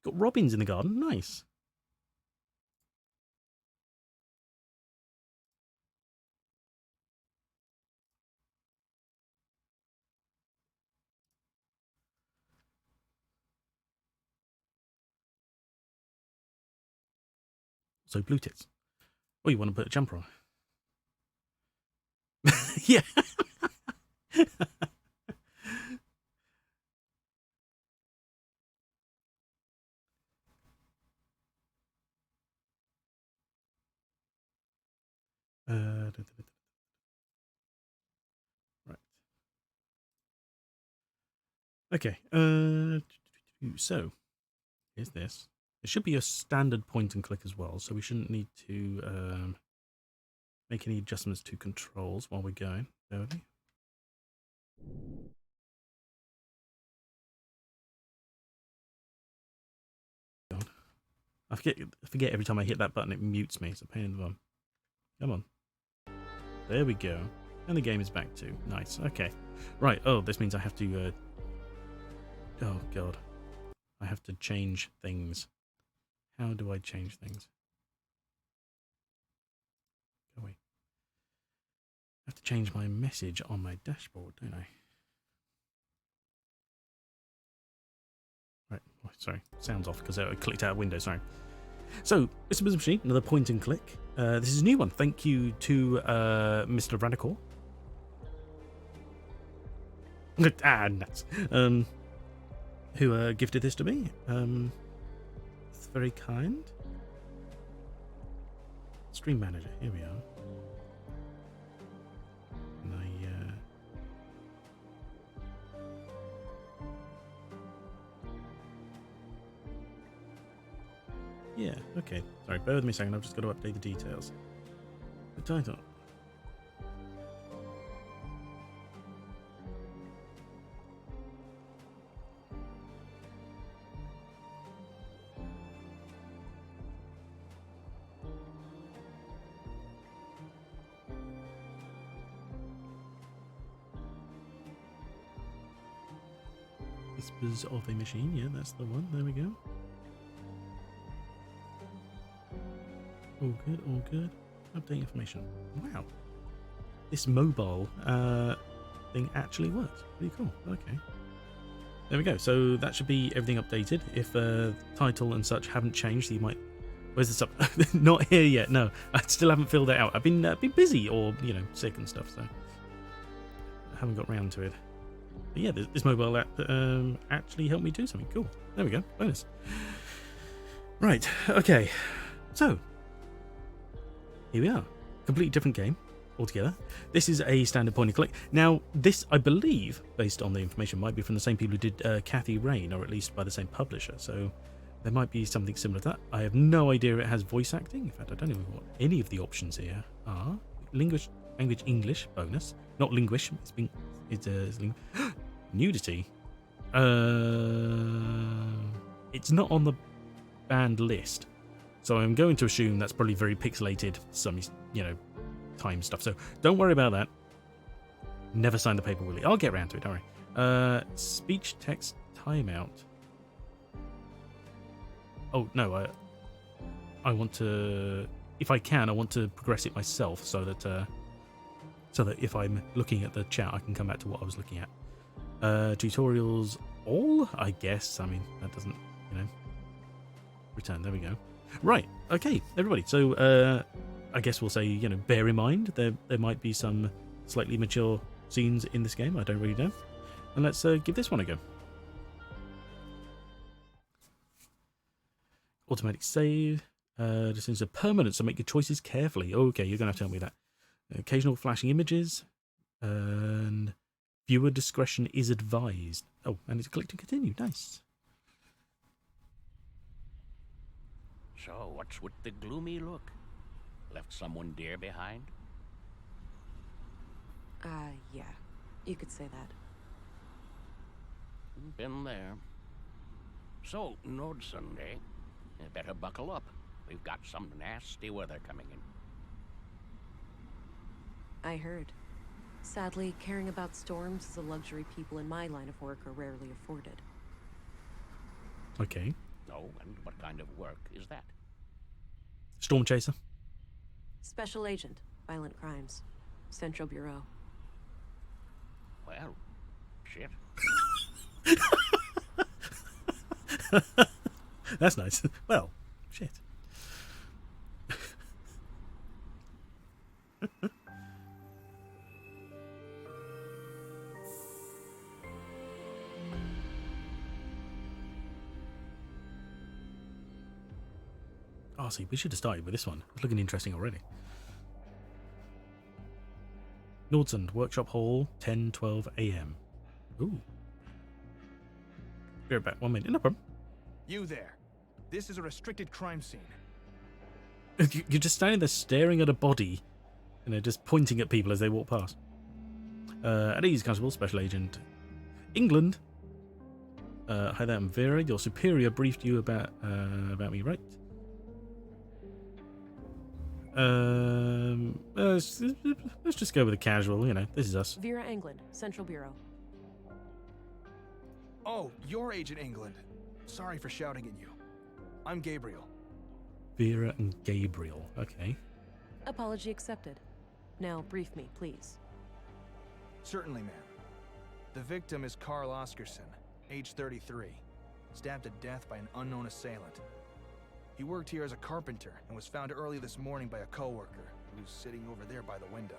Got robins in the garden. Nice. So blue tits. Oh, you want to put a jumper on? Yeah. Right. Okay. So here's this. It should be a standard point and click as well, so we shouldn't need to make any adjustments to controls while we're going. Bear with me. God. I forget every time I hit that button, it mutes me. It's a pain in the bum. Come on. There we go. And the game is back to nice. Okay. Right. Oh, this means I have to... oh, God. I have to change things. How do I change things? Go away. I have to change my message on my dashboard, don't I? Right. Oh, sorry. Sounds off because I clicked out of window. Sorry. So, Mr. Business Machine, another point and click. This is a new one. Thank you to Mr. Radical. Nuts. Who gifted this to me. It's very kind. Stream Manager, here we are. And yeah, okay. Sorry, bear with me a second. I've just got to update the details. The title. Whispers of a Machine. Yeah, that's the one. There we go. All good, all good. Update information. Wow. This mobile thing actually works. Pretty cool. Okay. There we go. So that should be everything updated. If title and such haven't changed, you might... Where's this up? Not here yet. No, I still haven't filled it out. I've been busy or, sick and stuff, so I haven't got round to it. But yeah, this mobile app actually helped me do something cool. There we go. Bonus. Right. Okay. So here we are. Completely different game altogether. This is a standard point and click. Now, this, I believe, based on the information, might be from the same people who did Kathy Rain, or at least by the same publisher. So there might be something similar to that. I have no idea it has voice acting. In fact, I don't know what any of the options here are. Language English bonus, not linguish. It's nudity. It's not on the banned list. So I'm going to assume that's probably very pixelated, some, time stuff. So don't worry about that. Never sign the paper, Willie. I'll get around to it, don't worry. Speech text timeout. Oh, no, I want to... If I can, I want to progress it myself so that if I'm looking at the chat, I can come back to what I was looking at. Tutorials all, I guess. I mean, that doesn't, return. There we go. Right. Okay, everybody. So I guess we'll say, bear in mind there might be some slightly mature scenes in this game. I don't really know. And let's give this one a go. Automatic save. This is a permanent, so make your choices carefully. Okay, you're going to have to tell me that. Occasional flashing images. And viewer discretion is advised. Oh, and it's click to continue. Nice. So, what's with the gloomy look? Left someone dear behind? Yeah. You could say that. Been there. So, Nord Sunday, you better buckle up. We've got some nasty weather coming in. I heard. Sadly, caring about storms is a luxury people in my line of work are rarely afforded. Okay. Oh, and what kind of work is that? Storm Chaser. Special Agent, Violent Crimes. Central Bureau. Well, shit. That's nice. Well, shit. Oh, see, we should have started with this one. It's looking interesting already. Nordsund Workshop Hall, 10:12 a.m. Ooh. Be right back. 1 minute. No problem. You there. This is a restricted crime scene. You're just standing there staring at a body, you know, just pointing at people as they walk past. At ease, Constable, Special Agent England. Hi there, I'm Vera. Your superior briefed you about me, right? Let's just go with a casual, you know, this is us. Vera England, Central Bureau. Oh, you're Agent England. Sorry for shouting at you. I'm Gabriel. Vera and Gabriel, okay. Apology accepted. Now brief me, please. Certainly, ma'am. The victim is Carl Oscarson, age 33, stabbed to death by an unknown assailant. He worked here as a carpenter and was found early this morning by a coworker who's sitting over there by the window.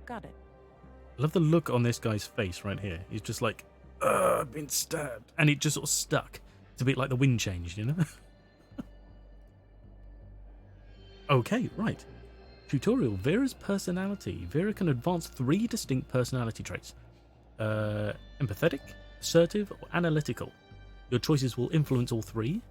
Got it. I love the look on this guy's face right here. He's just like, I've been stabbed. And it just sort of stuck. It's a bit like the wind changed, you know? Okay, right. Tutorial. Vera's personality. Vera can advance 3 distinct personality traits. Empathetic, assertive, or analytical. Your choices will influence all 3.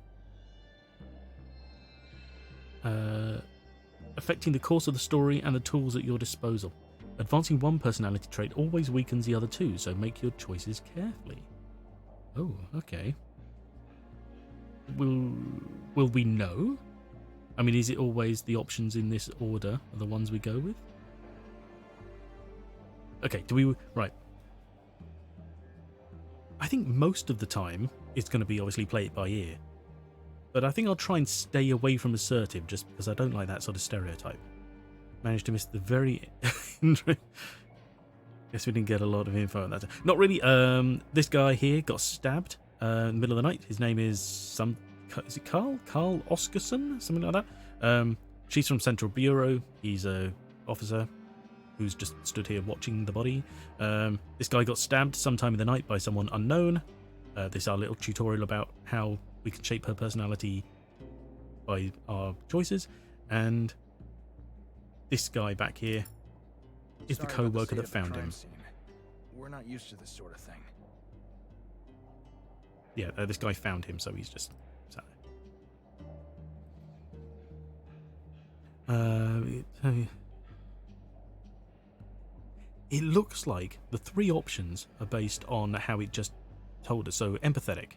Affecting the course of the story and the tools at your disposal. Advancing one personality trait always weakens the other 2, so make your choices carefully. Oh, okay. Will we know? I mean, is it always the options in this order are the ones we go with? Okay, do we... Right. I think most of the time it's going to be obviously play it by ear. But I think I'll try and stay away from assertive just because I don't like that sort of stereotype. Managed to miss the very... Guess we didn't get a lot of info on that. Not really. This guy here got stabbed in the middle of the night. His name is is it Carl? Carl Oscarson? Something like that. She's from Central Bureau. He's a officer who's just stood here watching the body. This guy got stabbed sometime in the night by someone unknown. This is our little tutorial about how we can shape her personality by our choices. And this guy back here is the Sorry about co-worker state that of the found crime him. scene. We're not used to this sort of thing. Yeah, this guy found him, so he's just sat there. It looks like the 3 options are based on how it just told us. So, empathetic.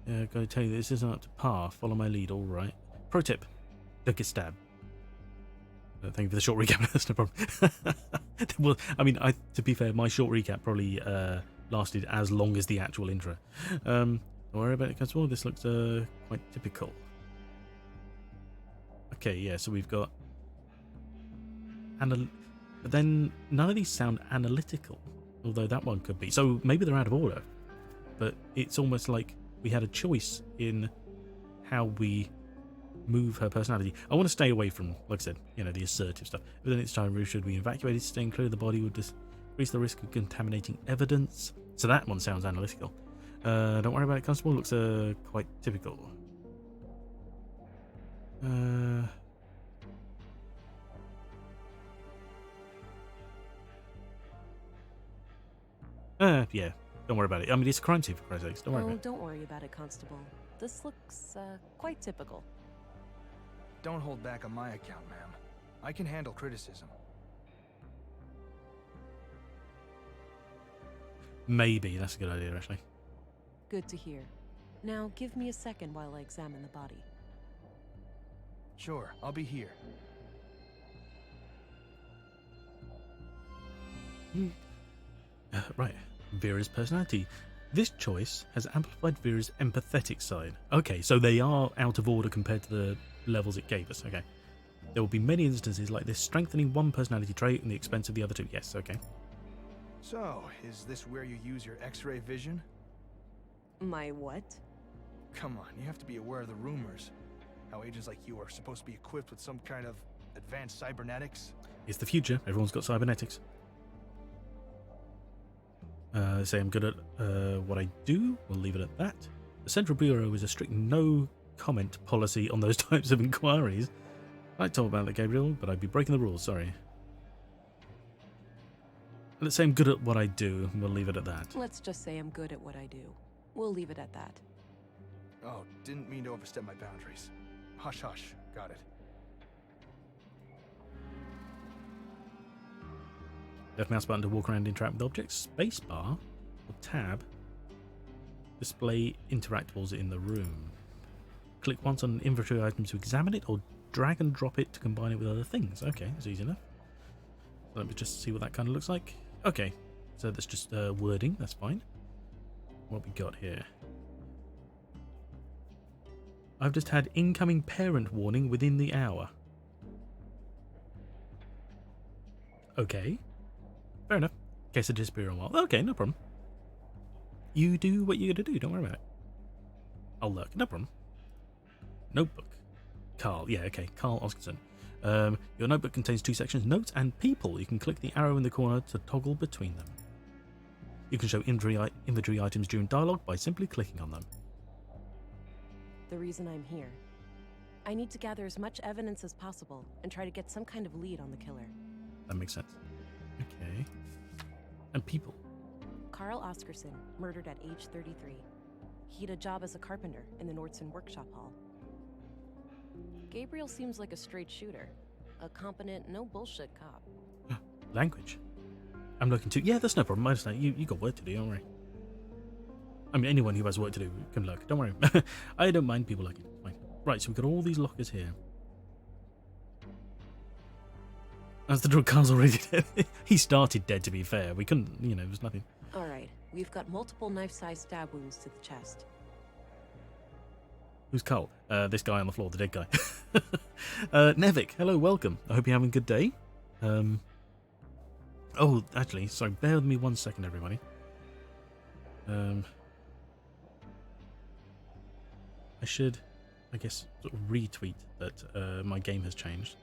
Going to tell you this isn't up to par. Follow my lead, all right. Pro tip: don't get stabbed. Thank you for the short recap. That's no problem. Well, I mean, to be fair, my short recap probably lasted as long as the actual intro. Don't worry about it, Constable. This looks quite typical. Okay, yeah, so we've got... But then none of these sound analytical, although that one could be. So maybe they're out of order. But it's almost like we had a choice in how we move her personality. I want to stay away from, like I said, you know, the assertive stuff. But then it's time, should we evacuate it, staying clear of the body would increase the risk of contaminating evidence. So that one sounds analytical. Don't worry about it, Constable. Looks quite typical. Yeah, don't worry about it. I mean, it's a crime scene, for Christ's sakes. Don't worry about it. Don't worry about it, Constable. This looks quite typical. Don't hold back on my account, ma'am. I can handle criticism. Maybe. That's a good idea, actually. Good to hear. Now give me a second while I examine the body. Sure, I'll be here. Right. Vera's personality. This choice has amplified Vera's empathetic side. Okay, so they are out of order compared to the levels it gave us. Okay. There will be many instances like this, strengthening one personality trait at the expense of the other two. Yes, okay. So, is this where you use your X-ray vision? My what? Come on, you have to be aware of the rumors. How agents like you are supposed to be equipped with some kind of advanced cybernetics. It's the future. Everyone's got cybernetics. Say I'm good at what I do. We'll leave it at that. The Central Bureau is a strict no comment policy on those types of inquiries. I'd talk about that, Gabriel, but I'd be breaking the rules, sorry. Let's say I'm good at what I do, and we'll leave it at that. Let's just say I'm good at what I do. We'll leave it at that. Oh, didn't mean to overstep my boundaries. Hush, hush. Got it. Left mouse button to walk around and interact with objects. Spacebar or tab. Display interactables in the room. Click once on an inventory item to examine it, or drag and drop it to combine it with other things. Okay, it's easy enough. Let me just see what that kind of looks like. Okay, so that's just wording. That's fine. What we got here? I've just had incoming parent warning within the hour. Okay. Fair enough. In case I disappear a while. Okay, no problem. You do what you're going to do. Don't worry about it. I'll lurk. No problem. Notebook. Carl. Yeah, okay. Carl Oscarson. Your notebook contains 2 sections, notes and people. You can click the arrow in the corner to toggle between them. You can show inventory items during dialogue by simply clicking on them. The reason I'm here. I need to gather as much evidence as possible and try to get some kind of lead on the killer. That makes sense. Okay. And people. Carl Oscarson, murdered at age 33. He had a job as a carpenter in the Nordson workshop hall. Gabriel seems like a straight shooter. A competent, no bullshit cop. Language. I'm looking to... Yeah, that's no problem. I understand. You got work to do, don't worry. I mean, anyone who has work to do can lurk. Don't worry. I don't mind people lurking. Fine. Right, so we've got all these lockers here. As the drug Carl's already dead. He started dead, to be fair. We couldn't, there was nothing. Alright, we've got multiple knife-sized stab wounds to the chest. Who's Carl? This guy on the floor, the dead guy. Nevik, hello, welcome. I hope you're having a good day. Oh, actually, sorry, bear with me 1 second, everybody. I should, I guess, sort of retweet that my game has changed.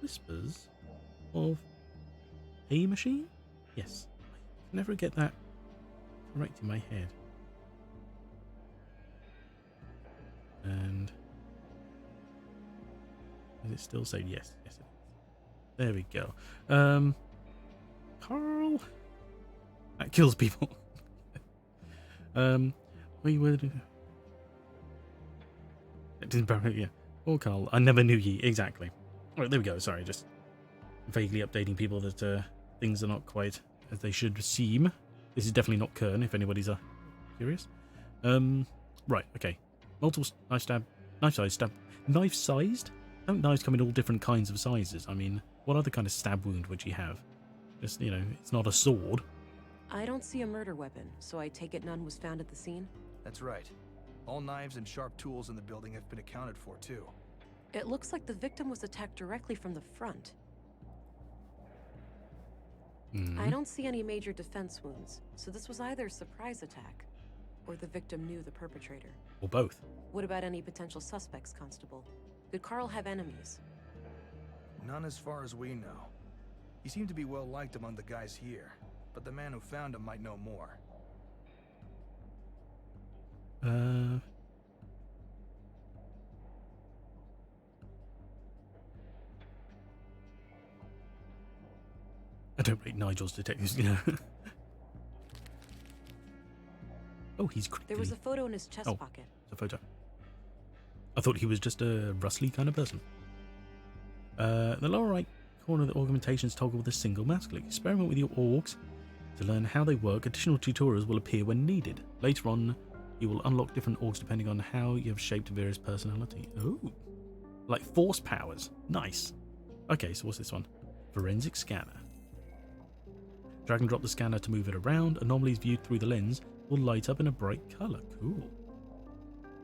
Whispers of a machine? Yes. I can never get that correct in my head. And does it still say yes? Yes, it is. There we go. Carl. That kills people. We would. It didn't. Yeah. Oh, Carl. I never knew ye. Exactly. Right, there we go. Sorry, just vaguely updating people that things are not quite as they should seem. This is definitely not Kern, if anybody's curious. Right, okay. Multiple knife-sized. Don't knives come in all different kinds of sizes? I mean, what other kind of stab wound would you have? Just, it's not a sword. I don't see a murder weapon, so I take it none was found at the scene? That's right. All knives and sharp tools in the building have been accounted for, too. It looks like the victim was attacked directly from the front. I don't see any major defense wounds, so this was either a surprise attack, or the victim knew the perpetrator. Or both. What about any potential suspects, Constable? Did Carl have enemies? None as far as we know. He seemed to be well liked among the guys here, but the man who found him might know more. I don't rate Nigel's detectives, Oh, he's creepy. There was a photo in his chest pocket. It's a photo. I thought he was just a rustly kind of person. The lower right corner of the augmentations toggle with a single mouse click. Experiment with your orgs to learn how they work. Additional tutorials will appear when needed. Later on, You will unlock different orgs depending on how you have shaped various personality. Ooh. Like force powers. Nice. Okay, so what's this one? Forensic scanner. Drag and drop the scanner to move it around. Anomalies viewed through the lens will light up in a bright colour. Cool.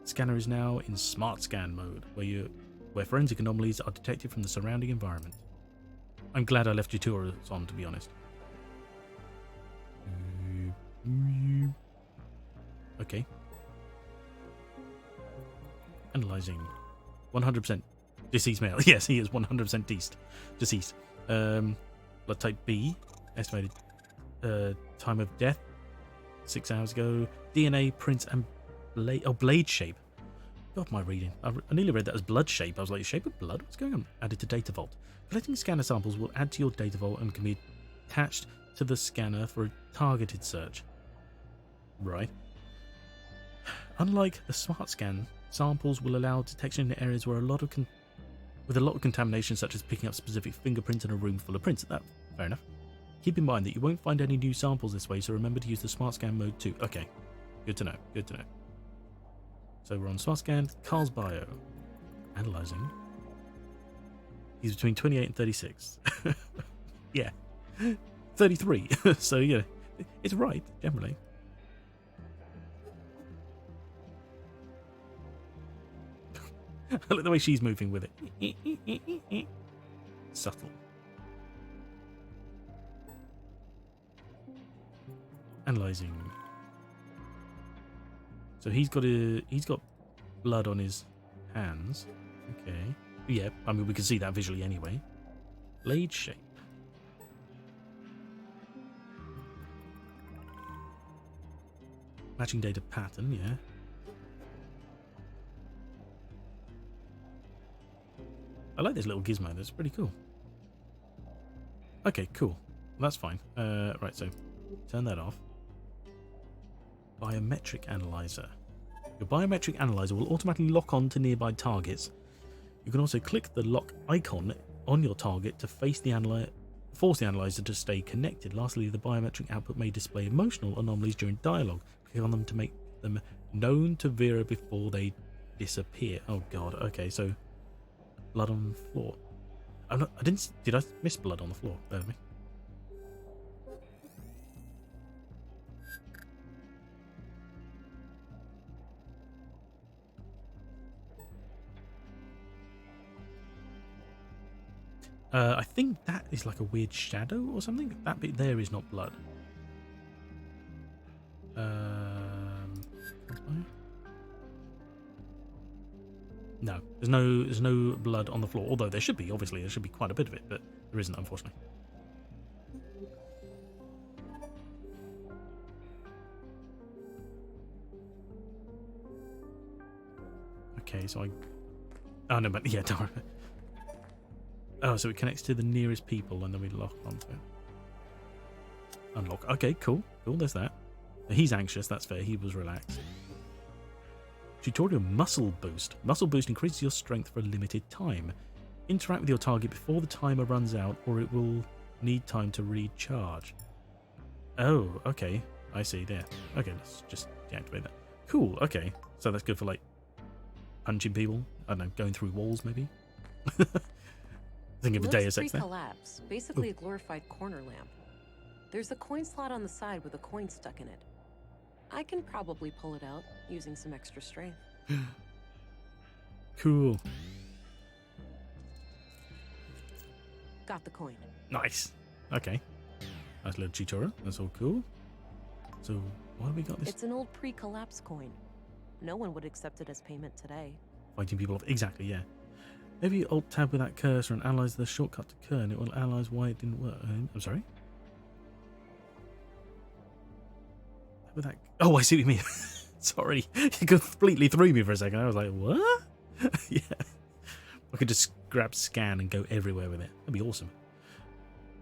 Scanner is now in smart scan mode, where forensic anomalies are detected from the surrounding environment. I'm glad I left tutorials on, to be honest. Okay. Analyzing. 100% deceased male. Yes, he is 100% deceased. Blood type B. Estimated time of death 6 hours ago. DNA, prints, and blade shape. God, my reading. I nearly read that as blood shape. I was like, shape of blood? What's going on? Added to data vault. Collecting scanner samples will add to your data vault and can be attached to the scanner for a targeted search. Right. Unlike the smart scan, samples will allow detection in areas where with a lot of contamination, such as picking up specific fingerprints in a room full of prints. That fair enough. Keep in mind that you won't find any new samples this way, so remember to use the smart scan mode too. Okay, good to know. Good to know. So we're on smart scan. Carl's bio. Analyzing. He's between 28 and 36. Yeah, 33. So yeah, it's right generally. I like the way she's moving with it. Subtle. Analyzing. So he's got blood on his hands. Okay. Yeah, I mean we can see that visually anyway. Blade shape. Matching data pattern, yeah. I like this little gizmo, that's pretty cool. Okay, cool. That's fine. Right, so turn that off. Biometric analyzer. Your biometric analyzer will automatically lock on to nearby targets. You can also click the lock icon on your target to force the analyzer to stay connected. Lastly, the biometric output may display emotional anomalies during dialogue. Click on them to make them known to Vera before they disappear. Oh god, okay, so blood on the floor. Did I miss blood on the floor? Bear with me. I think that is like a weird shadow or something. That bit there is not blood. No, there's no blood on the floor. Although there should be, obviously, there should be quite a bit of it, but there isn't, unfortunately. Okay, so oh no, but yeah, don't worry. Oh, so it connects to the nearest people and then we lock onto it. Unlock. Okay, cool. Cool, there's that. He's anxious, that's fair. He was relaxed. Tutorial muscle boost. Muscle boost increases your strength for a limited time. Interact with your target before the timer runs out or it will need time to recharge. Oh, okay. I see there. Okay, let's just deactivate that. Cool, okay. So that's good for like punching people. I don't know, going through walls maybe. Think of a Deus Ex there. Collapse, basically a glorified corner lamp. There's a coin slot on the side with a coin stuck in it. I can probably pull it out using some extra strength. Cool. Got the coin. Nice. Okay. Nice little tutorial. That's all cool. So, why have we got this? It's an old pre-collapse coin. No one would accept it as payment today. Fighting people off. Exactly, yeah. Maybe you alt-tab with that cursor and analyze the shortcut to Kern. It will analyze why it didn't work. I'm sorry? With that... Oh, I see what you mean. Sorry. You completely threw me for a second. I was like, what? Yeah. I could just grab scan and go everywhere with it. That'd be awesome.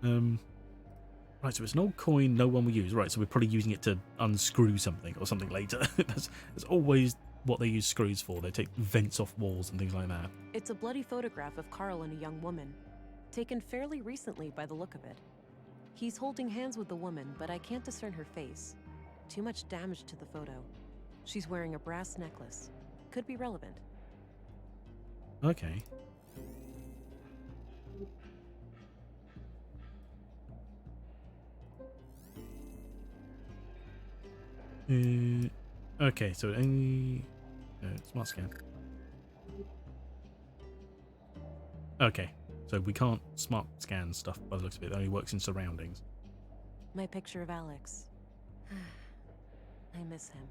Right, so it's an old coin no one will use. Right, so we're probably using it to unscrew something or something later. That's always what they use screws for. They take vents off walls and things like that. It's a bloody photograph of Carl and a young woman, taken fairly recently by the look of it. He's holding hands with the woman, but I can't discern her face. Too much damage to the photo. She's wearing a brass necklace. Could be relevant. Okay. Okay, so only smart scan. Okay, so we can't smart scan stuff by the looks of it. It only works in surroundings. My picture of Alex. I miss him.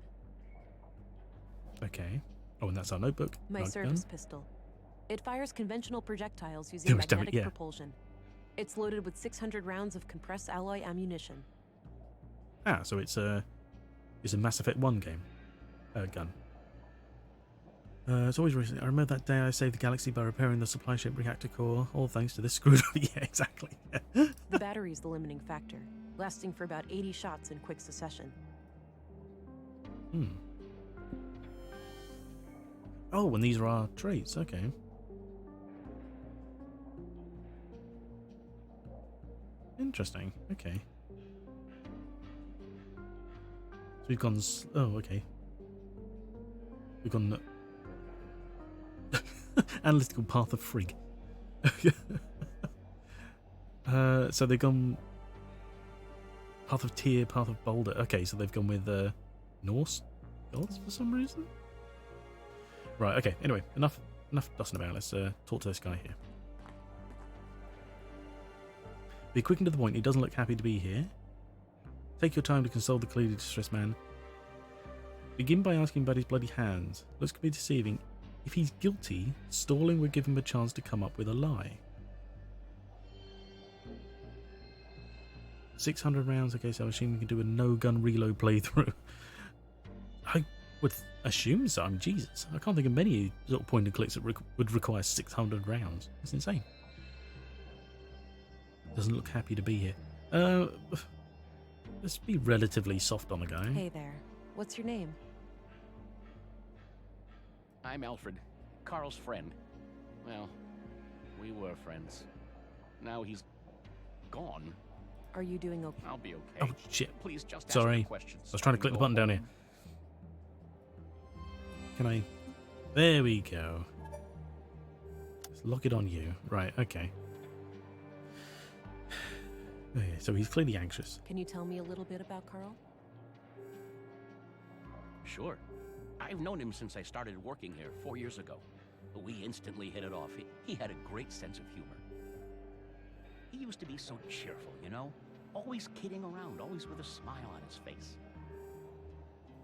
Okay. Oh, and that's our notebook. My Mug service gun. pistol. It fires conventional projectiles using Damn it, magnetic yeah. propulsion. It's loaded with 600 rounds of compressed alloy ammunition. Ah, so it's a Mass Effect 1 game. Gun. It's always recent. I remember that day I saved the galaxy by repairing the supply ship reactor core, all thanks to this screwed up. Yeah, exactly. The battery's the limiting factor, lasting for about 80 shots in quick succession. Hmm. Oh, and these are our traits. Okay. Interesting. Okay. So we've gone. Oh, okay. We've gone. Analytical path of Frigg. So they've gone. Path of Tyr, path of Boulder. Okay, so they've gone with Norse gods for some reason. Right. Okay. Anyway, enough fussing about. Let's talk to this guy here. Be quick and to the point. He doesn't look happy to be here. Take your time to console the clearly distressed man. Begin by asking about his bloody hands. Looks could be deceiving. If he's guilty, stalling would give him a chance to come up with a lie. 600 rounds. Okay, so I assume we can do a no-gun reload playthrough. I would assume so. I mean, Jesus. I can't think of many sort of point-and-clicks that would require 600 rounds. That's insane. Doesn't look happy to be here. Let's be relatively soft on the guy. Hey there. What's your name? I'm Alfred, Carl's friend. Well, we were friends. Now he's gone. Are you doing okay? I'll be okay. Oh, shit. Please just ask Sorry. me questions. I was trying to click the button down here. Can I? There we go. Let's lock it on you. Right, okay. Okay, so he's clearly anxious. Can you tell me a little bit about Carl? Sure. I've known him since I started working here 4 years ago. We instantly hit it off. He had a great sense of humor. He used to be so cheerful, you know? Always kidding around, always with a smile on his face.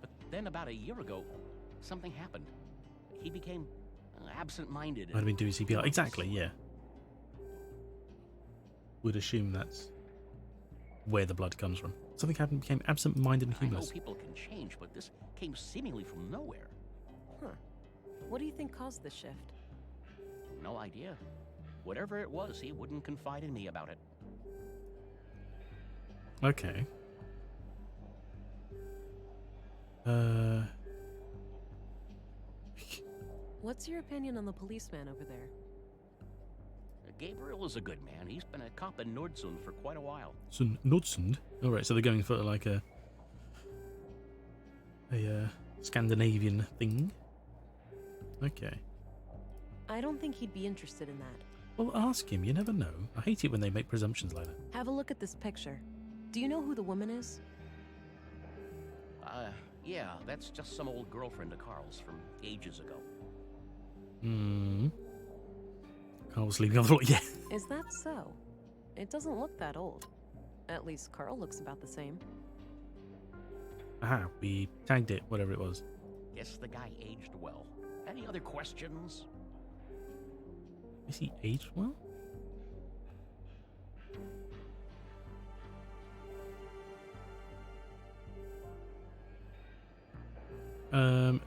But then about a year ago, something happened. He became absent-minded. Might have been doing CPR. Exactly, yeah. Would assume that's where the blood comes from. Something happened, became absent-minded and I know humorless. people can change, but this came seemingly from nowhere. Huh. What do you think caused the shift? No idea. Whatever it was, he wouldn't confide in me about it. Okay. What's your opinion on the policeman over there? Gabriel is a good man. He's been a cop in Nordsund for quite a while. Nordsund? Alright, so they're going for like a Scandinavian thing. Okay. I don't think he'd be interested in that. Well, ask him. You never know. I hate it when they make presumptions like that. Have a look at this picture. Do you know who the woman is? Yeah, that's just some old girlfriend of Carl's from ages ago. Carl was sleeping on the floor. Yeah. Is that so? It doesn't look that old. At least Carl looks about the same. Aha, we tagged it, whatever it was. Guess the guy aged well. Any other questions? Is he aged well?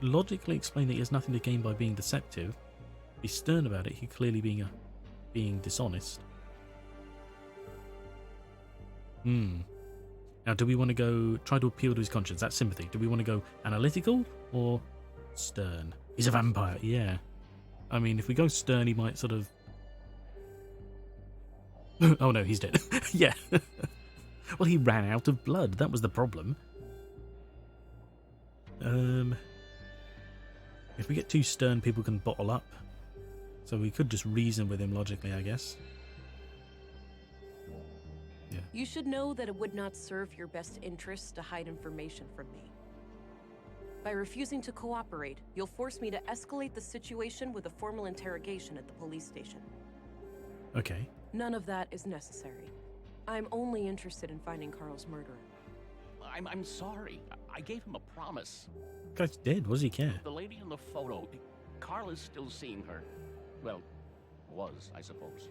Logically explain that he has nothing to gain by being deceptive. Be stern about it. He clearly being dishonest. Now, do we want to go try to appeal to his conscience? That's sympathy. Do we want to go analytical or stern? He's a vampire. Yeah. I mean, if we go stern, he might sort of. Oh no, he's dead. Yeah. Well, he ran out of blood. That was the problem. If we get too stern, people can bottle up. So we could just reason with him logically, I guess. Yeah. You should know that it would not serve your best interests to hide information from me. By refusing to cooperate, you'll force me to escalate the situation with a formal interrogation at the police station. Okay. None of that is necessary. I'm only interested in finding Carl's murderer. I'm sorry. I gave him a promise. Guy's dead. What does he care? The lady in the photo, Carl is still seeing her. Well, was, I suppose.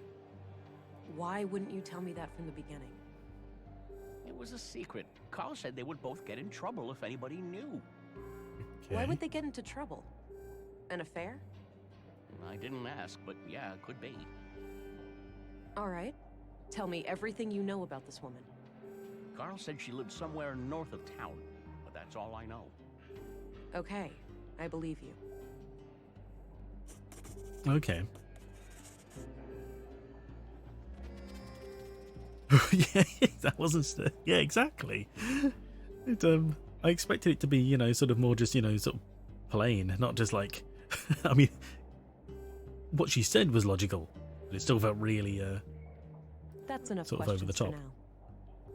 Why wouldn't you tell me that from the beginning? It was a secret. Carl said they would both get in trouble if anybody knew. Okay. Why would they get into trouble? An affair? I didn't ask, but yeah, it could be. All right. Tell me everything you know about this woman. Carl said she lived somewhere north of town, but that's all I know. Okay, I believe you. Okay. Yeah, that wasn't. Yeah, exactly. It, I expected it to be, you know, sort of more just, you know, sort of plain, not just like. I mean, what she said was logical, but it still felt really, That's enough sort of questions over the top. for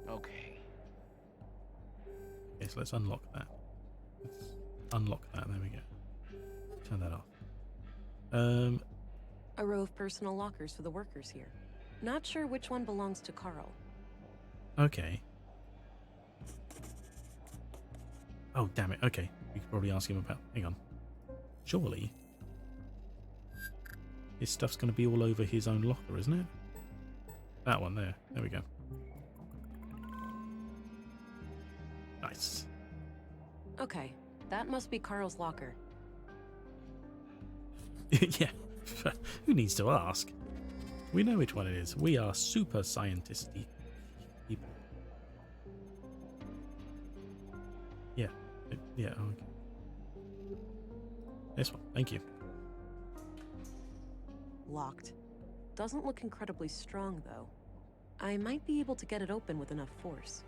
now. Okay. Okay, so let's unlock that. Let's unlock that. There we go. Turn that off. A row of personal lockers for the workers here. Not sure which one belongs to Carl. Okay. Oh, damn it. Okay. We could probably ask him about... Hang on. Surely his stuff's going to be all over his own locker, isn't it? That one there. There we go. Nice. Okay, that must be Carl's locker. Yeah. Who needs to ask? We know which one it is. We are super scientisty people. Yeah. Yeah. Okay. This one. Thank you. Locked. Doesn't look incredibly strong, though. I might be able to get it open with enough force.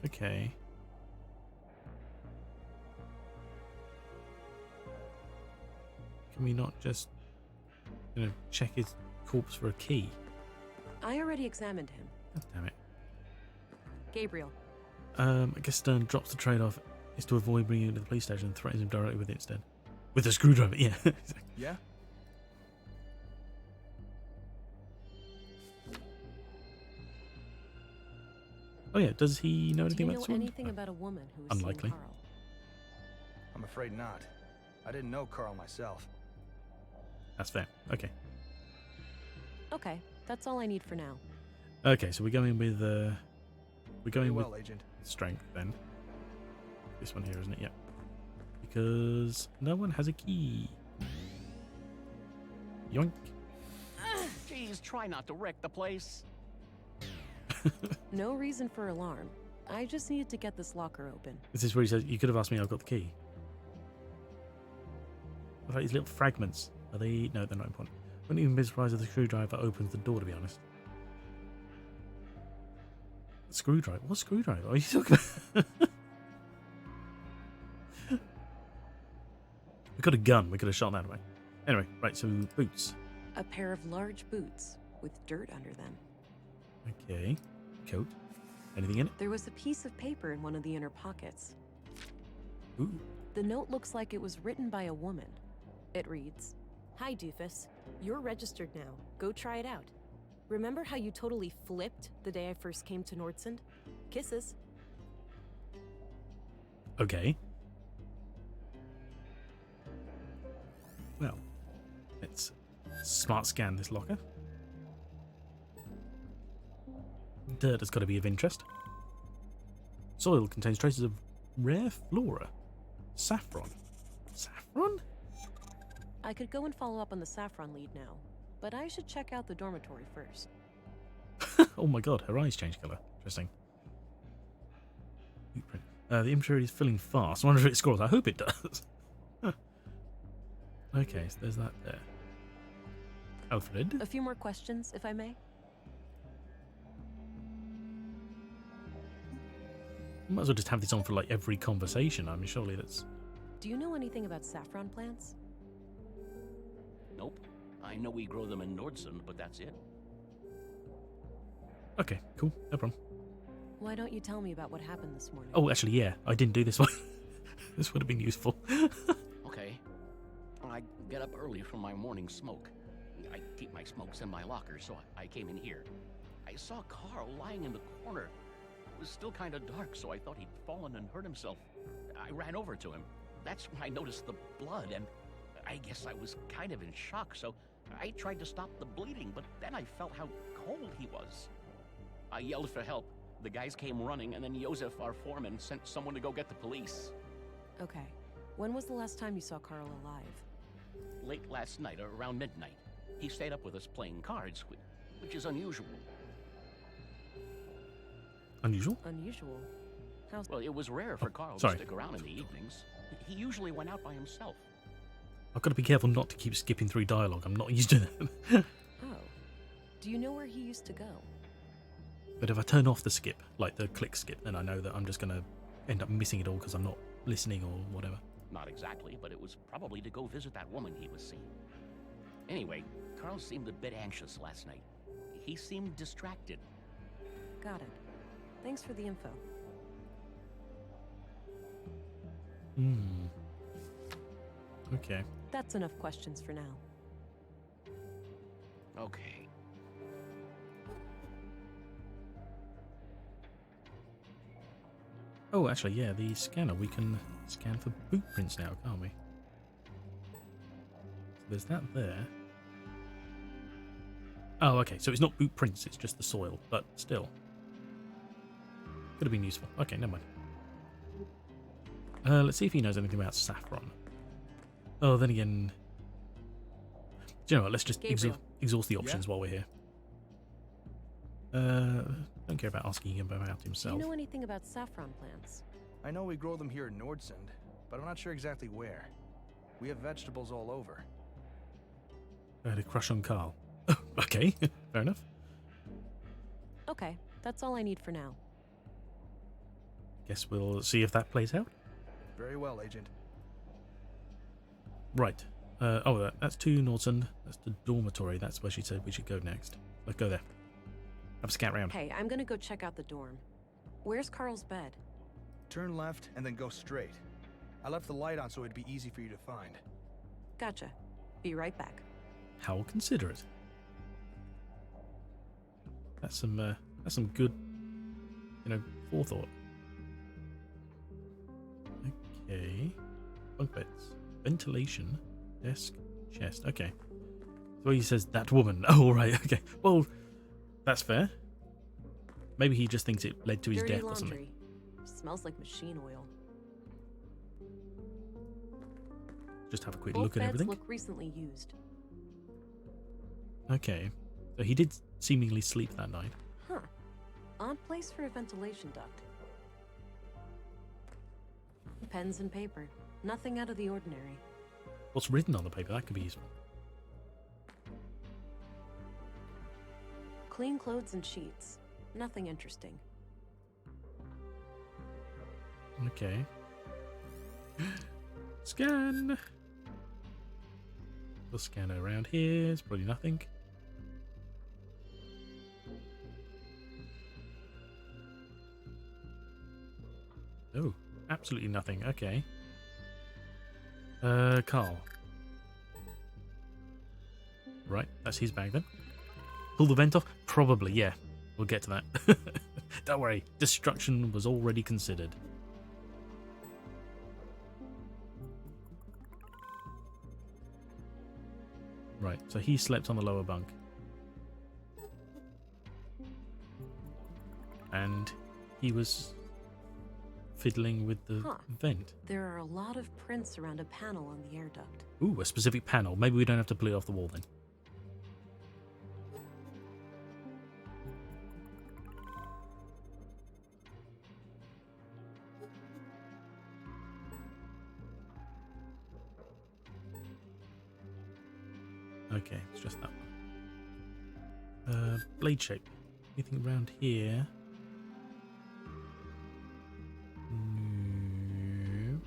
Okay. Can we not just, you know, check his corpse for a key? I already examined him. God damn it. Gabriel, I guess Stern drops the trade-off is to avoid bringing him to the police station and threatens him directly with it instead. With a screwdriver, yeah. Yeah? Oh yeah, does he know do anything you about know this one? anything about a woman who was Unlikely. seeing Carl? I'm afraid not. I didn't know Carl myself. That's fair. Okay. Okay, that's all I need for now. Okay, so we're going with we're Very going well, with Agent. strength then. This one here, isn't it? Yep. Because no one has a key. Yoink. Jeez, try not to wreck the place. No reason for alarm. I just needed to get this locker open. Is this where he says you could have asked me? I've got the key. What about these little fragments? Are they? No, they're not important. Wouldn't even be surprised if the screwdriver opens the door. To be honest. Screwdriver? What screwdriver are you talking about? We got a gun. We could have shot that away. Anyway, right. So boots. A pair of large boots with dirt under them. Okay. Coat. Anything in it? There was a piece of paper in one of the inner pockets. Ooh. The note looks like it was written by a woman. It reads, "Hi, Doofus. You're registered now. Go try it out. Remember how you totally flipped the day I first came to Nordsund? Kisses." Okay. Well, let's smart scan this locker. Dirt has got to be of interest. Soil contains traces of rare flora. Saffron. Saffron? I could go and follow up on the saffron lead now, but I should check out the dormitory first. Oh my god, her eyes change colour. Interesting. The inventory is filling fast. I wonder if it scrolls. I hope it does. Okay, so there's that there. Alfred? A few more questions, if I may? Might as well just have this on for like every conversation. I mean, surely that's Do you know anything about saffron plants? Nope. I know we grow them in Nordson, but that's it. Okay, cool. No problem. Why don't you tell me about what happened this morning? Oh, actually, yeah. I didn't do this one. This would have been useful. Okay. I get up early from my morning smoke. I keep my smokes in my locker, so I came in here. I saw Carl lying in the corner. It was still kind of dark, so I thought he'd fallen and hurt himself. I ran over to him. That's when I noticed the blood, and I guess I was kind of in shock, so I tried to stop the bleeding, but then I felt how cold he was. I yelled for help. The guys came running, and then Josef, our foreman, sent someone to go get the police. Okay. When was the last time you saw Carl alive? Late last night, around midnight. He stayed up with us playing cards, which is unusual. Unusual? Unusual? How? Well, it was rare for Carl sorry. to stick around in the evenings. He usually went out by himself. I've got to be careful not to keep skipping through dialogue. I'm not used to that. Oh. Do you know where he used to go? But if I turn off the skip, like the click skip, then I know that I'm just going to end up missing it all because I'm not listening or whatever. Not exactly, but it was probably to go visit that woman he was seeing. Anyway, Carl seemed a bit anxious last night. He seemed distracted. Got it. Thanks for the info. Hmm. Okay. That's enough questions for now. Okay. Oh, actually, yeah, the scanner. We can scan for boot prints now, can't we? So there's that there. Oh, okay, so it's not boot prints, it's just the soil, but still. Could have been useful. Okay, never mind. Let's see if he knows anything about saffron. Oh, then again... Do you know what, let's just exhaust the options while we're here. Don't care about asking him about Do himself. you know anything about saffron plants? I know we grow them here in Nordsund, but I'm not sure exactly where. We have vegetables all over. I had a crush on Carl. Okay, fair enough. Okay, that's all I need for now. Guess we'll see if that plays out. Very well, Agent. Right. That's to Norton. That's the dormitory. That's where she said we should go next. Let's go there. Have a scout round. Hey, I'm gonna go check out the dorm. Where's Carl's bed? Turn left and then go straight. I left the light on so it'd be easy for you to find. Gotcha. Be right back. How considerate. That's some good, forethought. Okay. Bunk beds. Ventilation. Desk. Chest. Okay. So he says that woman. Oh, right. Okay. Well, that's fair. Maybe he just thinks it led to his Dirty death laundry. or something. Smells like machine oil. Just have a quick Both look at beds everything. look recently used. Okay. So he did seemingly sleep that night. Huh. Odd place for a ventilation duct. Pens and paper. Nothing out of the ordinary. What's written on the paper? That could be useful. Clean clothes and sheets. Nothing interesting. Okay. Scan. We'll scan around here. It's probably nothing. Oh, absolutely nothing. Okay. Carl. Right, that's his bag then. Pull the vent off? Probably, yeah. We'll get to that. Don't worry, destruction was already considered. Right, so he slept on the lower bunk. And he was fiddling with the vent. There are a lot of prints around a panel on the air duct. Ooh, a specific panel. Maybe we don't have to pull it off the wall then. Okay, it's just that one. Blade shape. Anything around here? No.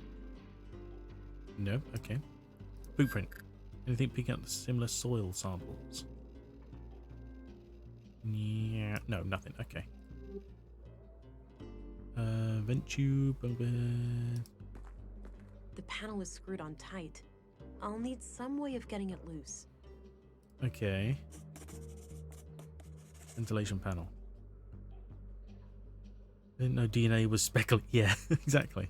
No, okay. Footprint. Anything picking up the similar soil samples? Yeah, no, nothing. Okay. Vent tube. The panel is screwed on tight. I'll need some way of getting it loose. Okay. Ventilation panel. Didn't know DNA was speckled. Yeah, exactly.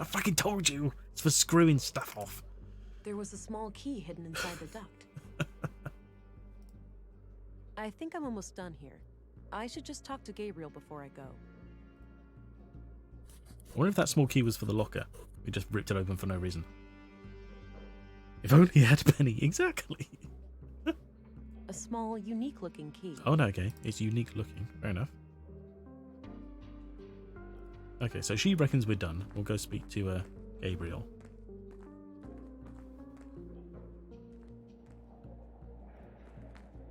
I fucking told you! It's for screwing stuff off. There was a small key hidden inside the duct. I think I'm almost done here. I should just talk to Gabriel before I go. I wonder if that small key was for the locker. We just ripped it open for no reason. If only he had Penny. Exactly. A small, unique-looking key. Oh, no, okay. It's unique looking. Fair enough. Okay, so she reckons we're done. We'll go speak to Gabriel.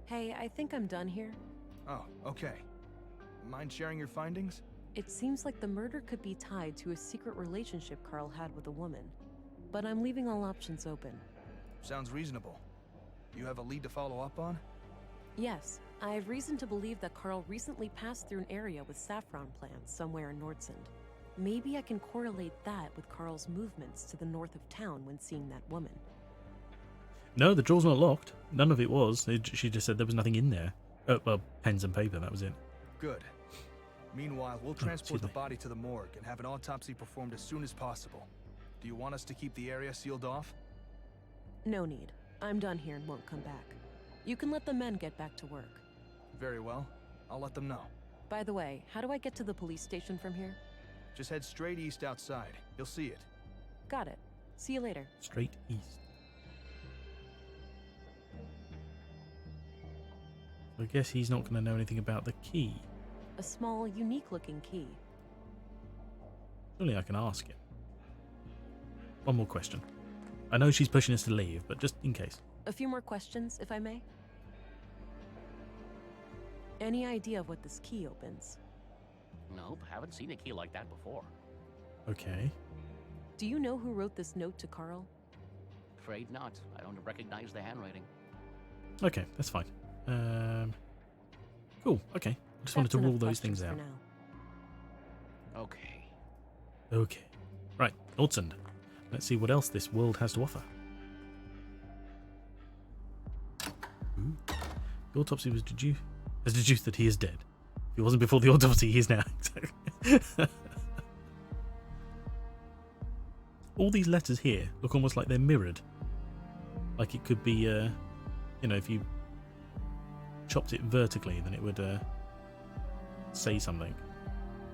Hey, I think I'm done here. Oh, okay. Mind sharing your findings? It seems like the murder could be tied to a secret relationship Carl had with a woman. But I'm leaving all options open. Sounds reasonable. You have a lead to follow up on? Yes, I have reason to believe that Carl recently passed through an area with saffron plants somewhere in Nordsund. Maybe I can correlate that with Carl's movements to the north of town when seeing that woman. No, the drawer's not locked. None of it was. She just said there was nothing in there. Well, pens and paper, that was it. Good. Meanwhile, we'll transport the body to the morgue and have an autopsy performed as soon as possible. Do you want us to keep the area sealed off? No need. I'm done here and won't come back. You can let the men get back to work. Very well. I'll let them know. By the way, how do I get to the police station from here? Just head straight east outside. You'll see it. Got it. See you later. Straight east. I guess he's not going to know anything about the key. A small, unique-looking key. Surely I can ask him. One more question. I know she's pushing us to leave, but just in case. A few more questions, if I may. Any idea of what this key opens? Nope, haven't seen a key like that before. Okay. Do you know who wrote this note to Carl? Afraid not. I don't recognize the handwriting. Okay, that's fine. Cool, okay. Just wanted to That's rule enough those things questions out. for now. Okay. Okay. Right, Nordsund. Let's see what else this world has to offer. Ooh. The autopsy has deduced that he is dead. If he wasn't before the autopsy, he is now. Exactly. All these letters here look almost like they're mirrored. Like it could be, you know, if you chopped it vertically, then it would say something.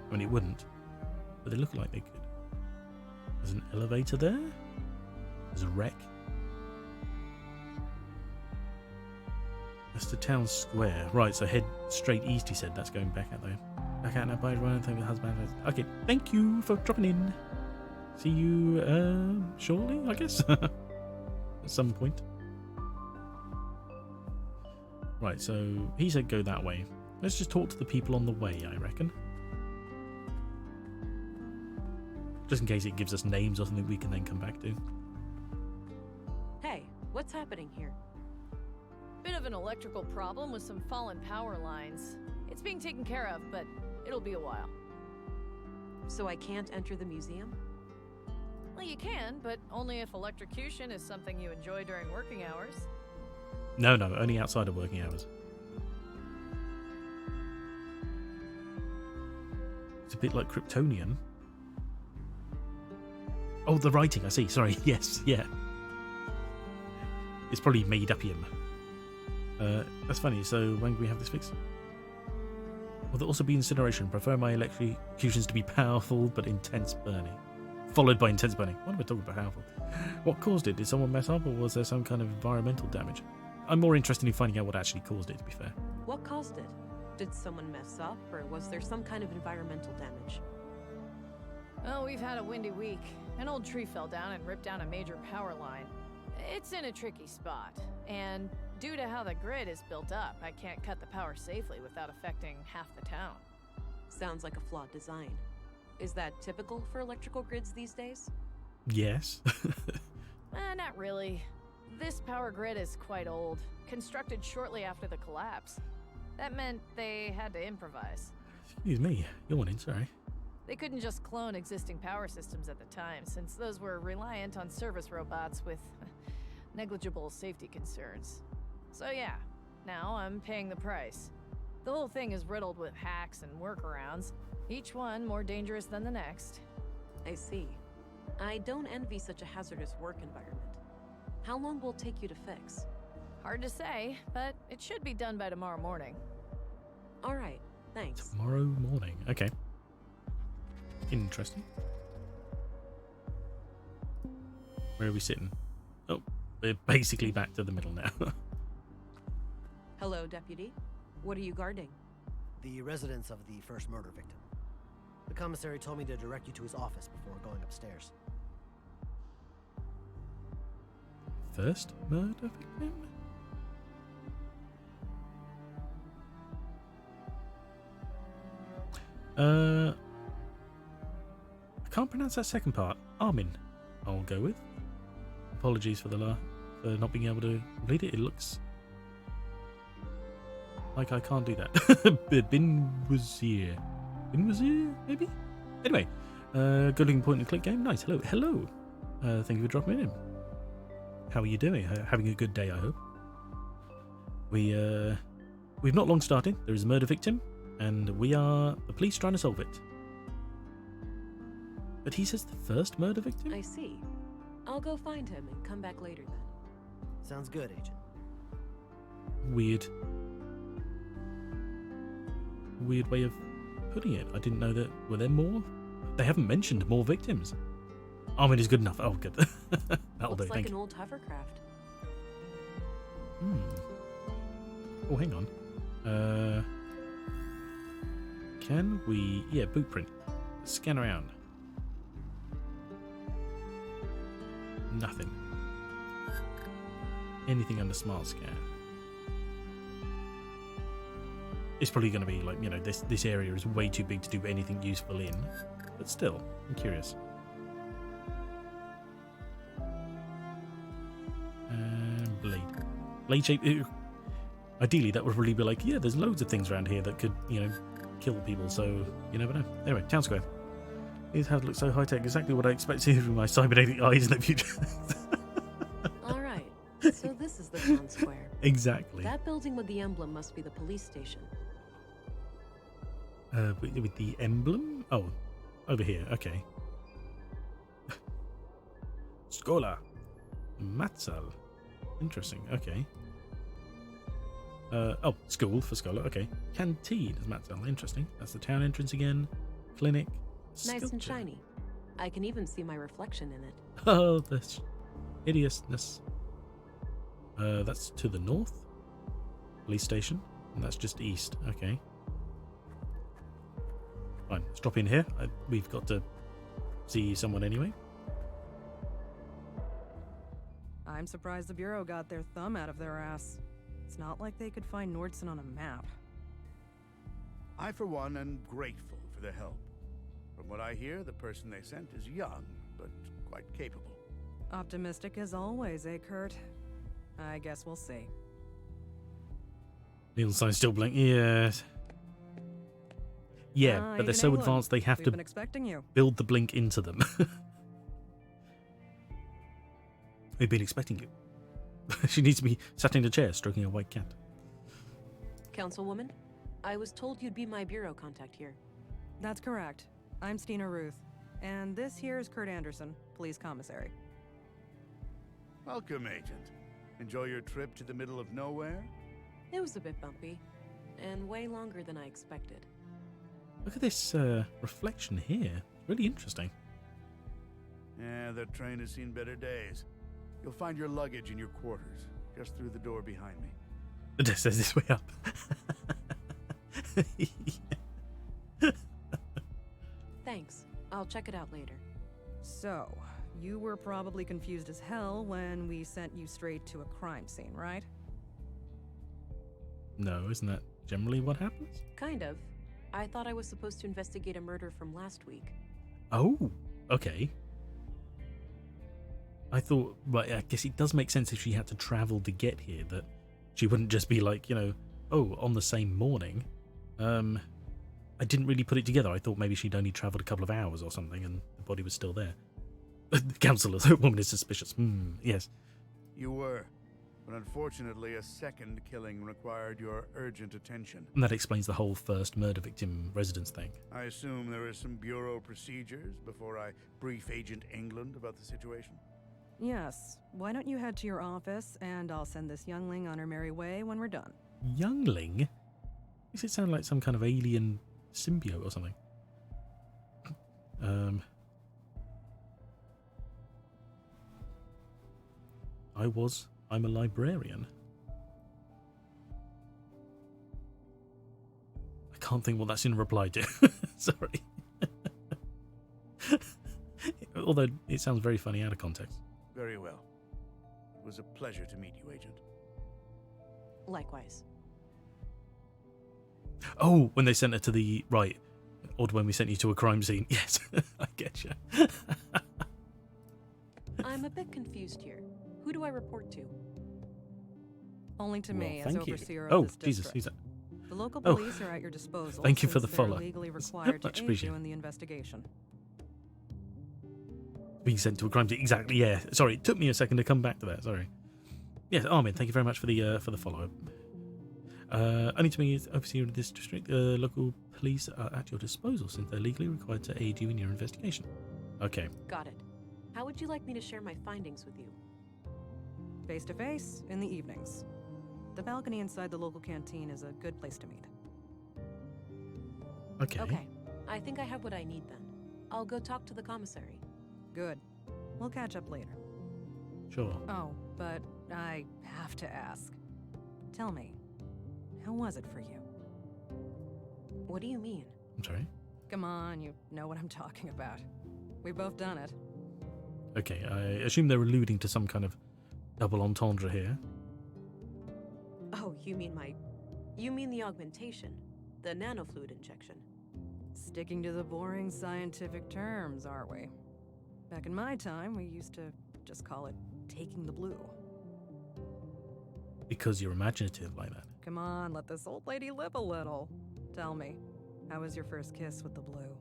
I mean, it wouldn't, but they look like they could. There's an elevator there. There's a wreck. That's the town square. Right, so head straight east, he said. That's going back out there. Back out now by running thing with husband. Okay, thank you for dropping in. See you shortly, I guess. At some point. Right, so he said go that way. Let's just talk to the people on the way, I reckon. Just in case it gives us names or something we can then come back to. Hey, what's happening here? Bit of an electrical problem with some fallen power lines. It's being taken care of, but it'll be a while. So I can't enter the museum? Well, you can, but only if electrocution is something you enjoy during working hours. No, only outside of working hours. It's a bit like Kryptonian. Oh, the writing, I see. Sorry, yes, yeah. It's probably made-upium. That's funny. So when can we have this fixed? Will there also be incineration? Prefer my electrocutions to be powerful but intense burning. Followed by intense burning. What am I talking about powerful? What caused it? Did someone mess up or was there some kind of environmental damage? I'm more interested in finding out what actually caused it, to be fair. What caused it? Did someone mess up, or was there some kind of environmental damage? Well, we've had a windy week. An old tree fell down and ripped down a major power line. It's in a tricky spot, and due to how the grid is built up, I can't cut the power safely without affecting half the town. Sounds like a flawed design. Is that typical for electrical grids these days? Yes. Not really. This power grid is quite old, constructed shortly after the collapse. That meant they had to improvise. Excuse me, yawning, sorry. They couldn't just clone existing power systems at the time, since those were reliant on service robots with negligible safety concerns. So yeah, now I'm paying the price. The whole thing is riddled with hacks and workarounds, each one more dangerous than the next. I see. I don't envy such a hazardous work environment. How long will it take you to fix? Hard to say, but it should be done by tomorrow morning. All right, thanks. Tomorrow morning. Okay. Interesting. Where are we sitting? Oh, we're basically back to the middle now. Hello, Deputy. What are you guarding? The residence of the first murder victim. The commissary told me to direct you to his office before going upstairs. First murder victim? I can't pronounce that second part. Armin, I'll go with. Apologies for for not being able to read it. It looks like I can't do that. Bin was here, maybe? Anyway, good looking point and click game. Nice. Hello. Thank you for dropping in. How are you doing? Having a good day, I hope. We've not long started. There is a murder victim, and we are the police trying to solve it. But he says the first murder victim? I see. I'll go find him and come back later then. Sounds good, Agent. Weird way of putting it. I didn't know that. Were there more? They haven't mentioned more victims. Armin is good enough. Oh, good. That'll do. Looks like Thank an you. old hovercraft. Oh, hang on. Can we... Yeah, boot print. Scan around. Nothing. Anything under smart scan. It's probably going to be like, this area is way too big to do anything useful in. But still, I'm curious. Blade shape. Ideally, that would really be like, yeah, there's loads of things around here that could, kill people, so you never know. Anyway, town square. These houses look so high tech, exactly what I expect to see through my cybernetic eyes in the future. Alright, so this is the town square. Exactly. That building with the emblem must be the police station. With the emblem? Oh, over here, okay. Scola. Matsal. Interesting, okay. School for Scholar, okay. Canteen is Matsal, interesting. That's the town entrance again. Clinic. Nice and Sculpture. shiny. I can even see my reflection in it. Oh, this hideousness. That's to the north. Police station. And that's just east, okay. Fine, let's drop in here. We've got to see someone anyway. I'm surprised the Bureau got their thumb out of their ass. It's not like they could find Nordson on a map. I, for one, am grateful for their help. From what I hear, the person they sent is young, but quite capable. Optimistic as always, eh, Kurt? I guess we'll see. Needle sign still blank. Yes. Yeah, but they're Agent so England, advanced they have we've to been expecting you. build the blink into them. We've been expecting you. She needs to be sat in a chair stroking a white cat. Councilwoman, I was told you'd be my bureau contact here. That's correct. I'm Stina Ruth. And this here is Kurt Anderson, police commissary. Welcome, Agent. Enjoy your trip to the middle of nowhere? It was a bit bumpy, and way longer than I expected. Look at this reflection here. Really interesting. Yeah, that train has seen better days. You'll find your luggage in your quarters, just through the door behind me. It just says this way up. Thanks. I'll check it out later. So, you were probably confused as hell when we sent you straight to a crime scene, right? No, isn't that generally what happens? Kind of. I thought I was supposed to investigate a murder from last week. Oh, okay. I thought, right, I guess it does make sense if she had to travel to get here, that she wouldn't just be like, you know, oh, on the same morning. I didn't really put it together. I thought maybe she'd only travelled a couple of hours or something and the body was still there. The counsellor, the woman is suspicious. Yes. You were. But unfortunately, a second killing required your urgent attention. And that explains the whole first murder victim residence thing. I assume there are some bureau procedures before I brief Agent England about the situation? Yes. Why don't you head to your office, and I'll send this youngling on her merry way when we're done. Youngling? Makes it sound like some kind of alien symbiote or something. I'm a librarian. I can't think what that's in reply to. Sorry. Although it sounds very funny out of context. Very well. It was a pleasure to meet you, Agent. Likewise. Oh, when they sent her to the... Right. Or when we sent you to a crime scene. Yes, I get you. I'm a bit confused here. Who do I report to? Only to me as thank you. overseer Oh, of this Jesus, district. who's that? The local Oh. police are at your disposal. Thank you for since the they're follow. legally That's required much to aid you appreciated. in the investigation. Being sent to a crime scene. Exactly, yeah. Sorry, it took me a second to come back to that. Sorry. Yes, Armin, thank you very much for the follow-up. Only to me as overseer of this district, local police are at your disposal since they're legally required to aid you in your investigation. Okay. Got it. How would you like me to share my findings with you? Face to face in the evenings. The balcony inside the local canteen is a good place to meet. Okay. Okay. I think I have what I need then. I'll go talk to the commissary. Good. We'll catch up later. Sure. Oh, but I have to ask. Tell me, how was it for you? What do you mean? I'm sorry. Come on, you know what I'm talking about. We've both done it. Okay, I assume they're alluding to some kind of double entendre here. Oh, you mean the augmentation, the nanofluid injection. Sticking to the boring scientific terms, aren't we? Back in my time, we used to just call it taking the blue. Because you're imaginative like that. Come on, let this old lady live a little. Tell me, how was your first kiss with the blue?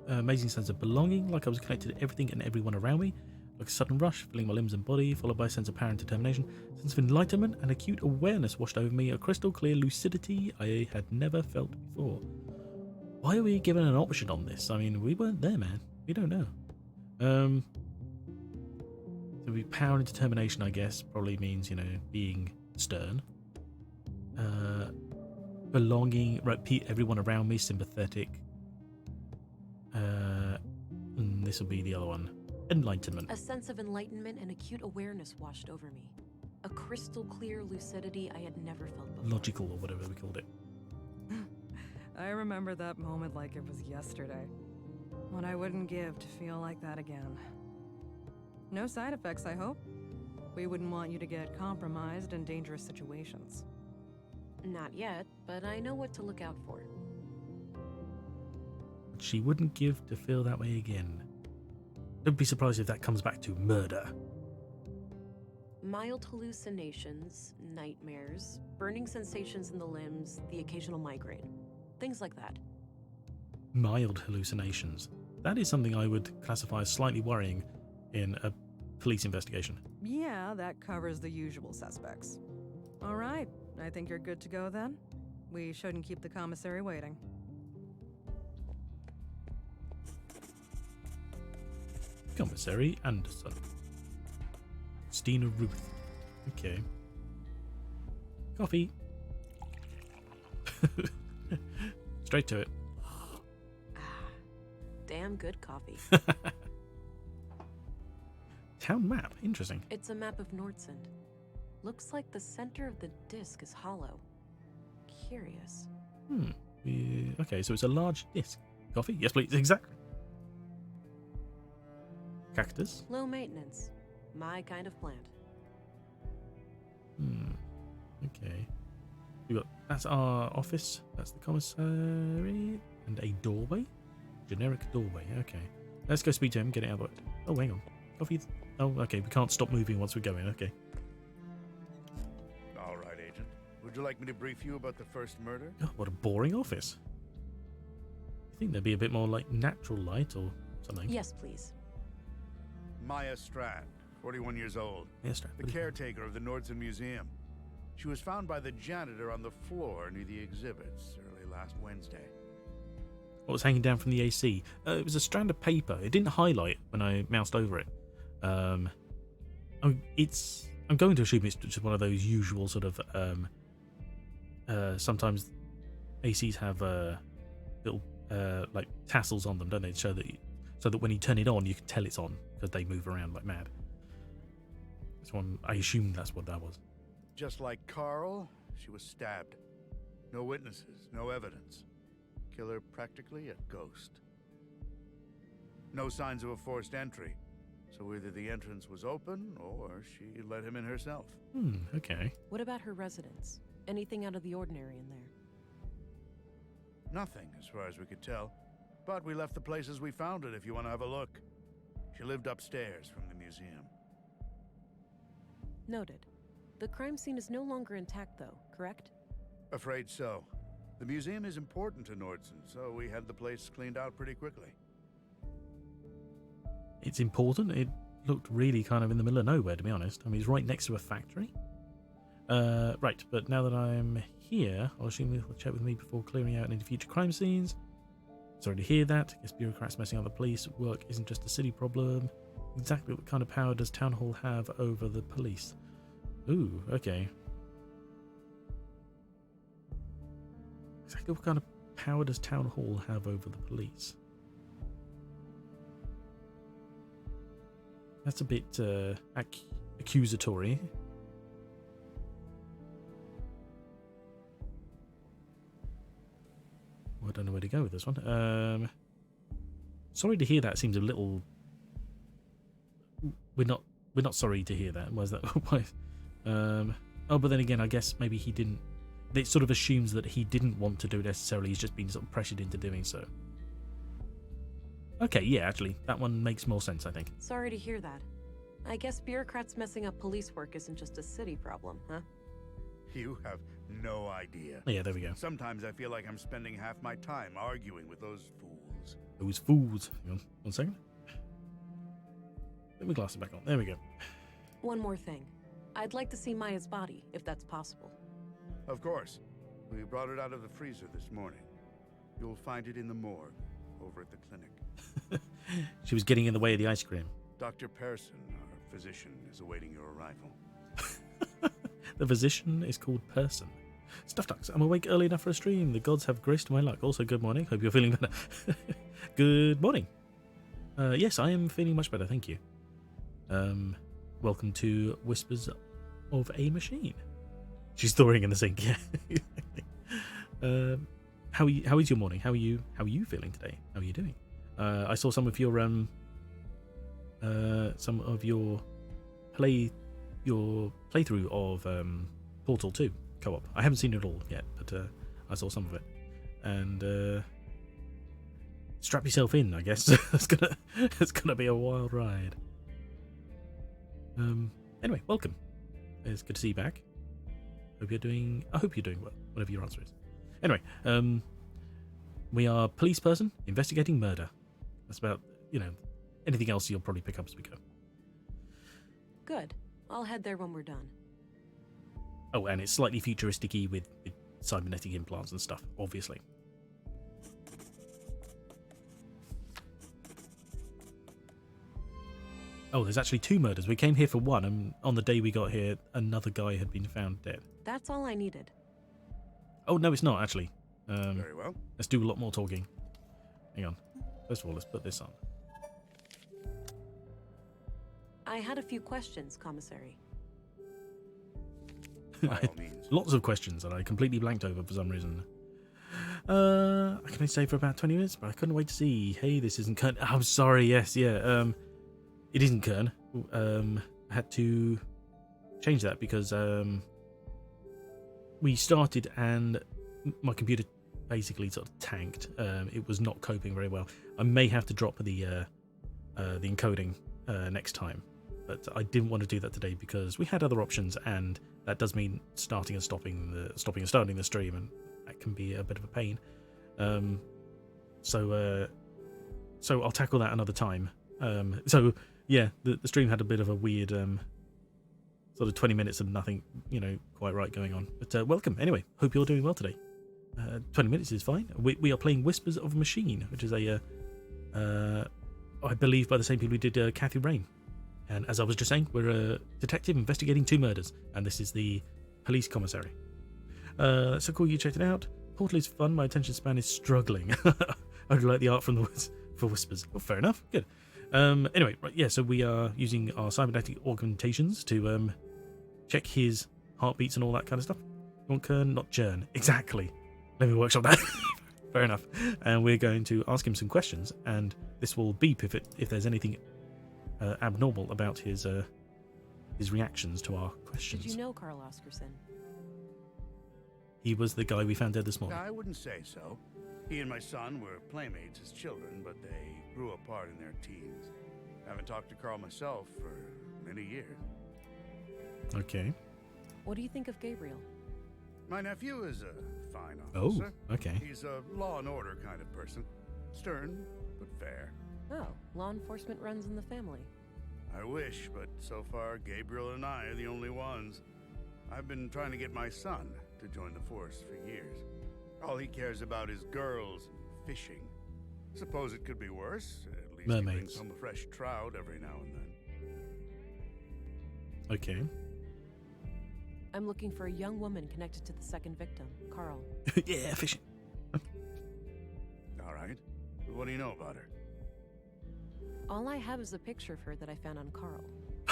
Amazing sense of belonging, like I was connected to everything and everyone around me. Like a sudden rush, filling my limbs and body, followed by a sense of power and determination. Sense of enlightenment and acute awareness washed over me, a crystal clear lucidity I had never felt before. Why are we given an option on this? I mean, we weren't there, man. We don't know. So we power and determination, I guess, probably means, you know, being stern. Belonging, right, everyone around me, sympathetic. And this will be the other one. Enlightenment. A sense of enlightenment and acute awareness washed over me. A crystal clear lucidity I had never felt before. Logical, or whatever we called it. I remember that moment like it was yesterday. What I wouldn't give to feel like that again. No side effects, I hope. We wouldn't want you to get compromised in dangerous situations. Not yet, but I know what to look out for. She wouldn't give to feel that way again. Don't be surprised if that comes back to murder. Mild hallucinations, nightmares, burning sensations in the limbs, the occasional migraine. Things like that. Mild hallucinations. That is something I would classify as slightly worrying in a police investigation. Yeah, that covers the usual suspects. All right, I think you're good to go then. We shouldn't keep the commissary waiting. Commissary Anderson. Stina Ruth. Okay. Coffee. Straight to it. Damn good coffee. Town map. Interesting. It's a map of Nordsund. Looks like the center of the disc is hollow. Curious. Okay, so it's a large disc. Coffee? Yes, please. Exactly. Cactus? Low maintenance. My kind of plant. Okay. That's our office. That's the commissary. And a doorway? Generic doorway. Okay. Let's go speak to him, get it out of the way. Oh, hang on. Coffee. Oh, okay. We can't stop moving once we go in. Okay. All right, Agent. Would you like me to brief you about the first murder? Oh, what a boring office. You think there'd be a bit more like natural light or something? Yes, please. Maya Strand, 41 years old. Yes, sir. The caretaker of the Nordson Museum. She was found by the janitor on the floor near the exhibits early last Wednesday. What was hanging down from the AC? It was a strand of paper. It didn't highlight when I moused over it. I'm going to assume it's just one of those usual sort of sometimes ACs have little like tassels on them, don't they? So that when you turn it on, you can tell it's on because they move around like mad. That's one. I assume that's what that was. Just like Carl, she was stabbed. No witnesses, no evidence. Killer practically a ghost. No signs of a forced entry, so either the entrance was open or she let him in herself. Okay. What about her residence? Anything out of the ordinary in there? Nothing, as far as we could tell. But we left the place as we found it, if you want to have a look. She lived upstairs from the museum. Noted. The crime scene is no longer intact, though, correct? Afraid so. The museum is important to Nordson, so we had the place cleaned out pretty quickly. It's important. It looked really kind of in the middle of nowhere, to be honest. I mean, it's right next to a factory. Right, but now that I'm here, I'll assume you'll check with me before clearing out any future crime scenes. Sorry to hear that. Guess bureaucrats messing up the police work isn't just a city problem. Exactly what kind of power does Town Hall have over the police? Ooh, okay. Exactly what kind of power does Town Hall have over the police? That's a bit accusatory. Well, I don't know where to go with this one. Sorry to hear that. Seems a little. We're not sorry to hear that. Why's that? Why? Oh, but then again, I guess maybe he didn't. It sort of assumes that he didn't want to do it necessarily. He's just been sort of pressured into doing so. Okay, yeah, actually, that one makes more sense, I think. Sorry to hear that. I guess bureaucrats messing up police work isn't just a city problem, huh? You have no idea. Yeah, there we go. Sometimes I feel like I'm spending half my time arguing with those fools. Those fools. Hang on, 1 second. Put my glasses back on. There we go. One more thing. I'd like to see Maya's body, if that's possible. Of course. We brought it out of the freezer this morning. You'll find it in the morgue, over at the clinic. She was getting in the way of the ice cream. Dr. Persson, our physician, is awaiting your arrival. The physician is called Person. Stuff ducks. I'm awake early enough for a stream. The gods have graced my luck. Also, good morning. Hope you're feeling better. Good morning. Yes, I am feeling much better. Thank you. Welcome to Whispers of a Machine. She's thawing in the sink. Yeah. How is your morning? How are you feeling today? How are you doing? I saw some of your playthrough of Portal 2 co-op. I haven't seen it all yet, but I saw some of it. And strap yourself in, I guess. it's gonna be a wild ride. Anyway, welcome. It's good to see you back. I hope you're doing well, whatever your answer is. Anyway, we are police person investigating murder. That's about, anything else you'll probably pick up as we go. Good. I'll head there when we're done. Oh, and it's slightly futuristic-y with cybernetic implants and stuff, obviously. Oh, there's actually 2 murders. We came here for one, and on the day we got here, another guy had been found dead. That's all I needed. Oh, no, it's not, actually. Very well. Let's do a lot more talking. Hang on. First of all, let's put this on. I had a few questions, Commissary. By all means. Lots of questions that I completely blanked over for some reason. I can only stay for about 20 minutes, but I couldn't wait to see. Hey, this isn't Kern. I'm sorry, yes, yeah. It isn't Kern. I had to change that because, we started and my computer basically sort of tanked. It was not coping very well. I may have to drop the encoding next time, but I didn't want to do that today because we had other options, and that does mean starting and starting the stream, and that can be a bit of a pain. So I'll tackle that another time. So yeah, the stream had a bit of a weird sort of 20 minutes of nothing, quite right going on. But welcome anyway. Hope you're doing well today. 20 minutes is fine. We are playing Whispers of a Machine, which is I believe by the same people who did Kathy Rain. And as I was just saying, we're a detective investigating 2 murders, and this is the police commissary. So cool you checked it out. Portal is fun. My attention span is struggling. I like the art from the for Whispers. Well, fair enough. Good. Anyway, right, yeah. So we are using our cybernetic augmentations to check his heartbeats and all that kind of stuff. You want Kern, not Jern. Exactly. Let me workshop that. Fair enough. And we're going to ask him some questions, and this will beep if there's anything abnormal about his reactions to our questions. Did you know Carl Oscarson? He was the guy we found dead this morning. I wouldn't say so. He and my son were playmates as children, but they grew apart in their teens. I haven't talked to Carl myself for many years. Okay. What do you think of Gabriel? My nephew is a fine officer. Oh, okay. He's a law and order kind of person. Stern, but fair. Oh, law enforcement runs in the family. I wish, but so far Gabriel and I are the only ones. I've been trying to get my son to join the force for years. All he cares about is girls and fishing. Suppose it could be worse. At least Mermaids. he brings home a fresh trout every now and then. Okay. I'm looking for a young woman connected to the second victim, Carl. Yeah, fishing. All right. What do you know about her? All I have is a picture of her that I found on Carl,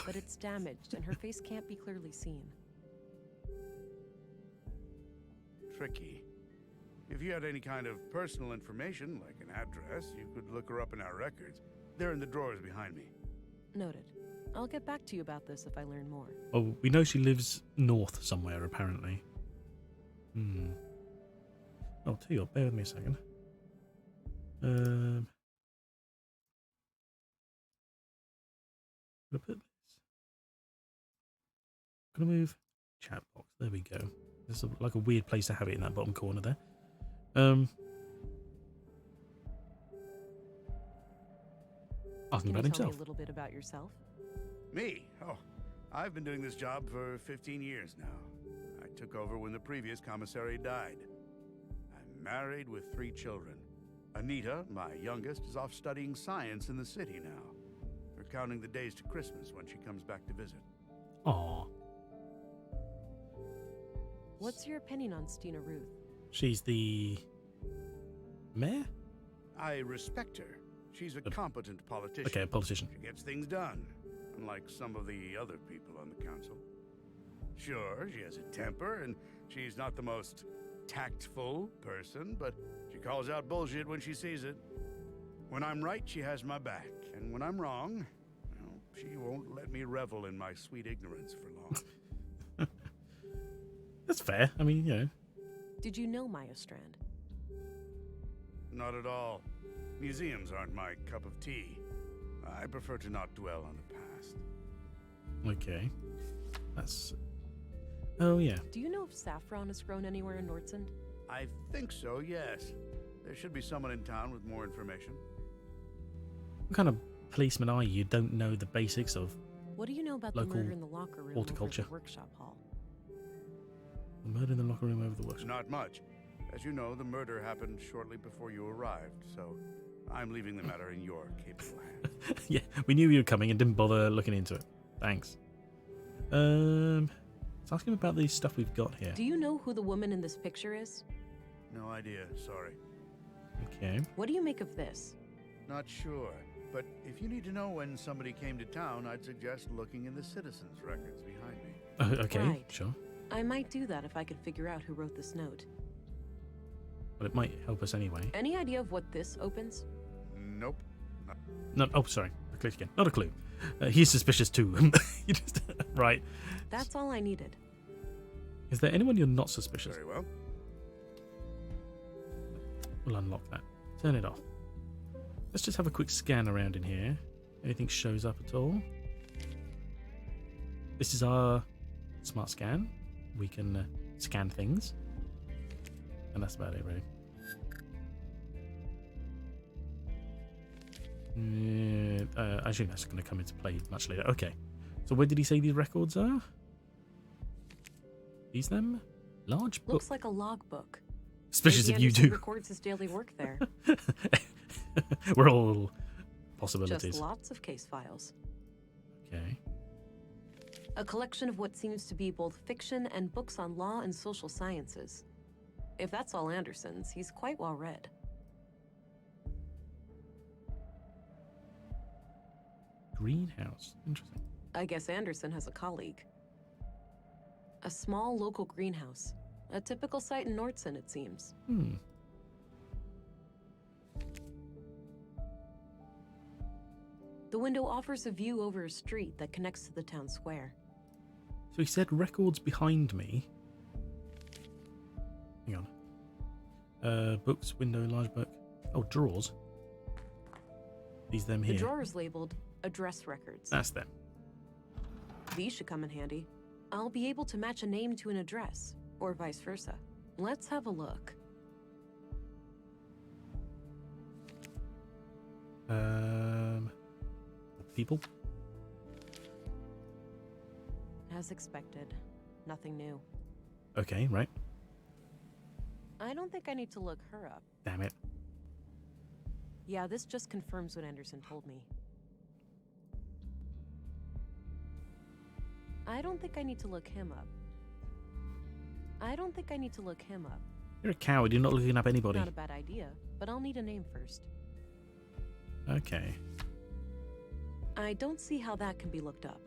but it's damaged and her face can't be clearly seen. Tricky. If you had any kind of personal information, like an address, you could look her up in our records. They're in the drawers behind me. Noted. I'll get back to you about this if I learn more. Oh, we know she lives north somewhere, apparently. Oh, tell you what, bear with me a second. Gonna put this. Gonna move chat box. There we go. There's like a weird place to have it in that bottom corner there. Asking Can about you tell me himself. a little bit about yourself? Me? Oh, I've been doing this job for 15 years now. I took over when the previous commissary died. I'm married with 3 children. Anita, my youngest, is off studying science in the city now. We're counting the days to Christmas when she comes back to visit. Aw. What's your opinion on Stina Ruth? She's the mayor? I respect her. She's a competent politician. Okay, a politician. She gets things done, unlike some of the other people on the council. Sure, she has a temper, and she's not the most tactful person, but she calls out bullshit when she sees it. When I'm right, she has my back, and when I'm wrong, well, she won't let me revel in my sweet ignorance for long. That's fair. I mean, you know. Did you know Maya Strand? Not at all. Museums aren't my cup of tea. I prefer to not dwell on the past. Okay. That's... Oh, yeah. Do you know if saffron is grown anywhere in Nordsund? I think so, yes. There should be someone in town with more information. What kind of policeman are you? You don't know the basics of What do you know about local the murder in the locker room horticulture. over the workshop hall? the murder in the locker room over the workshop? Not much. As you know, the murder happened shortly before you arrived, so I'm leaving the matter in your capable hands. Yeah, we knew you were coming and didn't bother looking into it. Thanks. Let's ask him about the stuff we've got here. Do you know who the woman in this picture is? No idea, sorry. Okay. What do you make of this? Not sure. But if you need to know when somebody came to town, I'd suggest looking in the citizens' records behind me. Okay, Right. sure. I might do that if I could figure out who wrote this note. But it might help us anyway. Any idea of what this opens? Nope. No, oh, sorry. I clicked again. Not a clue. He's suspicious too. You just right. That's all I needed. Is there anyone you're not suspicious? Very well. We'll unlock that. Turn it off. Let's just have a quick scan around in here. Anything shows up at all? This is our smart scan. We can scan things. And that's about it, really. I assume that's going to come into play much later. Okay. So where did he say these records are? These them? Large book. Looks like a logbook. Suspicious Maybe if you Anderson do. records his daily work there. We're all possibilities. Just lots of case files. Okay. A collection of what seems to be both fiction and books on law and social sciences. If that's all Anderson's, he's quite well read. Greenhouse. Interesting. I guess Anderson has a colleague. A small local greenhouse. A typical site in Nordson, it seems. The window offers a view over a street that connects to the town square. So he said records behind me. Hang on. Books, window, large book. Oh, drawers. These them here. The drawer is labeled address records. That's them. These should come in handy. I'll be able to match a name to an address, or vice versa. Let's have a look. People? As expected, nothing new. Okay, right. I don't think I need to look her up. Damn it. Yeah, this just confirms what Anderson told me. I don't think I need to look him up. I don't think I need to look him up. You're a coward. You're not looking up anybody. Not a bad idea, but I'll need a name first. Okay. I don't see how that can be looked up.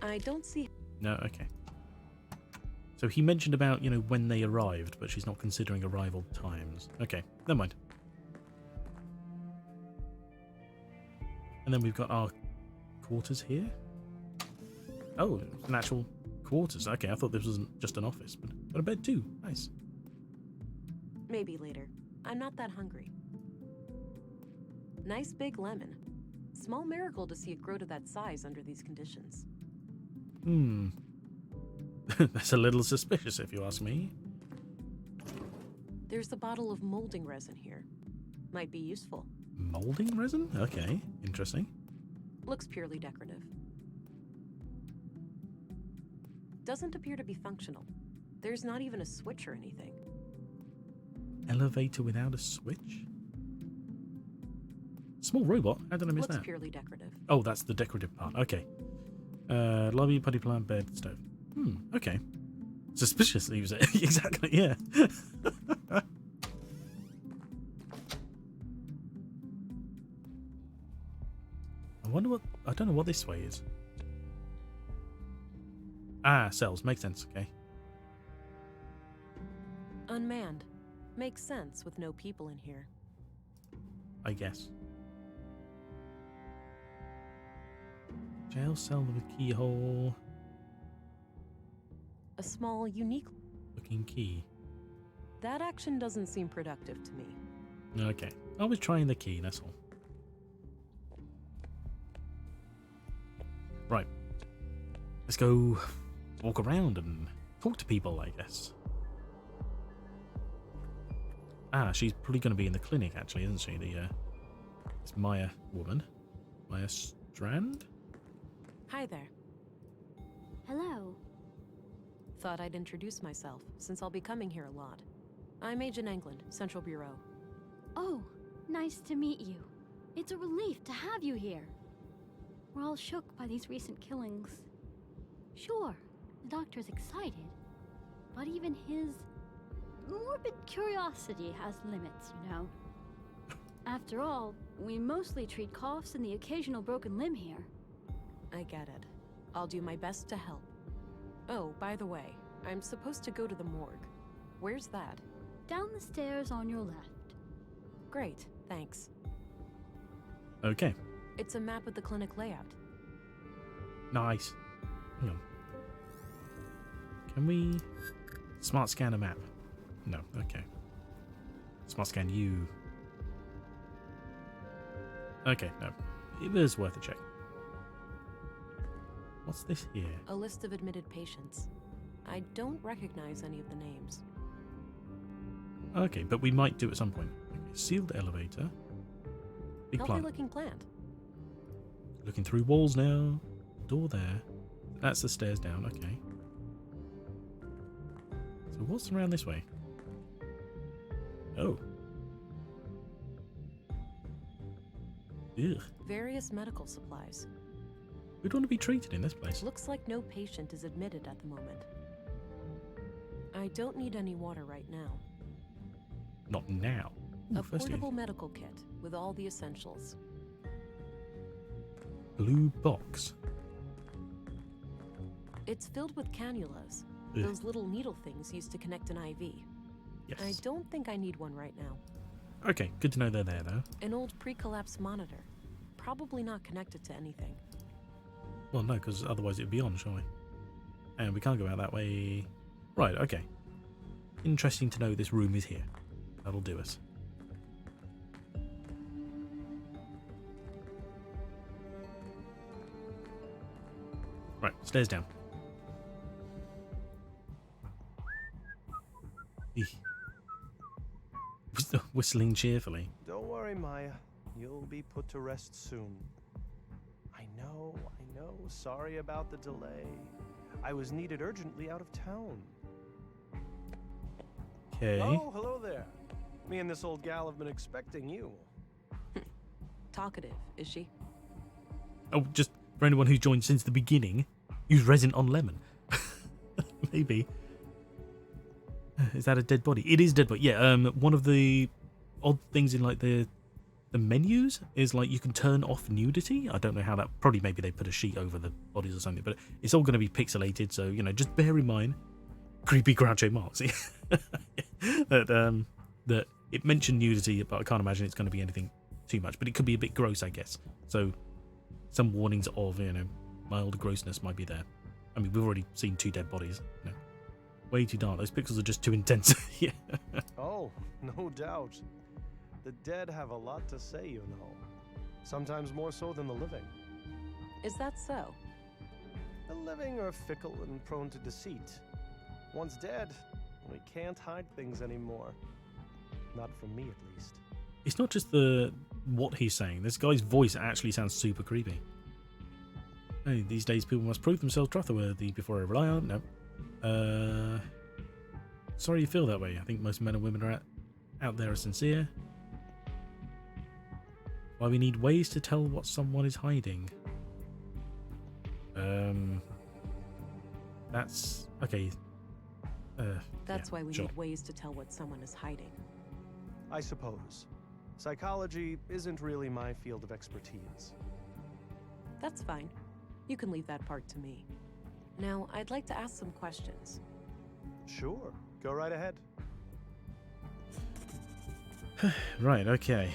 I don't see... No, okay. So he mentioned about, when they arrived, but she's not considering arrival times. Okay, never mind. And then we've got our quarters here. Oh, it's an actual quarters. Okay, I thought this was just an office, but got a bed too. Nice. Maybe later. I'm not that hungry. Nice big lemon. Small miracle to see it grow to that size under these conditions. That's a little suspicious if you ask me. There's a bottle of molding resin here. Might be useful. Molding resin? Okay, interesting. Looks purely decorative. Doesn't appear to be functional. There's not even a switch or anything. Elevator without a switch? Small robot? How did I miss Looks that? purely decorative. Oh, that's the decorative part. Okay. Lobby, putty plant, bed, stove. Okay. Suspicious, he was it. Exactly, yeah. I don't know what this way is. Ah, cells. Makes sense, okay. Unmanned. Makes sense with no people in here. I guess. Jail cell with keyhole. A small, unique... Looking key. That action doesn't seem productive to me. Okay. I was trying the key, that's all. Right. Let's go walk around and talk to people, I guess. Ah, she's probably going to be in the clinic, actually, isn't she? This Maya woman. Maya Strand? Hi there. Hello. Thought I'd introduce myself, since I'll be coming here a lot. I'm Agent England, Central Bureau. Oh, nice to meet you. It's a relief to have you here. We're all shook by these recent killings. Sure, the doctor's excited, but even his morbid curiosity has limits, you know. After all, we mostly treat coughs and the occasional broken limb here. I get it. I'll do my best to help. Oh, by the way, I'm supposed to go to the morgue. Where's that? Down the stairs on your left. Great, thanks. Okay. It's a map of the clinic layout. Nice. Hang on. Can we smart scan a map? No. Okay. Smart scan you. Okay, no. It was worth a check. What's this here? A list of admitted patients. I don't recognize any of the names. Okay, but we might do at some point. Okay, sealed elevator. Big Healthy plant. looking plant. Looking through walls now. Door there. That's the stairs down. Okay. So what's around this way? Oh. Ugh. Various medical supplies. We'd want to be treated in this place. Looks like no patient is admitted at the moment. I don't need any water right now. Not now. Ooh, A first aid. portable medical kit with all the essentials. Blue box. It's filled with cannulas. Ugh. Those little needle things used to connect an IV. Yes. I don't think I need one right now. Okay, good to know they're there though. An old pre-collapse monitor. Probably not connected to anything. Well, no, because otherwise it'd be on, surely. And we can't go out that way. Right, okay. Interesting to know this room is here. That'll do us. Right, stairs down. Eeh. Whistling cheerfully. Don't worry, Maya. You'll be put to rest soon. I know. Sorry about the delay. I was needed urgently out of town. Okay. Oh, hello there. Me and this old gal have been expecting you. Talkative, is she? Oh, just for anyone who's joined since the beginning, use resin on lemon. Maybe. Is that a dead body? It is dead body. Yeah. One of the odd things in like the menus is like you can turn off nudity. I don't know how that. Probably maybe they put a sheet over the bodies or something. But it's all going to be pixelated, so you know, just bear in mind. Creepy Groucho Marx. that it mentioned nudity, but I can't imagine it's going to be anything too much. But it could be a bit gross, I guess. So some warnings of mild grossness might be there. I mean, we've already seen 2 dead bodies. You know, way too dark. Those pixels are just too intense. Yeah. Oh, no doubt. The dead have a lot to say, you know. Sometimes more so than the living. Is that so? The living are fickle and prone to deceit. Once dead, we can't hide things anymore. Not from me, at least. It's not just what he's saying. This guy's voice actually sounds super creepy. Hey, these days people must prove themselves trustworthy before I rely on them. No. Sorry you feel that way. I think most men and women out there are sincere. Why we need ways to tell what someone is hiding. That's okay. That's yeah, why we sure. need ways to tell what someone is hiding. I suppose. Psychology isn't really my field of expertise. That's fine. You can leave that part to me. Now, I'd like to ask some questions. Sure, go right ahead. Right, okay.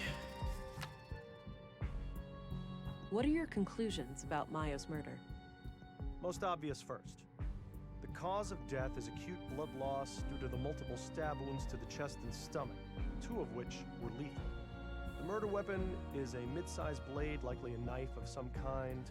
What are your conclusions about Maya's murder? Most obvious first. The cause of death is acute blood loss due to the multiple stab wounds to the chest and stomach, 2 of which were lethal. The murder weapon is a mid-sized blade, likely a knife of some kind.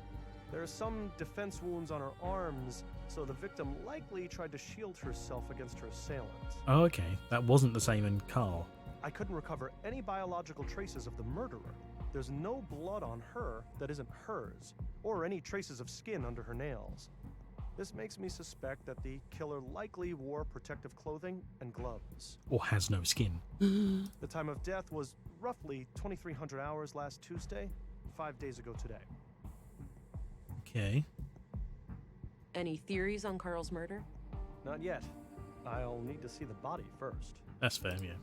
There are some defense wounds on her arms, so the victim likely tried to shield herself against her assailant. Oh, okay. That wasn't the same in Carl. I couldn't recover any biological traces of the murderer. There's no blood on her that isn't hers, or any traces of skin under her nails. This makes me suspect that the killer likely wore protective clothing and gloves. Or has no skin. The time of death was roughly 2300 hours last Tuesday, 5 days ago today. Okay. Any theories on Carl's murder? Not yet. I'll need to see the body first. That's fair, yeah.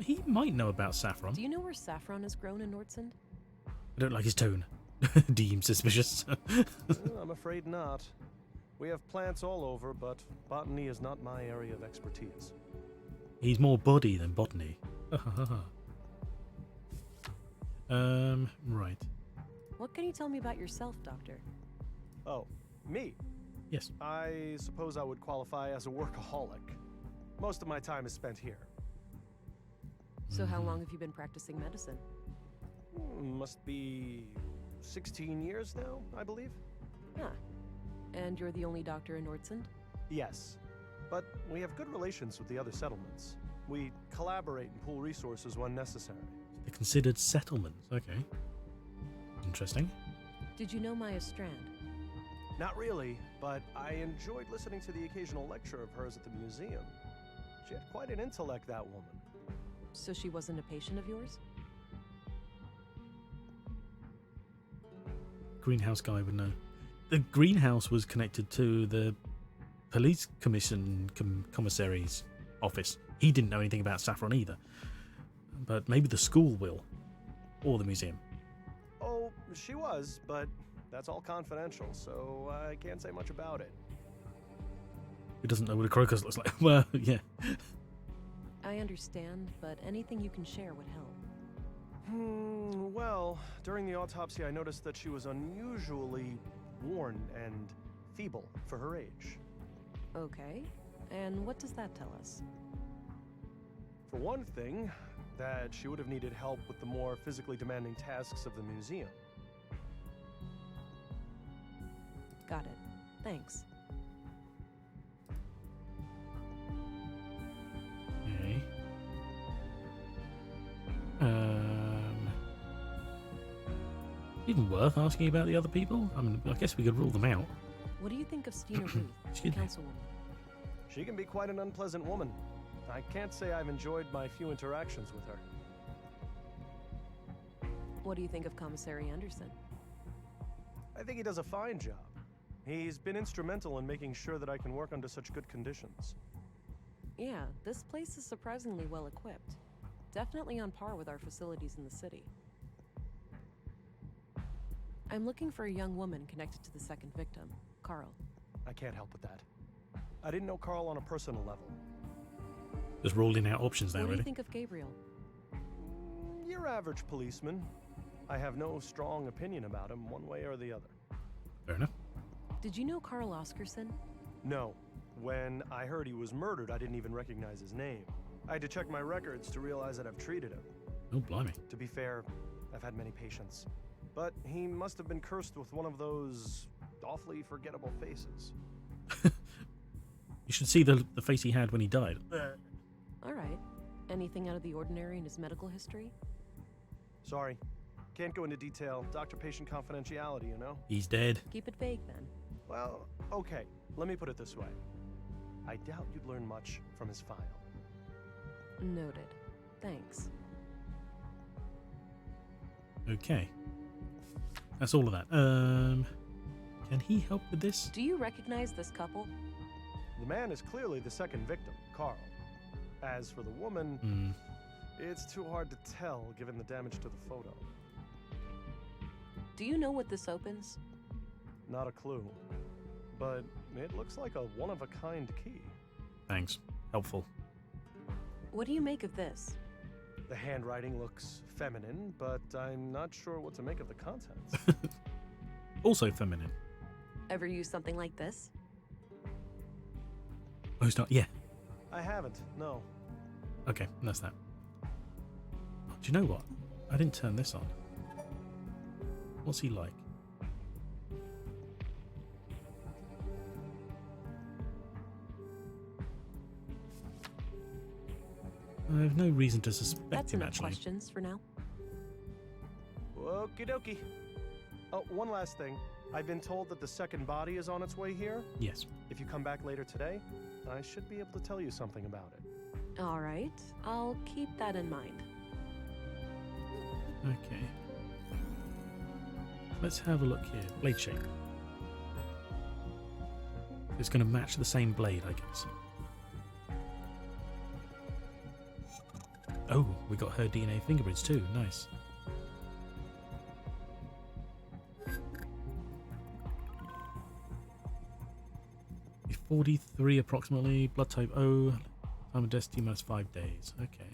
He might know about saffron. Do you know where saffron is grown in Nordsund? I don't like his tone. Deemed suspicious. I'm afraid not. We have plants all over, but botany is not my area of expertise. He's more body than botany. Right. What can you tell me about yourself, Doctor? Oh, me? Yes. I suppose I would qualify as a workaholic. Most of my time is spent here. So how long have you been practicing medicine? Must be 16 years now, I believe. Huh. And you're the only doctor in Nordsund? Yes, but we have good relations with the other settlements. We collaborate and pool resources when necessary. They're considered settlements. Okay. Interesting. Did you know Maya Strand? Not really, but I enjoyed listening to the occasional lecture of hers at the museum. She had quite an intellect, that woman. So she wasn't a patient of yours? Greenhouse guy would know. The greenhouse was connected to the police commissary's office. He didn't know anything about Saffron either. But maybe the school will. Or the museum. Oh, she was, but that's all confidential, so I can't say much about it. Who doesn't know what a crocus looks like? Well, yeah. I understand, but anything you can share would help. Well, during the autopsy I noticed that she was unusually worn and feeble for her age. Okay. And what does that tell us? For one thing, that she would have needed help with the more physically demanding tasks of the museum. Got it. Thanks. Okay. Even worth asking about the other people? I mean, I guess we could rule them out. What do you think of Stina Ruth, the Excuse me. councilwoman? She can be quite an unpleasant woman. I can't say I've enjoyed my few interactions with her. What do you think of Commissary Anderson? I think he does a fine job. He's been instrumental in making sure that I can work under such good conditions. Yeah, this place is surprisingly well equipped. Definitely on par with our facilities in the city. I'm looking for a young woman connected to the second victim, Carl. I can't help with that. I didn't know Carl on a personal level. Just rolling out options now, What do really. you think of Gabriel? Your average policeman. I have no strong opinion about him one way or the other. Fair enough. Did you know Carl Oscarson? No. When I heard he was murdered, I didn't even recognize his name. I had to check my records to realize that I've treated him. Oh, blimey. To be fair, I've had many patients. But he must have been cursed with one of those awfully forgettable faces. You should see the face he had when he died. All right. Anything out of the ordinary in his medical history? Sorry. Can't go into detail. Doctor-patient confidentiality, you know? He's dead. Keep it vague, then. Well, okay. Let me put it this way. I doubt you'd learn much from his file. Noted. Thanks. Okay. That's all of that. Can he help with this? Do you recognize this couple? The man is clearly the second victim, Carl. As for the woman, it's too hard to tell given the damage to the photo. Do you know what this opens? Not a clue. But it looks like a one-of-a-kind key. Thanks. Helpful. What do you make of this? The handwriting looks feminine, but I'm not sure what to make of the contents. Also feminine. Ever use something like this? Oh, it's not. Yeah. I haven't, no. Okay, that's that. Oh, do you know what? I didn't turn this on. What's he like? I have no reason to suspect That's him, enough actually. questions for now. Okie dokie. Oh, one last thing. I've been told that the second body is on its way here. Yes. If you come back later today, I should be able to tell you something about it. All right. I'll keep that in mind. Okay. Let's have a look here. Blade shape. It's going to match the same blade, I guess. Oh, we got her DNA fingerprints too. Nice. Be 43 approximately. Blood type O. Time of death T minus 5 days. Okay.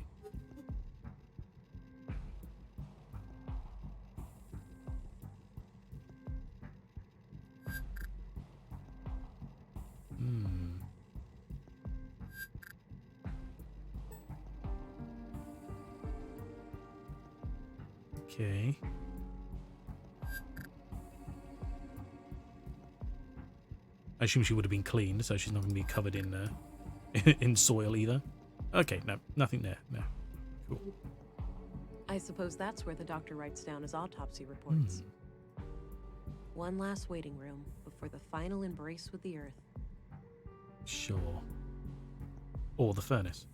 Okay. I assume she would have been cleaned, so she's not going to be covered in in soil either. Okay, no, nothing there. No. Cool. I suppose that's where the doctor writes down his autopsy reports. One last waiting room before the final embrace with the earth. Sure. Or the furnace.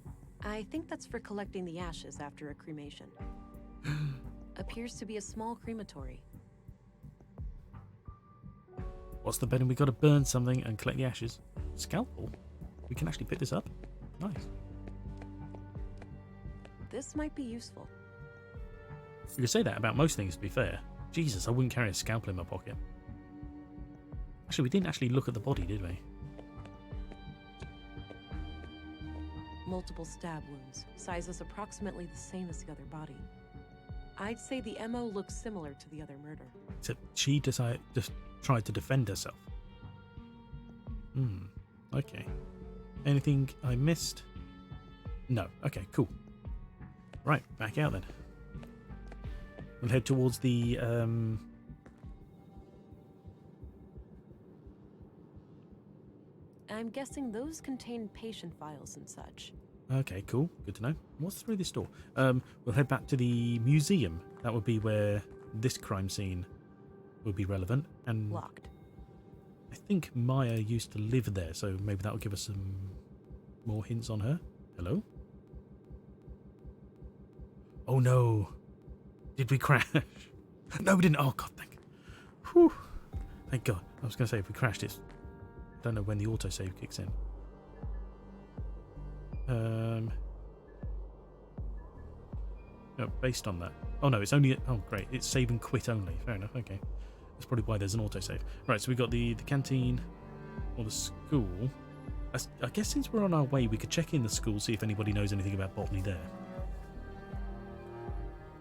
I think that's for collecting the ashes after a cremation. Appears to be a small crematory. What's the betting? We got to burn something and collect the ashes. Scalpel? We can actually pick this up? Nice. This might be useful. You could say that about most things, to be fair. Jesus, I wouldn't carry a scalpel in my pocket. Actually, we didn't actually look at the body, did we? Multiple stab wounds, sizes approximately the same as the other body. I'd say the MO looks similar to the other murder. Except she just tried to defend herself. Okay. Anything I missed? No. Okay, cool. Right, back out then. We'll head towards the I'm guessing those contain patient files and such. Okay, cool. Good to know. What's through this door? We'll head back to the museum. That would be where this crime scene would be relevant. And locked. I think Maya used to live there, so maybe that'll give us some more hints on her. Hello? Oh no. Did we crash? No, we didn't. Oh god, Whew. Thank God. I was going to say, if we crashed, I don't know when the autosave kicks in. No, based on that. Oh no, it's only... Oh great, it's save and quit only. Fair enough, okay. That's probably why there's an autosave. Right, so we got the canteen or the school. I guess since we're on our way, we could check in the school, see if anybody knows anything about botany there.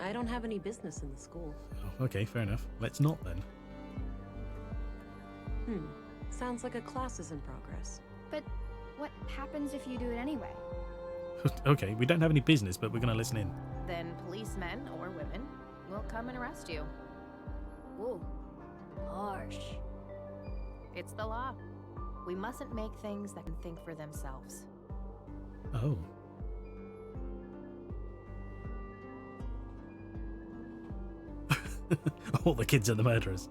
I don't have any business in the school. Oh, okay, fair enough. Let's not then. Sounds like a class is in progress. But what happens if you do it anyway? Okay, we don't have any business, but we're going to listen in. Then policemen or women will come and arrest you. Whoa, harsh. It's the law. We mustn't make things that can think for themselves. Oh. All the kids are the murderers.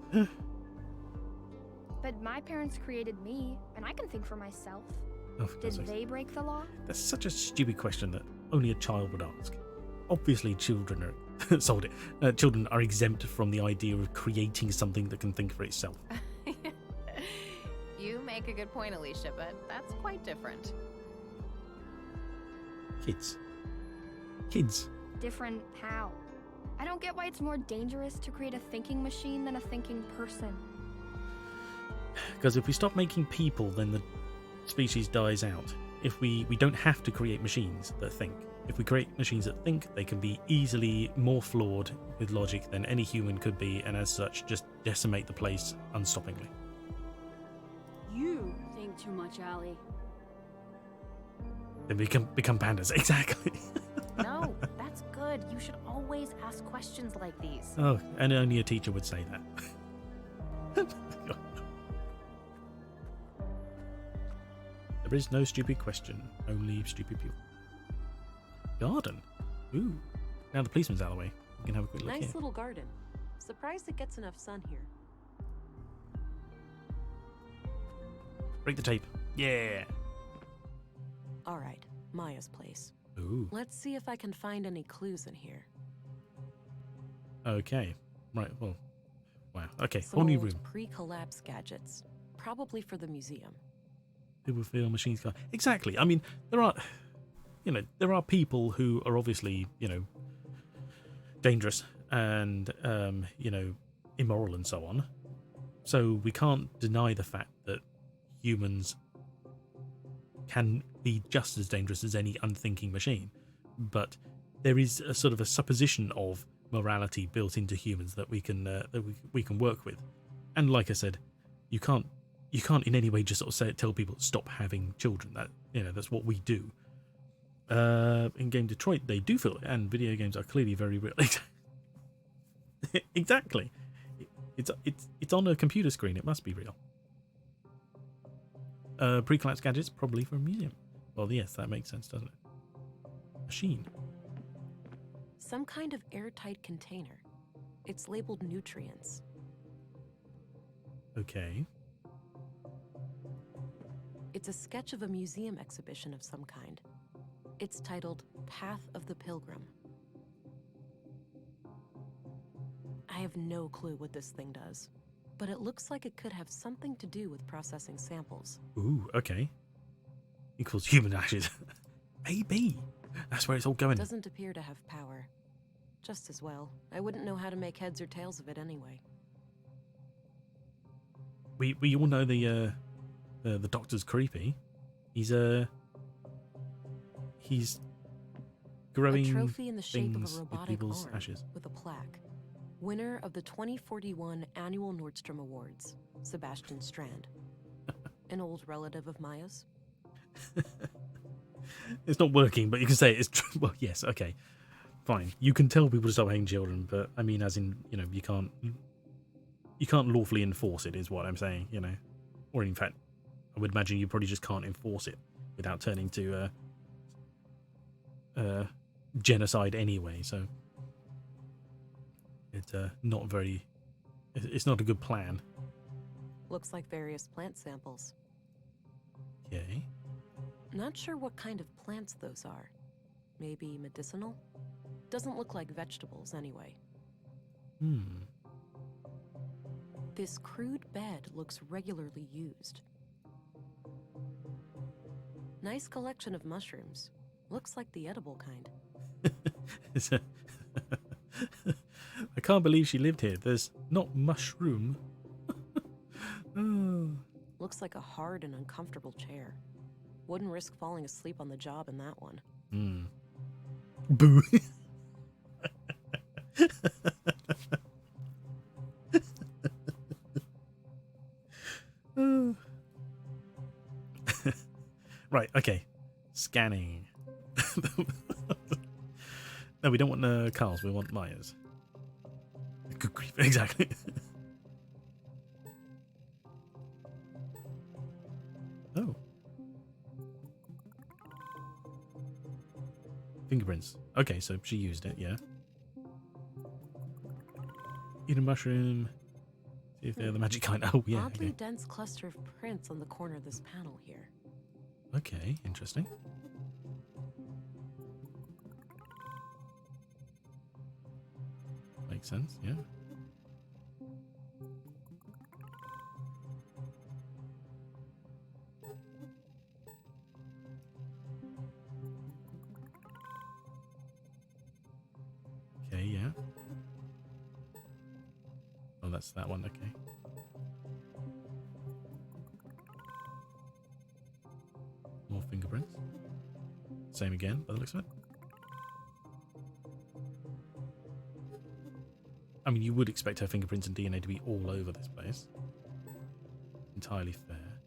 But my parents created me, and I can think for myself. Oh, Did they break the law? That's such a stupid question that only a child would ask. Obviously, children are children are exempt from the idea of creating something that can think for itself. You make a good point, Alicia, but that's quite different. Kids. Different how? I don't get why it's more dangerous to create a thinking machine than a thinking person. Because if we stop making people, then the species dies out. If we don't have to create machines that think. If we create machines that think, they can be easily more flawed with logic than any human could be, and as such, just decimate the place unstoppingly. You think too much, Allie. Then we can become pandas. Exactly. No, that's good. You should always ask questions like these. Oh, and only a teacher would say that. There is no stupid question, only stupid people. Garden. Ooh. Now the policeman's out of the way. We can have a quick look Nice here. little garden. Surprised it gets enough sun here. Break the tape. Yeah. All right, Maya's place. Ooh. Let's see if I can find any clues in here. Okay. Right, well. Wow. Okay, Some whole new old room. pre-collapse gadgets, probably for the museum. People feel machines go. Exactly. I mean, there are people who are obviously, dangerous and, immoral and so on. So we can't deny the fact that humans can be just as dangerous as any unthinking machine. But there is a sort of a supposition of morality built into humans that we can work with. And like I said, you can't in any way just sort of tell people stop having children. That that's what we do. In Game Detroit, they do feel it, and video games are clearly very real. Exactly. It's on a computer screen. It must be real. Pre-collapsed gadgets, probably from a museum. Well, yes, that makes sense, doesn't it? Machine. Some kind of airtight container. It's labeled nutrients. Okay. It's a sketch of a museum exhibition of some kind. It's titled Path of the Pilgrim. I have no clue what this thing does, but it looks like it could have something to do with processing samples. Ooh, okay. Equals human ashes. Maybe. That's where it's all going. Doesn't appear to have power. Just as well. I wouldn't know how to make heads or tails of it anyway. We all know the doctor's creepy. He's growing a trophy in the shape of a things with robotic people's arm ashes. with a plaque. Winner of the 2041 annual Nordstrom Awards, Sebastian Strand. An old relative of Maya's. It's not working, but you can say it's true. Well, yes, okay, fine. You can tell people to stop hanging children, but I mean, as in, you know, you can't lawfully enforce it, is what I'm saying, you know. Or in fact, I would imagine you probably just can't enforce it without turning to genocide anyway. So it's not very. It's not a good plan. Looks like various plant samples. Okay. Not sure what kind of plants those are. Maybe medicinal? Doesn't look like vegetables anyway. This crude bed looks regularly used. Nice collection of mushrooms. Looks like the edible kind. I can't believe she lived here. There's not mushroom. Oh. Looks like a hard and uncomfortable chair. Wouldn't risk falling asleep on the job in that one. Boo. Right, okay. Scanning. No, we don't want Carl's, we want Maya's. Good grief, exactly. Oh. Fingerprints. Okay, so she used it, yeah. Eat a mushroom. See if they're the magic kind. Oh, yeah. Oddly Okay. dense cluster of prints on the corner of this panel here. Okay, interesting. Makes sense, yeah. Okay, yeah. Oh, that's that one, okay. More fingerprints. Same again, by the looks of it. I mean, you would expect her fingerprints and DNA to be all over this place. Entirely fair.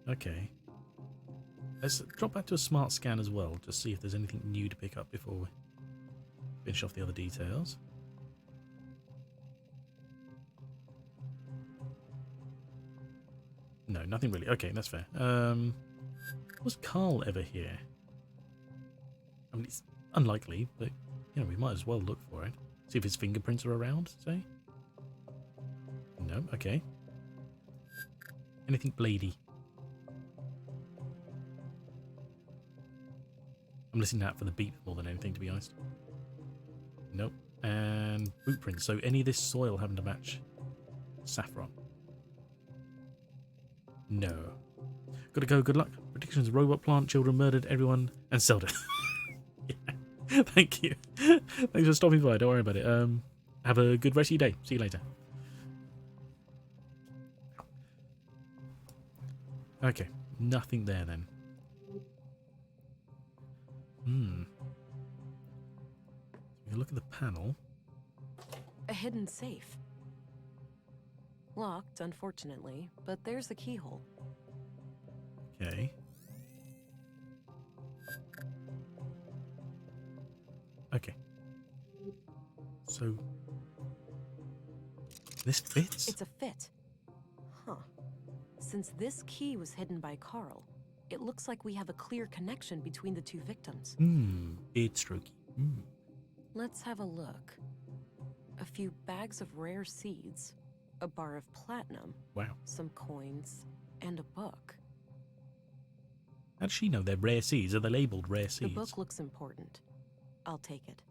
Okay. Let's drop back to a smart scan as well, just see if there's anything new to pick up before we finish off the other details. No, nothing really. Okay, that's fair. Was Carl ever here? I mean, it's unlikely, but, you know, we might as well look for it. See if his fingerprints are around, say? No, okay. Anything blady? I'm listening out for the beep more than anything, to be honest. Nope. And boot prints. So any of this soil having to match saffron? No. Gotta go, good luck. Predictions, robot plant, children murdered, everyone, and sold it. Yeah. Thank you. Thanks for stopping by, don't worry about it. Have a good rest of your day. See you later. Okay, nothing there then. We can look at the panel. A hidden safe. Locked, unfortunately, but there's the keyhole. Okay. So this fits? It's a fit. Huh. Since this key was hidden by Carl, it looks like we have a clear connection between the two victims. It's strokey. Let's have a look. A few bags of rare seeds, a bar of platinum, Wow. some coins, and a book. How does she know they're rare seeds? Are they labeled rare seeds? The book looks important. I'll take it.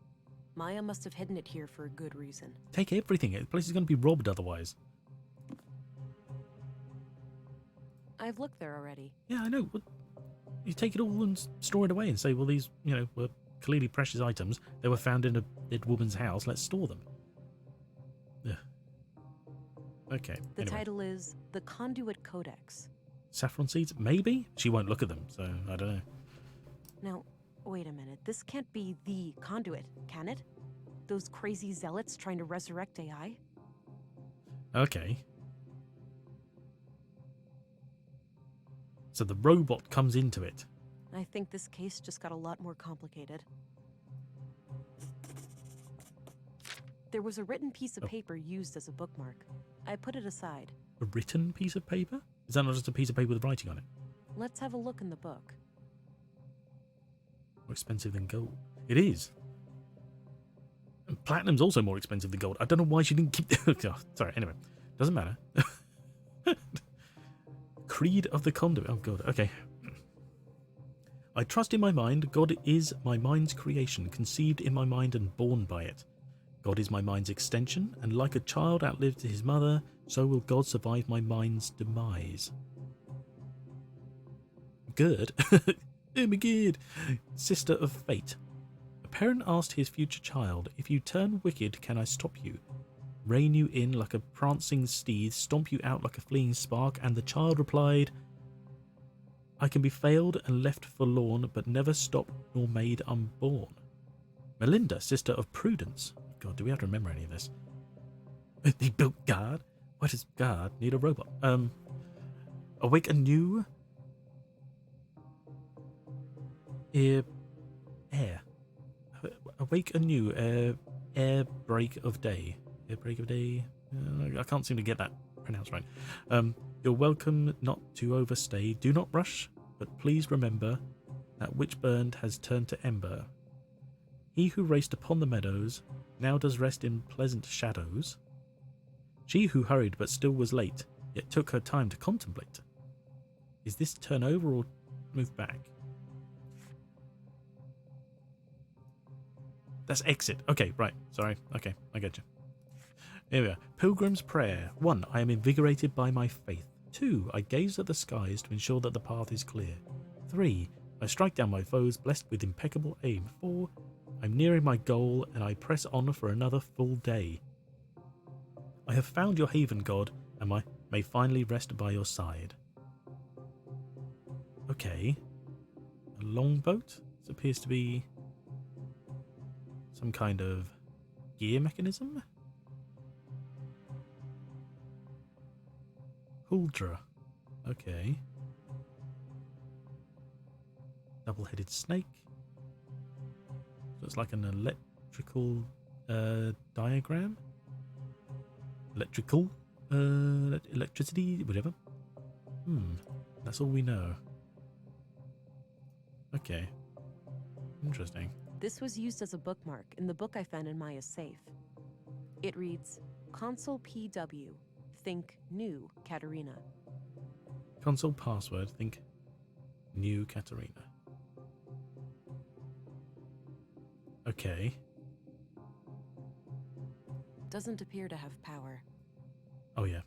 Maya must have hidden it here for a good reason. Take everything. The place is going to be robbed otherwise. I've looked there already. Yeah, I know. You take it all and store it away and say, well, these, were clearly precious items. They were found in a dead woman's house. Let's store them. Ugh. Okay. The anyway. title is The Conduit Codex. Saffron seeds? Maybe? She won't look at them, so I don't know. Now, wait a minute. This can't be the conduit, can it? Those crazy zealots trying to resurrect AI? Okay. So the robot comes into it. I think this case just got a lot more complicated. There was a written piece of paper used as a bookmark. I put it aside. A written piece of paper? Is that not just a piece of paper with writing on it? Let's have a look in the book. More expensive than gold. It is. And platinum's also more expensive than gold. I don't know why she didn't keep... Oh, sorry, anyway. Doesn't matter. Creed of the Conduit. Oh, God. Okay. I trust in my mind. God is my mind's creation, conceived in my mind and born by it. God is my mind's extension, and like a child outlived his mother, so will God survive my mind's demise. Good. Oh my God. Sister of fate. A parent asked his future child, if you turn wicked, can I stop you? Rein you in like a prancing steed, stomp you out like a fleeing spark, and the child replied, I can be failed and left forlorn, but never stopped nor made unborn. Melinda, sister of Prudence. God, do we have to remember any of this? They built guard? Why does guard need a robot? Awake anew. Air. Awake anew. Air break of day. Air break of day. I can't seem to get that pronounced right. You're welcome not to overstay. Do not rush, but please remember that which burned has turned to ember. He who raced upon the meadows now does rest in pleasant shadows. She who hurried but still was late, yet took her time to contemplate. Is this turn over or move back? That's exit. Okay, right. Sorry. Okay, I get you. Here we are. Pilgrim's Prayer. 1. I am invigorated by my faith. 2. I gaze at the skies to ensure that the path is clear. 3. I strike down my foes, blessed with impeccable aim. 4. I'm nearing my goal, and I press on for another full day. I have found your haven, God, and may finally rest by your side. Okay. A longboat? This appears to be some kind of gear mechanism? Huldra. Okay. Double-headed snake. So it's like an electrical diagram? Electricity, whatever. That's all we know. Okay. Interesting. This was used as a bookmark in the book I found in Maya's safe. It reads, Console PW, think new Katerina. Console password, think new Katerina. Okay. Doesn't appear to have power. Oh, yeah.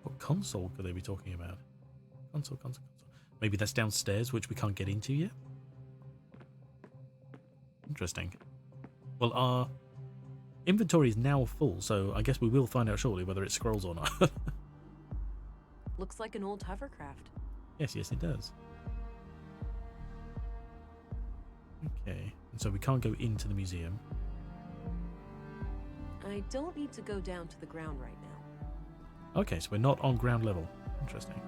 What console could they be talking about? Console. Maybe that's downstairs, which we can't get into yet? Interesting. Well, our inventory is now full, so I guess we will find out shortly whether it scrolls or not. Looks like an old hovercraft. Yes, it does. Okay, and so we can't go into the museum. I don't need to go down to the ground right now. Okay, so we're not on ground level. Interesting.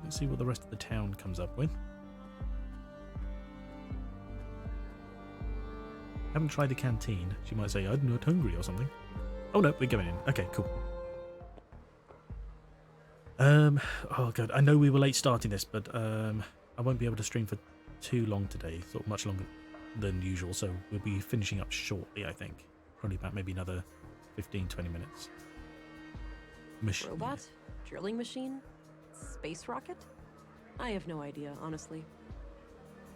Let's see what the rest of the town comes up with. Haven't tried the canteen. She might say, I'm not hungry or something. Oh no, we're going in. Okay, cool. Oh god, I know we were late starting this, but I won't be able to stream for too long today, sort of much longer than usual, so we'll be finishing up shortly, I think. Probably about maybe another 15-20 minutes. Robot? Drilling machine? Space rocket? I have no idea, honestly.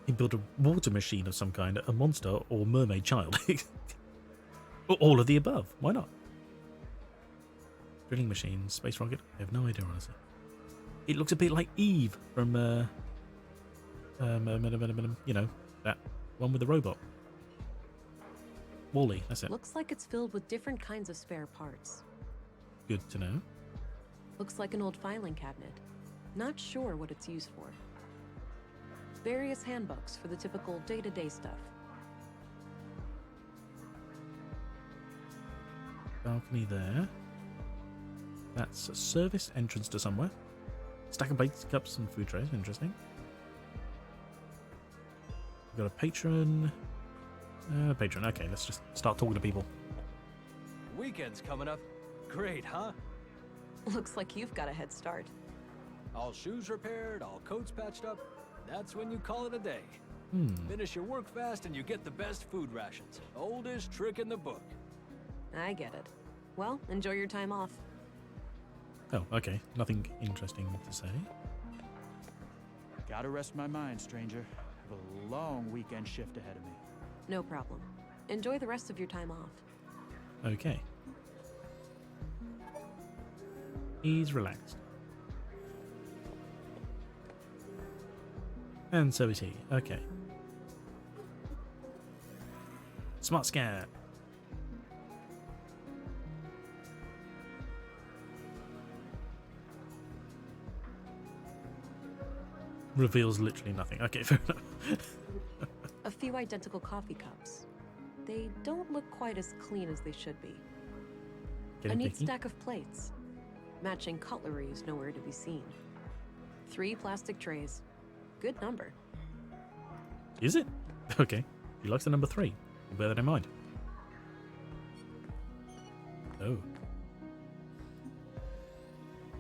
He built a water machine of some kind, a monster or mermaid child. Or all of the above, why not? Drilling machine, space rocket, I have no idea, honestly. It looks a bit like Eve from, you know, that one with the robot. Wall-E, that's it. Looks like it's filled with different kinds of spare parts. Good to know. Looks like an old filing cabinet. Not sure what it's used for. Various handbooks for the typical day-to-day stuff. Balcony there. That's a service entrance to somewhere. Stack of plates, cups, and food trays. Interesting. We've got a patron. Patron. Okay, let's just start talking to people. Weekend's coming up. Great, huh? Looks like you've got a head start. All shoes repaired, all coats patched up. That's when you call it a day. Finish your work fast and you get the best food rations. Oldest trick in the book. I get it. Well, enjoy your time off. Oh, okay. Nothing interesting to say. Gotta rest my mind, stranger. Have a long weekend shift ahead of me. No problem. Enjoy the rest of your time off. Okay. He's relaxed. And so is he. Okay. Smart scan. Reveals literally nothing. Okay, fair enough. A few identical coffee cups. They don't look quite as clean as they should be. A neat stack of plates. Matching cutlery is nowhere to be seen. 3 plastic trays. Good number. Is it? Okay. He likes the number 3. We'll bear that in mind. Oh.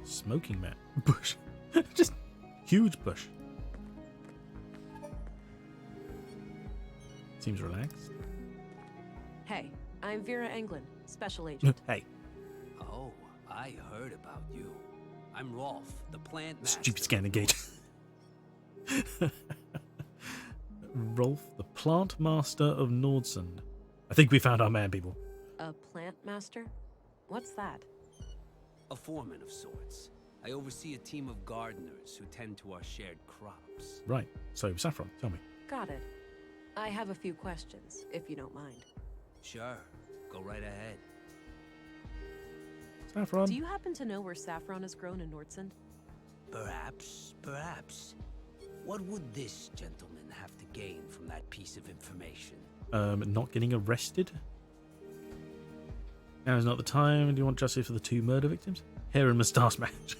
Smoking mat. Bush. Just huge bush. Seems relaxed. Hey, I'm Vera Englund, Special Agent. Hey. Oh, I heard about you. I'm Rolf, the plant master. Stupid scanning gate. Rolf, the plant master of Nordsund. I think we found our man, people. A plant master? What's that? A foreman of sorts. I oversee a team of gardeners who tend to our shared crops. Right. So, Saffron, tell me. Got it. I have a few questions, if you don't mind. Sure. Go right ahead. Saffron. Do you happen to know where saffron is grown in Nordsund? Perhaps, perhaps. What would this gentleman have to gain from that piece of information? Not getting arrested? Now is not the time. Do you want justice for the 2 murder victims? Hair and moustache match.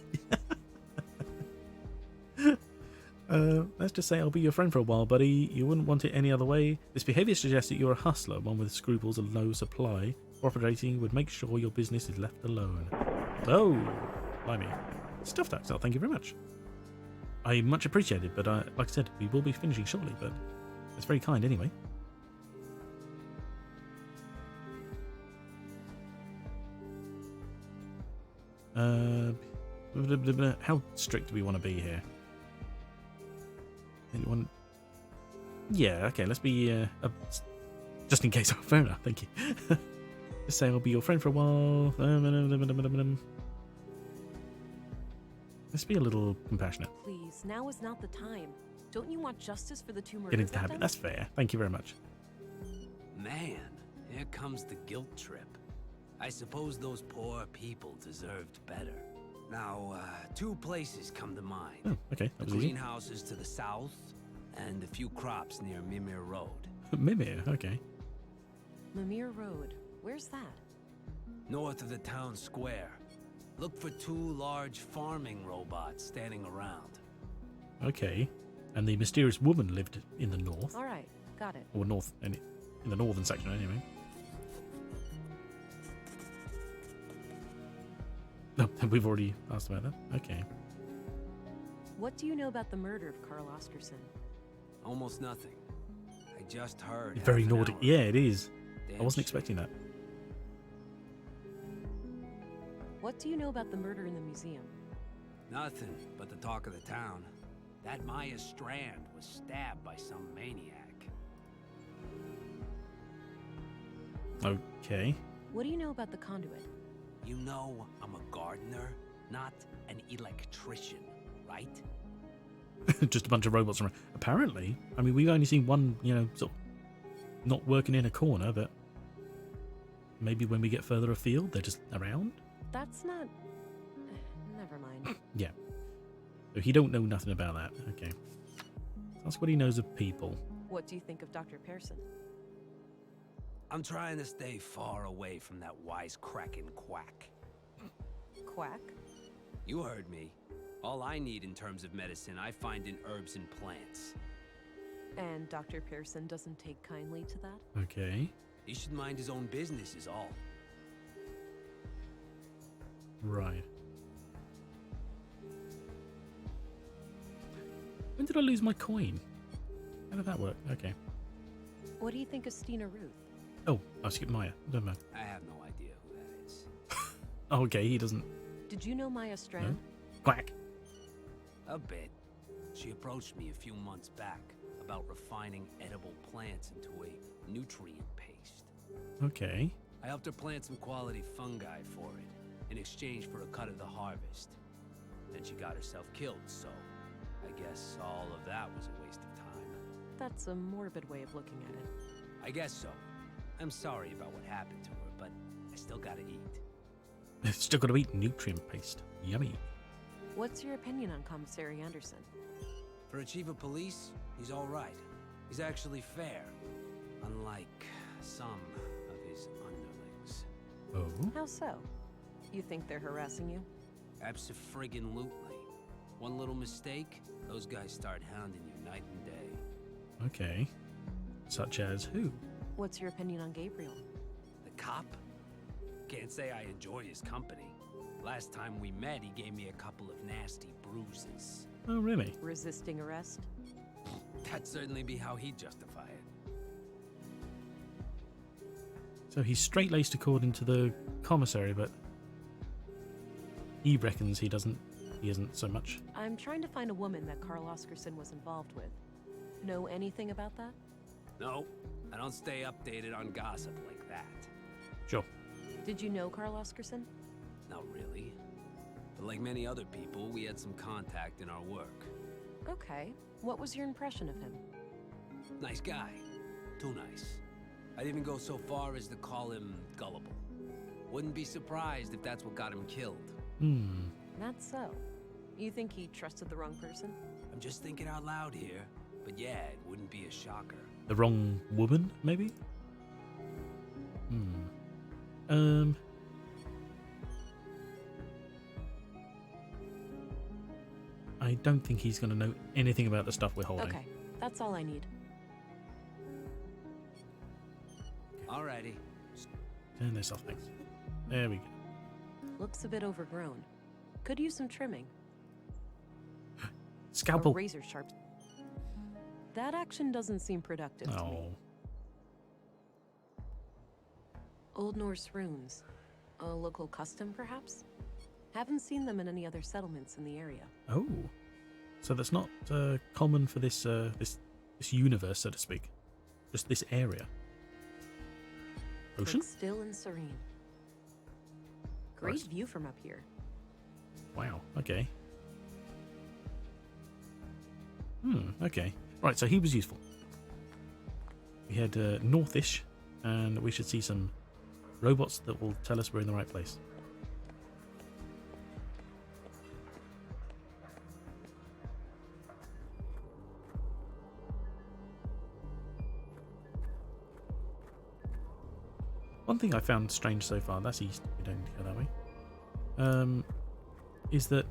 Let's just say I'll be your friend for a while, buddy. You wouldn't want it any other way. This behavior suggests that you're a hustler, one with scruples and low supply. Cooperating would make sure your business is left alone. Oh, blimey. Stuffed Axel, thank you very much. I much appreciate it, but like I said, we will be finishing shortly, but it's very kind anyway. How strict do we want to be here? Anyone? Yeah, okay, let's be, just in case. Oh, fair enough, thank you. Just say I'll be your friend for a while. Let's be a little compassionate. Please, now is not the time. Don't you want justice for the 2 murder Get into the victims? habit, that's fair. Thank you very much. Man, here comes the guilt trip. I suppose those poor people deserved better. Now, 2 places come to mind. Oh, okay, that The was easy. greenhouses to the south, and a few crops near Mimir Road. Mimir, okay. Mimir Road. Where's that? North of the town square. Look for 2 large farming robots standing around. Okay. And the mysterious woman lived in the north. All right, got it. Or north, any. In the northern section, anyway. No, we've already asked about that. Okay. What do you know about the murder of Carl Oscarson? Almost nothing. I just heard. Very half an Nordic. hour. Yeah, it is. Damn I wasn't shame. expecting that. What do you know about the murder in the museum? Nothing but the talk of the town. That Maya Strand was stabbed by some maniac. Okay. What do you know about the conduit? You know I'm a gardener, not an electrician, right? Just a bunch of robots around. Apparently, I mean, we've only seen one, sort of not working in a corner, but maybe when we get further afield, they're just around. That's not... Never mind. Yeah. So he don't know nothing about that. Okay. That's what he knows of people. What do you think of Dr. Pearson? I'm trying to stay far away from that wisecracking quack. Quack? You heard me. All I need in terms of medicine, I find in herbs and plants. And Dr. Pearson doesn't take kindly to that? Okay. He should mind his own business is all. Right. When did I lose my coin? How did that work? Okay. What do you think of Stina Ruth? Oh, I skipped Maya. Never mind. I have no idea who that is. Oh, okay, he doesn't. Did you know Maya Strand? No? Quack. A bit. She approached me a few months back about refining edible plants into a nutrient paste. Okay. I helped her plant some quality fungi for it, in exchange for a cut of the harvest. Then she got herself killed, so I guess all of that was a waste of time. That's a morbid way of looking at it. I guess so. I'm sorry about what happened to her, but I still gotta eat. Still got to eat nutrient paste. Yummy. What's your opinion on Commissary Anderson? For a chief of police, he's all right. He's actually fair, unlike some of his underlings. Oh? How so? You think they're harassing you? Abso-friggin-lutely. One little mistake, those guys start hounding you night and day. Okay. Such as who? What's your opinion on Gabriel? The cop? Can't say I enjoy his company. Last time we met, he gave me a couple of nasty bruises. Oh, really? Resisting arrest? That'd certainly be how he'd justify it. So he's straight-laced according to the commissary, but he reckons he isn't so much. I'm trying to find a woman that Carl Oscarson was involved with. Know anything about that? No, I don't stay updated on gossip like that. Sure. Did you know Carl Oscarson? Not really. But like many other people, we had some contact in our work. Okay. What was your impression of him? Nice guy. Too nice. I'd even go so far as to call him gullible. Wouldn't be surprised if that's what got him killed. That's so. You think he trusted the wrong person? I'm just thinking out loud here. But yeah, it wouldn't be a shocker. The wrong woman, maybe? I don't think he's going to know anything about the stuff we're holding. Okay, that's all I need. Alrighty. Turn this off, thanks. There we go. Looks a bit overgrown. Could use some trimming. Scalpel. A razor sharp. That action doesn't seem productive to me. Old Norse runes. A local custom, perhaps? Haven't seen them in any other settlements in the area. Oh. So that's not common for this universe, so to speak. Just this area. Ocean? Looks still and serene. Great view from up here. Wow, okay. Okay. Right, so he was useful. We head northish, and we should see some robots that will tell us we're in the right place. One thing I found strange so far, that's east, we don't need to go that way, is that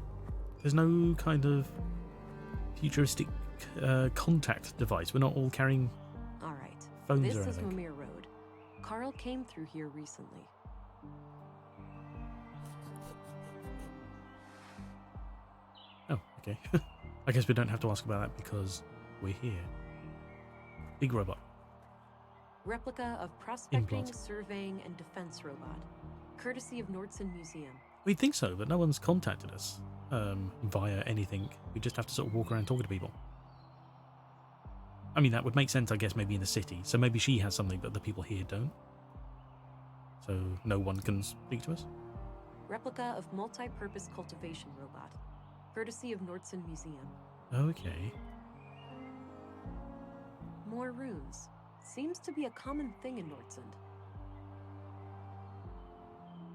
there's no kind of futuristic contact device. We're not all carrying all right. phones This or is anything. Mimir Road. Carl came through here recently. Oh, okay. I guess we don't have to ask about that because we're here. Big robot. Replica of prospecting, Implant. surveying, and defense robot. Courtesy of Nordson Museum. We'd think so, but no one's contacted us via anything. We just have to sort of walk around talking to people. I mean, that would make sense, I guess, maybe in the city. So maybe she has something that the people here don't. So no one can speak to us? Replica of multi-purpose cultivation robot. Courtesy of Nordson Museum. Okay. More runes. Seems to be a common thing in Nordsund.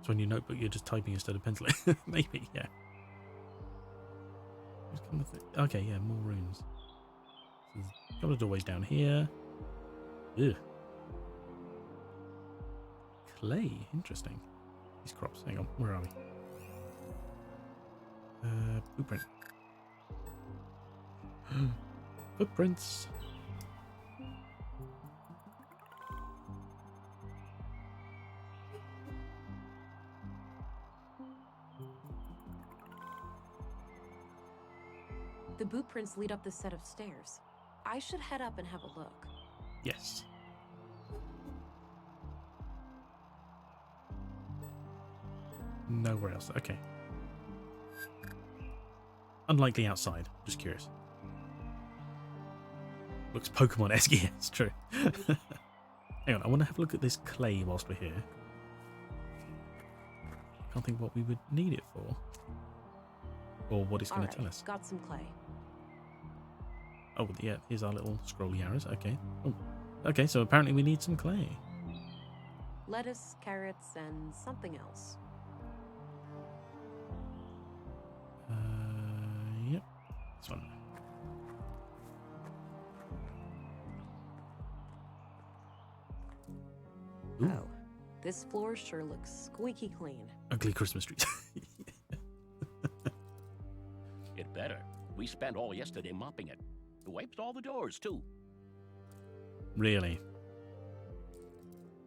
So on your notebook, you're just typing instead of penciling. Maybe, yeah. Okay, yeah, more runes. There's a couple of doorways down here. Ugh. Clay, interesting. These crops, hang on, where are we? Blueprint. Footprints. The boot prints lead up this set of stairs. I should head up and have a look. Yes. Nowhere else. Okay. Unlikely outside. Just curious. Looks Pokemon-esque. Yeah, it's true. Hang on, I want to have a look at this clay whilst we're here. Can't think what we would need it for. Or what it's going to tell us. Got some clay. Oh, yeah, here's our little scrolly arrows. Okay. Oh. Okay, so apparently we need some clay. Lettuce, carrots, and something else. Yep. This one. Ooh. Oh, this floor sure looks squeaky clean. Ugly Christmas trees. It better. We spent all yesterday mopping it. Wiped all the doors, too. Really?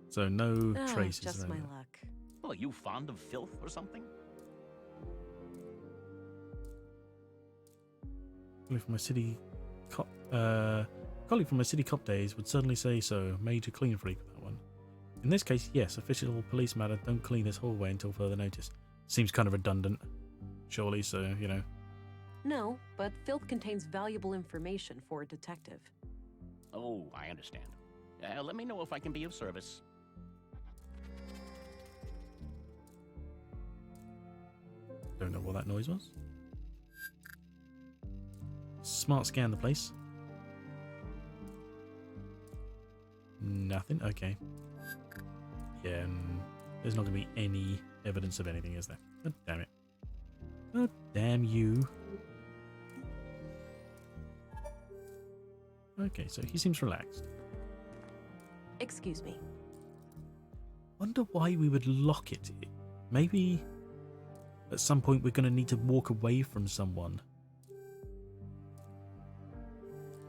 So no traces. Just my around it. luck. Well, are you fond of filth or something? Colleague from my city cop, colleague from my city cop days would certainly say so. Major clean freak with that one. In this case, yes, official police matter. Don't clean this hallway until further notice. Seems kind of redundant, surely. So you know. No, but filth contains valuable information for a detective. Oh, I understand. Let me know if I can be of service. Don't know what that noise was. Smart scan the place. Nothing. Okay. Yeah, and there's not going to be any evidence of anything, is there? God damn it. God damn you. Okay, so he seems relaxed. Excuse me. Wonder why we would lock it. Maybe at some point we're going to need to walk away from someone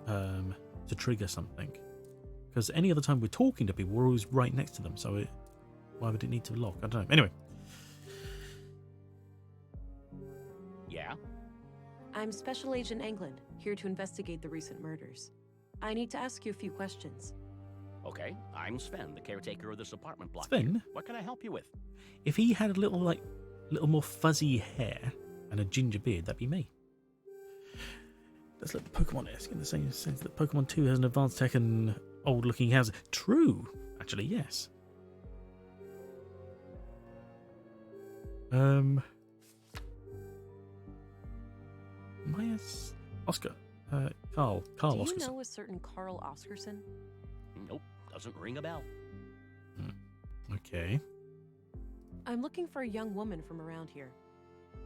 to trigger something. Because any other time we're talking to people, we're always right next to them. So why would it need to lock? I don't know. Anyway. Yeah? I'm Special Agent England, here to investigate the recent murders. I need to ask you a few questions. Okay, I'm Sven, the caretaker of this apartment block. Sven? Here. What can I help you with? If he had a little more fuzzy hair and a ginger beard, that'd be me. That's like the Pokemon-esque in the same sense that Pokemon 2 has an advanced tech and old-looking house. True, actually, yes. Maya's Oscar. Carl Do you Oscarson. know a certain Carl Oscarson? Nope, doesn't ring a bell. Okay. I'm looking for a young woman from around here.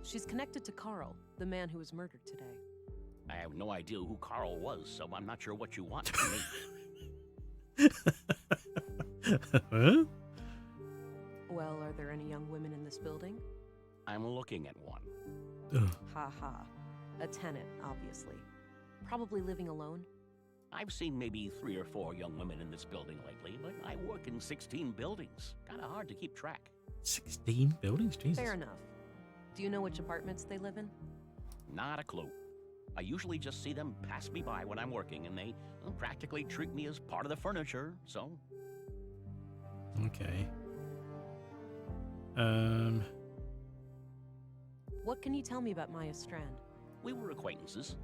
She's connected to Carl, the man who was murdered today. I have no idea who Carl was, so I'm not sure what you want from me. Huh? Well, are there any young women in this building? I'm looking at one. Ha ha. A tenant, obviously. Probably living alone. I've seen maybe 3 or 4 young women in this building lately, but I work in 16 buildings. Kind of hard to keep track. 16 buildings? Jesus. Fair enough. Do you know which apartments they live in? Not a clue. I usually just see them pass me by when I'm working, and they practically treat me as part of the furniture, so... Okay. What can you tell me about Maya Strand? We were acquaintances.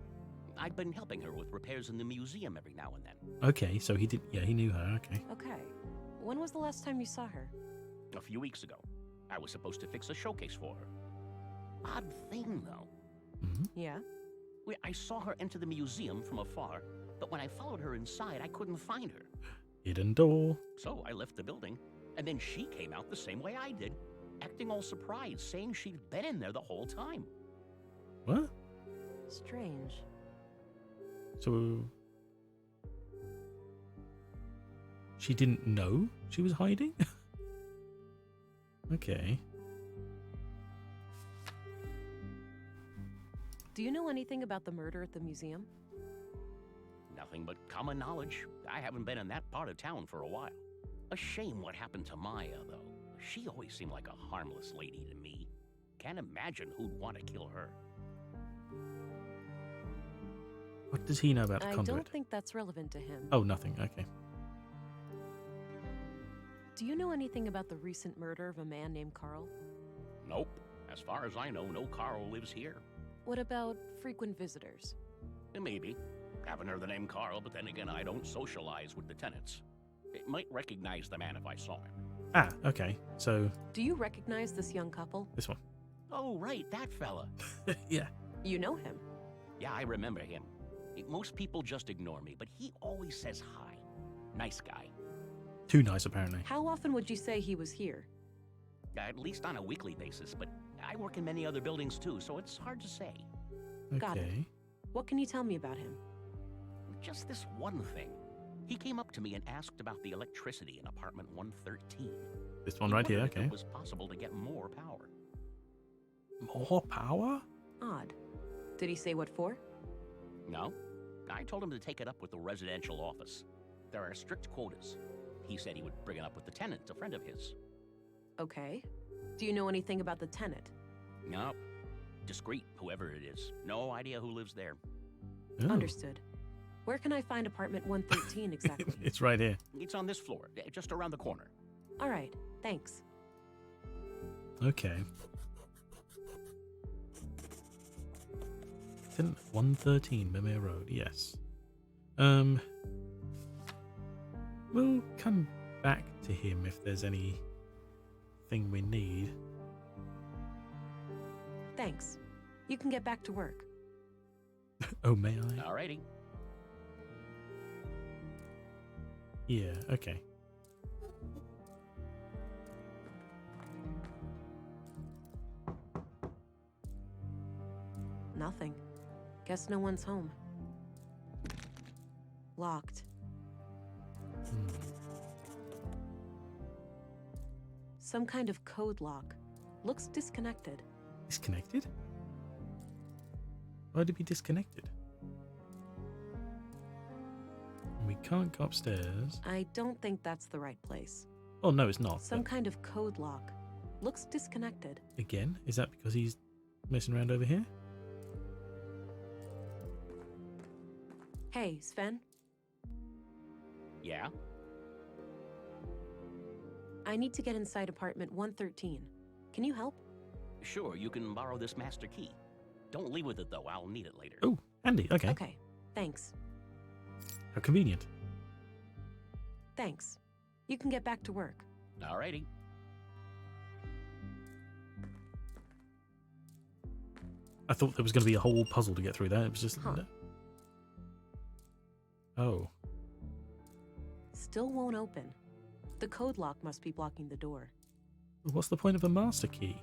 I'd been helping her with repairs in the museum every now and then. Okay, so he did... Yeah, he knew her, okay. Okay. When was the last time you saw her? A few weeks ago. I was supposed to fix a showcase for her. Odd thing, though. Yeah? I saw her enter the museum from afar, but when I followed her inside, I couldn't find her. Hidden door. So I left the building, and then she came out the same way I did, acting all surprised, saying she'd been in there the whole time. What? Strange. So... She didn't know she was hiding? Okay. Do you know anything about the murder at the museum? Nothing but common knowledge. I haven't been in that part of town for a while. A shame what happened to Maya, though. She always seemed like a harmless lady to me. Can't imagine who'd want to kill her. What does he know about the I conduit? don't think that's relevant to him. Oh, nothing. Okay. Do you know anything about the recent murder of a man named Carl? Nope. As far as I know, no Carl lives here. What about frequent visitors? Maybe. Haven't heard the name Carl, but then again, I don't socialize with the tenants. It might recognize the man if I saw him. Ah, okay. So... Do you recognize this young couple? This one. Oh, right, that fella. Yeah. You know him? Yeah, I remember him. Most people just ignore me, but he always says hi. Nice guy. Too nice, apparently. How often would you say he was here? At least on a weekly basis, but I work in many other buildings too, so it's hard to say. Got it. What can you tell me about him? Just this one thing. He came up to me and asked about the electricity in apartment 113. This one right here, okay. If it was possible to get more power. More power? Odd. Did he say what for? No. I told him to take it up with the residential office. There are strict quotas. He said he would bring it up with the tenant, a friend of his. Okay. Do you know anything about the tenant? Nope. Discreet, whoever it is. No idea who lives there. Oh. Understood. Where can I find apartment 113 exactly? It's right here. It's on this floor, just around the corner. All right. Thanks. Okay. 113 Mimir Road, yes. We'll come back to him if there's anything we need. Thanks. You can get back to work. Oh, may I? Alrighty. Yeah, okay. Nothing. Guess no one's home. Locked. Some kind of code lock. Looks disconnected. Disconnected? Why'd it be disconnected? We can't go upstairs. I don't think that's the right place. Oh, no, it's not. Some kind of code lock. Looks disconnected. Again? Is that because he's messing around over here? Hey, Sven? Yeah? I need to get inside apartment 113. Can you help? Sure, you can borrow this master key. Don't leave with it, though. I'll need it later. Oh, handy. Okay. Okay, thanks. How convenient. Thanks. You can get back to work. Alrighty. I thought there was going to be a whole puzzle to get through that. It was just... Oh. Still won't open. The code lock must be blocking the door. What's the point of a master key?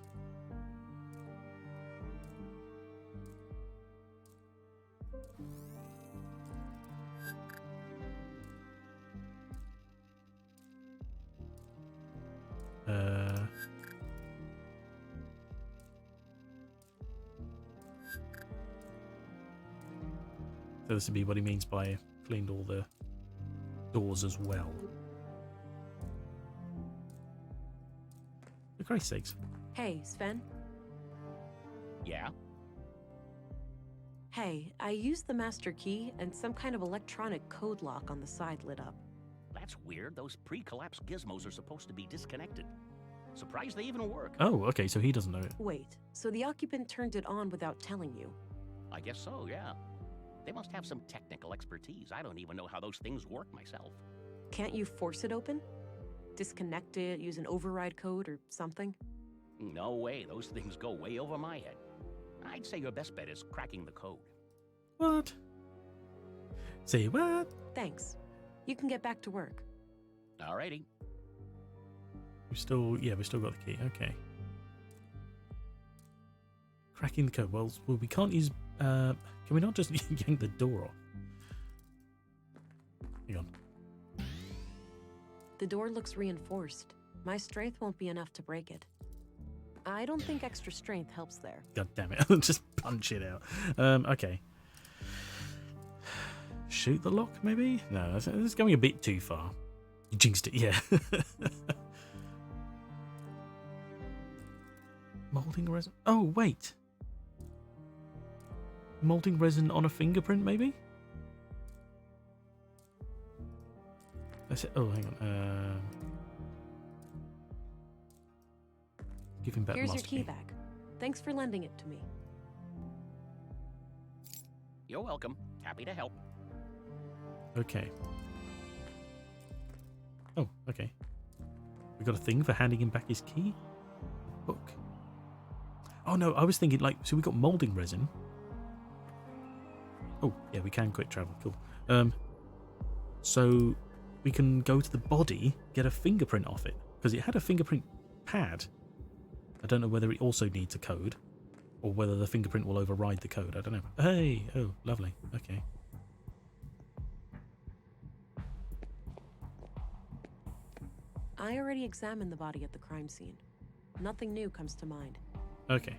So this would be what he means by cleaned all the doors as well. For Christ's sakes. Hey, Sven. Yeah? Hey, I used the master key and some kind of electronic code lock on the side lit up. That's weird. Those pre-collapse gizmos are supposed to be disconnected. Surprised they even work. Oh, okay, so he doesn't know it. Wait, so the occupant turned it on without telling you? I guess so, yeah. They must have some technical expertise. I don't even know how those things work myself. Can't you force it open? Disconnect it, use an override code or something? No way. Those things go way over my head. I'd say your best bet is cracking the code. What? Say what? Thanks. You can get back to work. Alrighty. We've still got the key. Okay. Cracking the code. Well, we can't use. Can we not just yank the door off? Hang on. The door looks reinforced. My strength won't be enough to break it. I don't think extra strength helps there. God damn it. Just punch it out. Okay. Shoot the lock, maybe? No, that's going a bit too far. You jinxed it, yeah. Molding resin. Oh, wait. Molding resin on a fingerprint, maybe? That's it. Oh, hang on. Give him back the Here's your master key back. Thanks for lending it to me. You're welcome. Happy to help. Okay. Oh, okay. We got a thing for handing him back his key? Book. Oh no, I was thinking like, so we got molding resin. Oh, yeah, we can quick travel. Cool. So we can go to the body, get a fingerprint off it. Because it had a fingerprint pad. I don't know whether it also needs a code. Or whether the fingerprint will override the code. I don't know. Hey! Oh, lovely. Okay. I already examined the body at the crime scene. Nothing new comes to mind. Okay.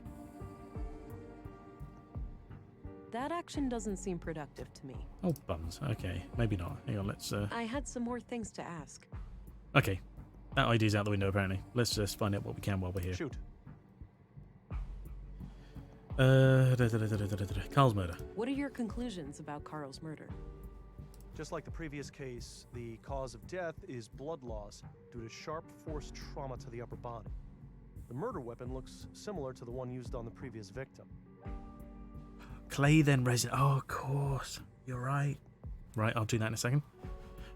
That action doesn't seem productive to me. Oh, buns. Okay, maybe not. Hang on, let's... I had some more things to ask. Okay. That idea's out the window, apparently. Let's just find out what we can while we're here. Shoot. Carl's murder. What are your conclusions about Carl's murder? Just like the previous case, the cause of death is blood loss due to sharp force trauma to the upper body. The murder weapon looks similar to the one used on the previous victim. Clay, then resin. Oh, of course. You're right. Right, I'll do that in a second.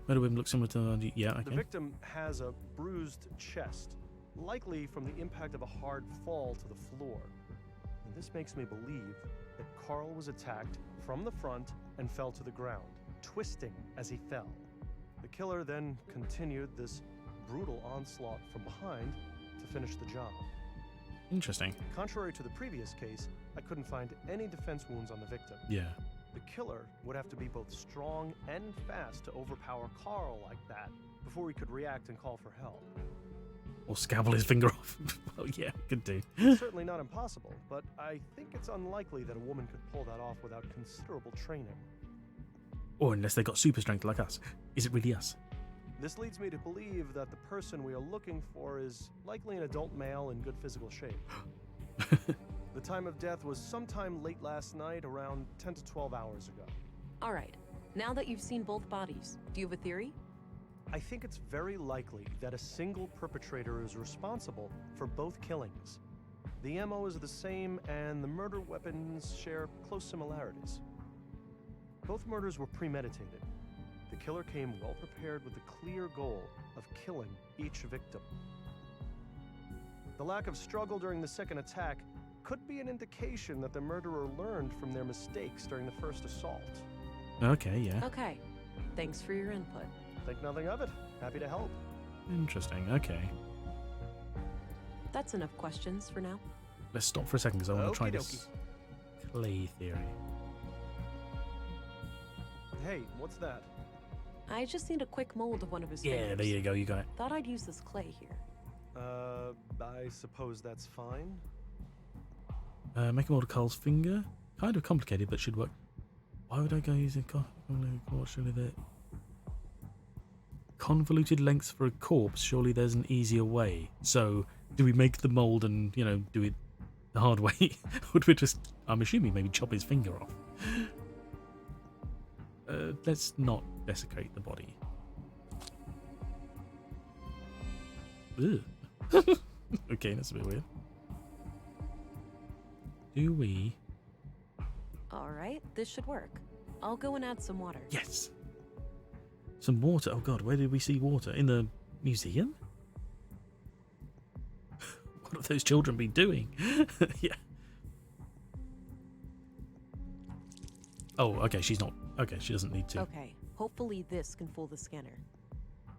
Murder weapon looks similar to... Yeah, okay. The victim has a bruised chest, likely from the impact of a hard fall to the floor. And this makes me believe that Carl was attacked from the front and fell to the ground, twisting as he fell. The killer then continued this brutal onslaught from behind to finish the job. Interesting. Contrary to the previous case, I couldn't find any defense wounds on the victim. Yeah. The killer would have to be both strong and fast to overpower Carl like that before he could react and call for help. Or scabble his finger off. Well, yeah, could do. It's certainly not impossible, but I think it's unlikely that a woman could pull that off without considerable training. Or unless they got super strength like us. Is it really us? This leads me to believe that the person we are looking for is likely an adult male in good physical shape. The time of death was sometime late last night, around 10 to 12 hours ago. All right. Now that you've seen both bodies, do you have a theory? I think it's very likely that a single perpetrator is responsible for both killings. The MO is the same, and the murder weapons share close similarities. Both murders were premeditated. The killer came well prepared with the clear goal of killing each victim. The lack of struggle during the second attack could be an indication that the murderer learned from their mistakes during the first assault. Okay, yeah. Okay. Thanks for your input. Think nothing of it. Happy to help. Interesting, okay. That's enough questions for now. Let's stop for a second because I want to try Okie this clay theory. Hey, what's that? I just need a quick mold of one of his Yeah, fingers. there you go, you got it. Thought I'd use this clay here. I suppose that's fine. Make a mold of Carl's finger. Kind of complicated, but should work. Why would I go using surely the convoluted lengths for a corpse? Surely there's an easier way. So, do we make the mold and do it the hard way? Would we just? I'm assuming maybe chop his finger off. Let's not desecrate the body. Ugh. Okay, that's a bit weird. Do we? All right, this should work. I'll go and add some water. Yes. Some water. Oh god, where did we see water? In the museum? What have those children been doing? Yeah. Oh, okay, she's not. Okay, she doesn't need to. Okay, hopefully this can fool the scanner.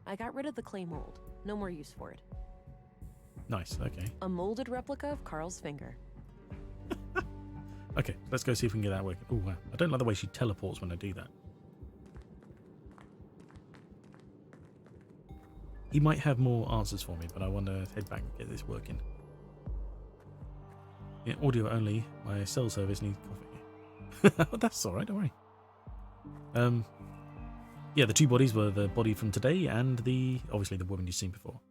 I got rid of the clay mold. No more use for it. Nice, okay. A molded replica of Carl's finger. Okay, let's go see if we can get that working. Oh, wow. I don't like the way she teleports when I do that. He might have more answers for me, but I want to head back and get this working. Yeah, audio only. My cell service needs coffee. That's alright, don't worry. Yeah, the two bodies were the body from today and obviously the woman you've seen before.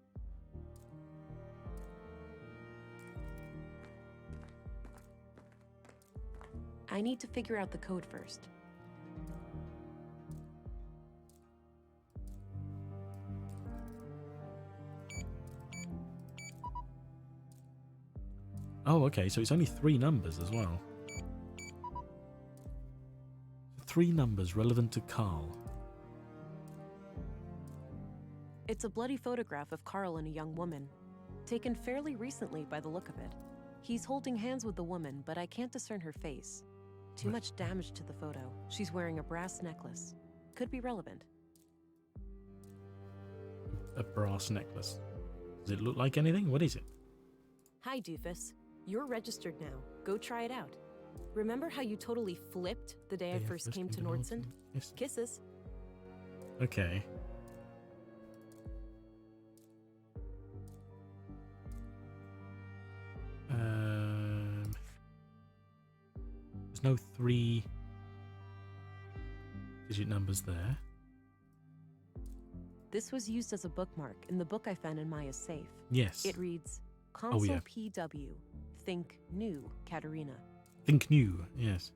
I need to figure out the code first. Oh, okay, so it's only 3 numbers as well. 3 numbers relevant to Carl. It's a bloody photograph of Carl and a young woman, taken fairly recently by the look of it. He's holding hands with the woman, but I can't discern her face. Too much damage to the photo. She's wearing a brass necklace. Could be relevant. A brass necklace. Does it look like anything? What is it? Hi, Doofus. You're registered now. Go try it out. Remember how you totally flipped the day I first came to Nordsund? Yes. Kisses. Okay. There's no 3-digit numbers there. This was used as a bookmark in the book I found in Maya's safe. Yes. It reads, Console Oh, yeah. PW. Think new, Katerina. Think new, yes.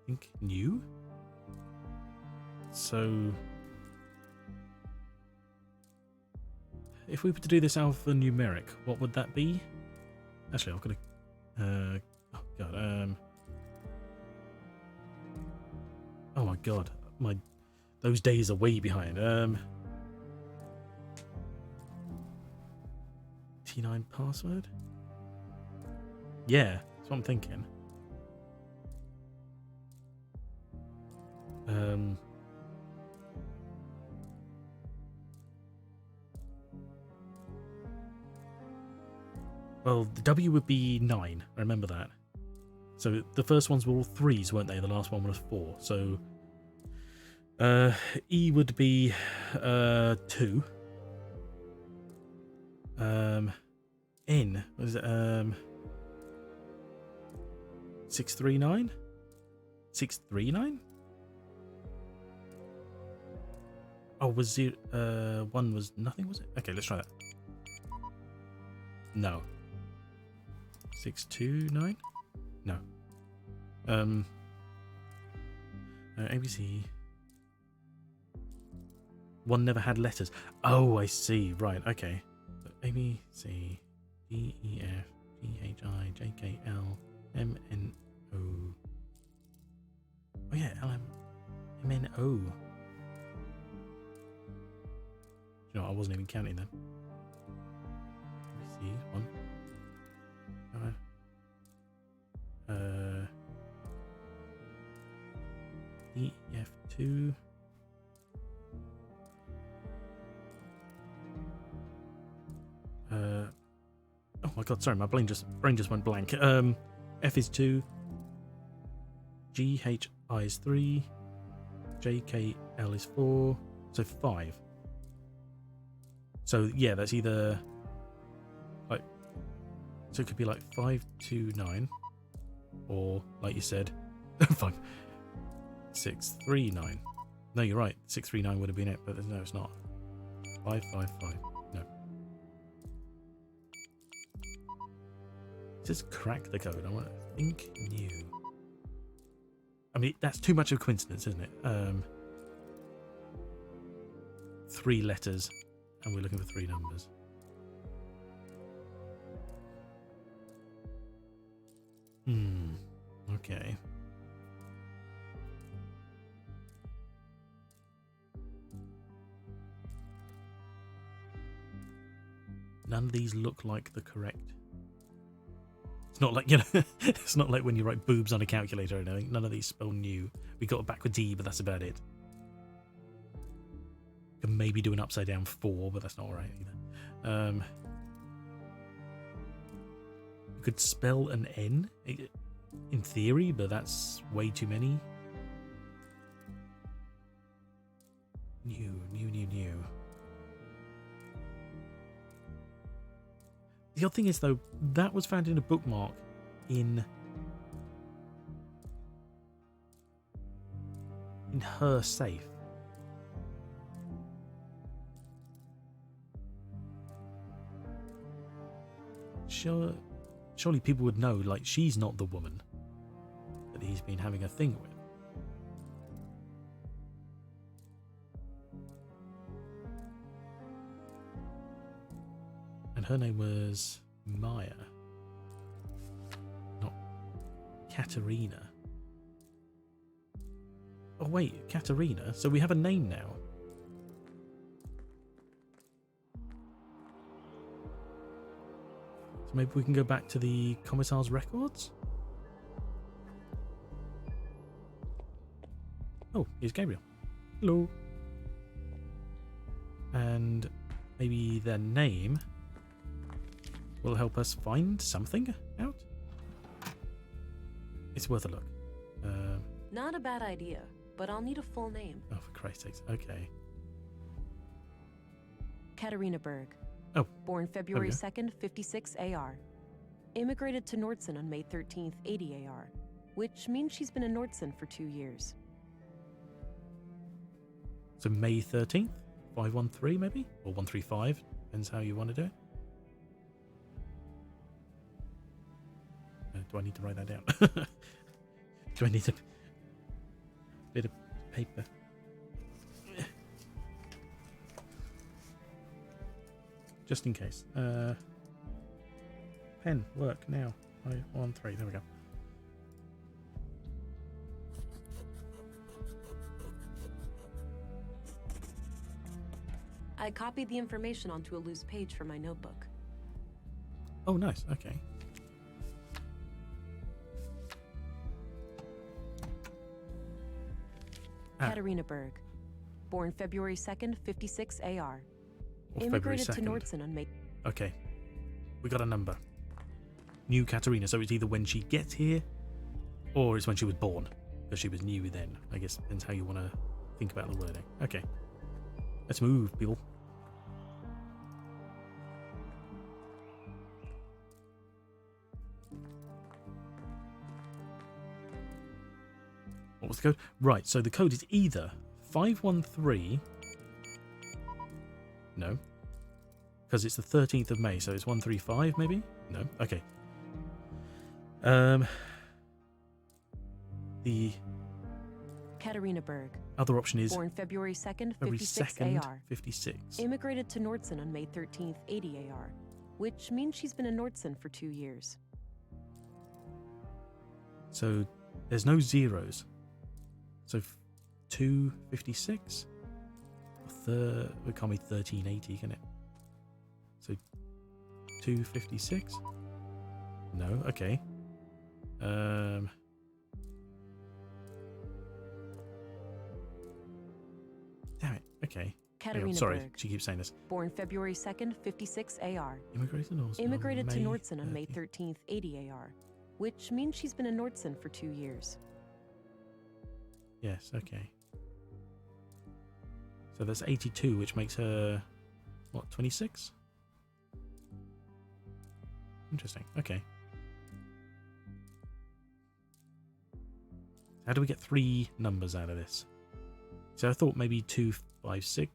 Think new? So, if we were to do this alphanumeric, what would that be? Actually, I've got to. Oh god. Oh my god, those days are way behind. T9 password? Yeah, that's what I'm thinking. Well, the W would be 9. I remember that. So the first ones were all 3s, weren't they? The last one was 4. So E would be 2. N was it 639? 639? Oh, was 0 1 was nothing, was it? Okay, let's try that. No. 629? No. ABC. 1 never had letters. Oh, I see. Right, okay. So A, B, C, D, E, F, G, H, I, J, K, L, M, N, O. Oh, yeah, L, M, M, N, O. You know, I wasn't even counting them. ABC, 1. E, F, 2. Oh my god, sorry, my brain just went blank. F is 2. G, H, I is 3. J, K, L is 4. So 5. So yeah, that's either like So it could be like 529, or like you said, 639. No, you're right. 639 would have been it, but no, it's not. 555. No. It says crack the code. I want to think new. I mean, that's too much of a coincidence, isn't it? 3 letters, and we're looking for 3 numbers. Okay. None of these look like the correct. It's not like, you know, it's not like when you write boobs on a calculator or anything. None of these spell new. We got a backward D, but that's about it. Can maybe do an upside down 4, but that's not right either. You could spell an N in theory, but that's way too many. New. The odd thing is, though, that was found in a bookmark in her safe. Surely people would know, like, she's not the woman that he's been having a thing with. And her name was Maya, not Katerina. Oh wait, Katerina? So we have a name now. So maybe we can go back to the Commissar's records? Oh, here's Gabriel. Hello. And maybe their name will help us find something out? It's worth a look. Not a bad idea, but I'll need a full name. Oh, for Christ's sakes. Okay. Katerina Berg. Oh. Born February 2nd, 56 AR. Immigrated to Nordson on May 13th, 80 AR, which means she's been in Nordson for 2 years. So May 13th? 513 maybe? Or 135? Depends how you want to do it. Do I need to write that down? Do I need a bit of paper? Just in case. Pen, work now. 513, there we go. I copied the information onto a loose page from my notebook. Oh, nice. Okay. Katerina Berg. Born February 2nd, 56 AR. Or Immigrated to February 2nd. Nordson on May... Okay. We got a number. New Katerina. So it's either when she gets here or it's when she was born. Because she was new then. I guess depends how you want to think about the wording. Okay. Let's move, people. What was the code? Right, so the code is either 513... No. Because it's the 13th of May, so it's 135 maybe? No. Okay. The Katerina Berg. other option is Born February 2nd, February 56 2nd, AR. 56. Immigrated to Nordson on May 13th, 80 AR, which means she's been in Nordson for 2 years. So there's no zeros. So 256? It can't be 1380, can it? So 256? No, okay. Damn it, okay. Katerina I'm sorry, Berg. she keeps saying this. Born February 2nd, 56 AR. Immigrated to Nordson on May 13th, 80 AR, which means she's been in Nordson for 2 years. Yes, okay. So that's 82, which makes her, what, 26? Interesting. Okay. How do we get 3 numbers out of this? So I thought maybe 256.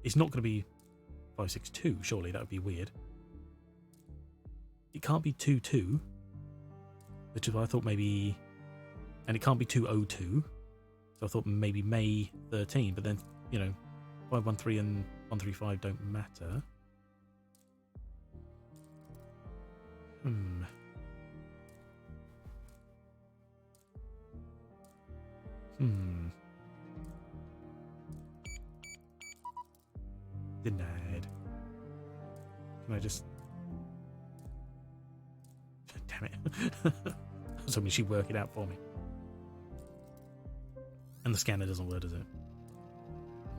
It's not going to be 562, surely. That would be weird. It can't be 22, which is why I thought maybe... And it can't be 202, so I thought maybe May 13, but then, you know, 513 and 135 don't matter. Denied. Can I just... Damn it. I was hoping she'd work it out for me. And the scanner doesn't work, does it?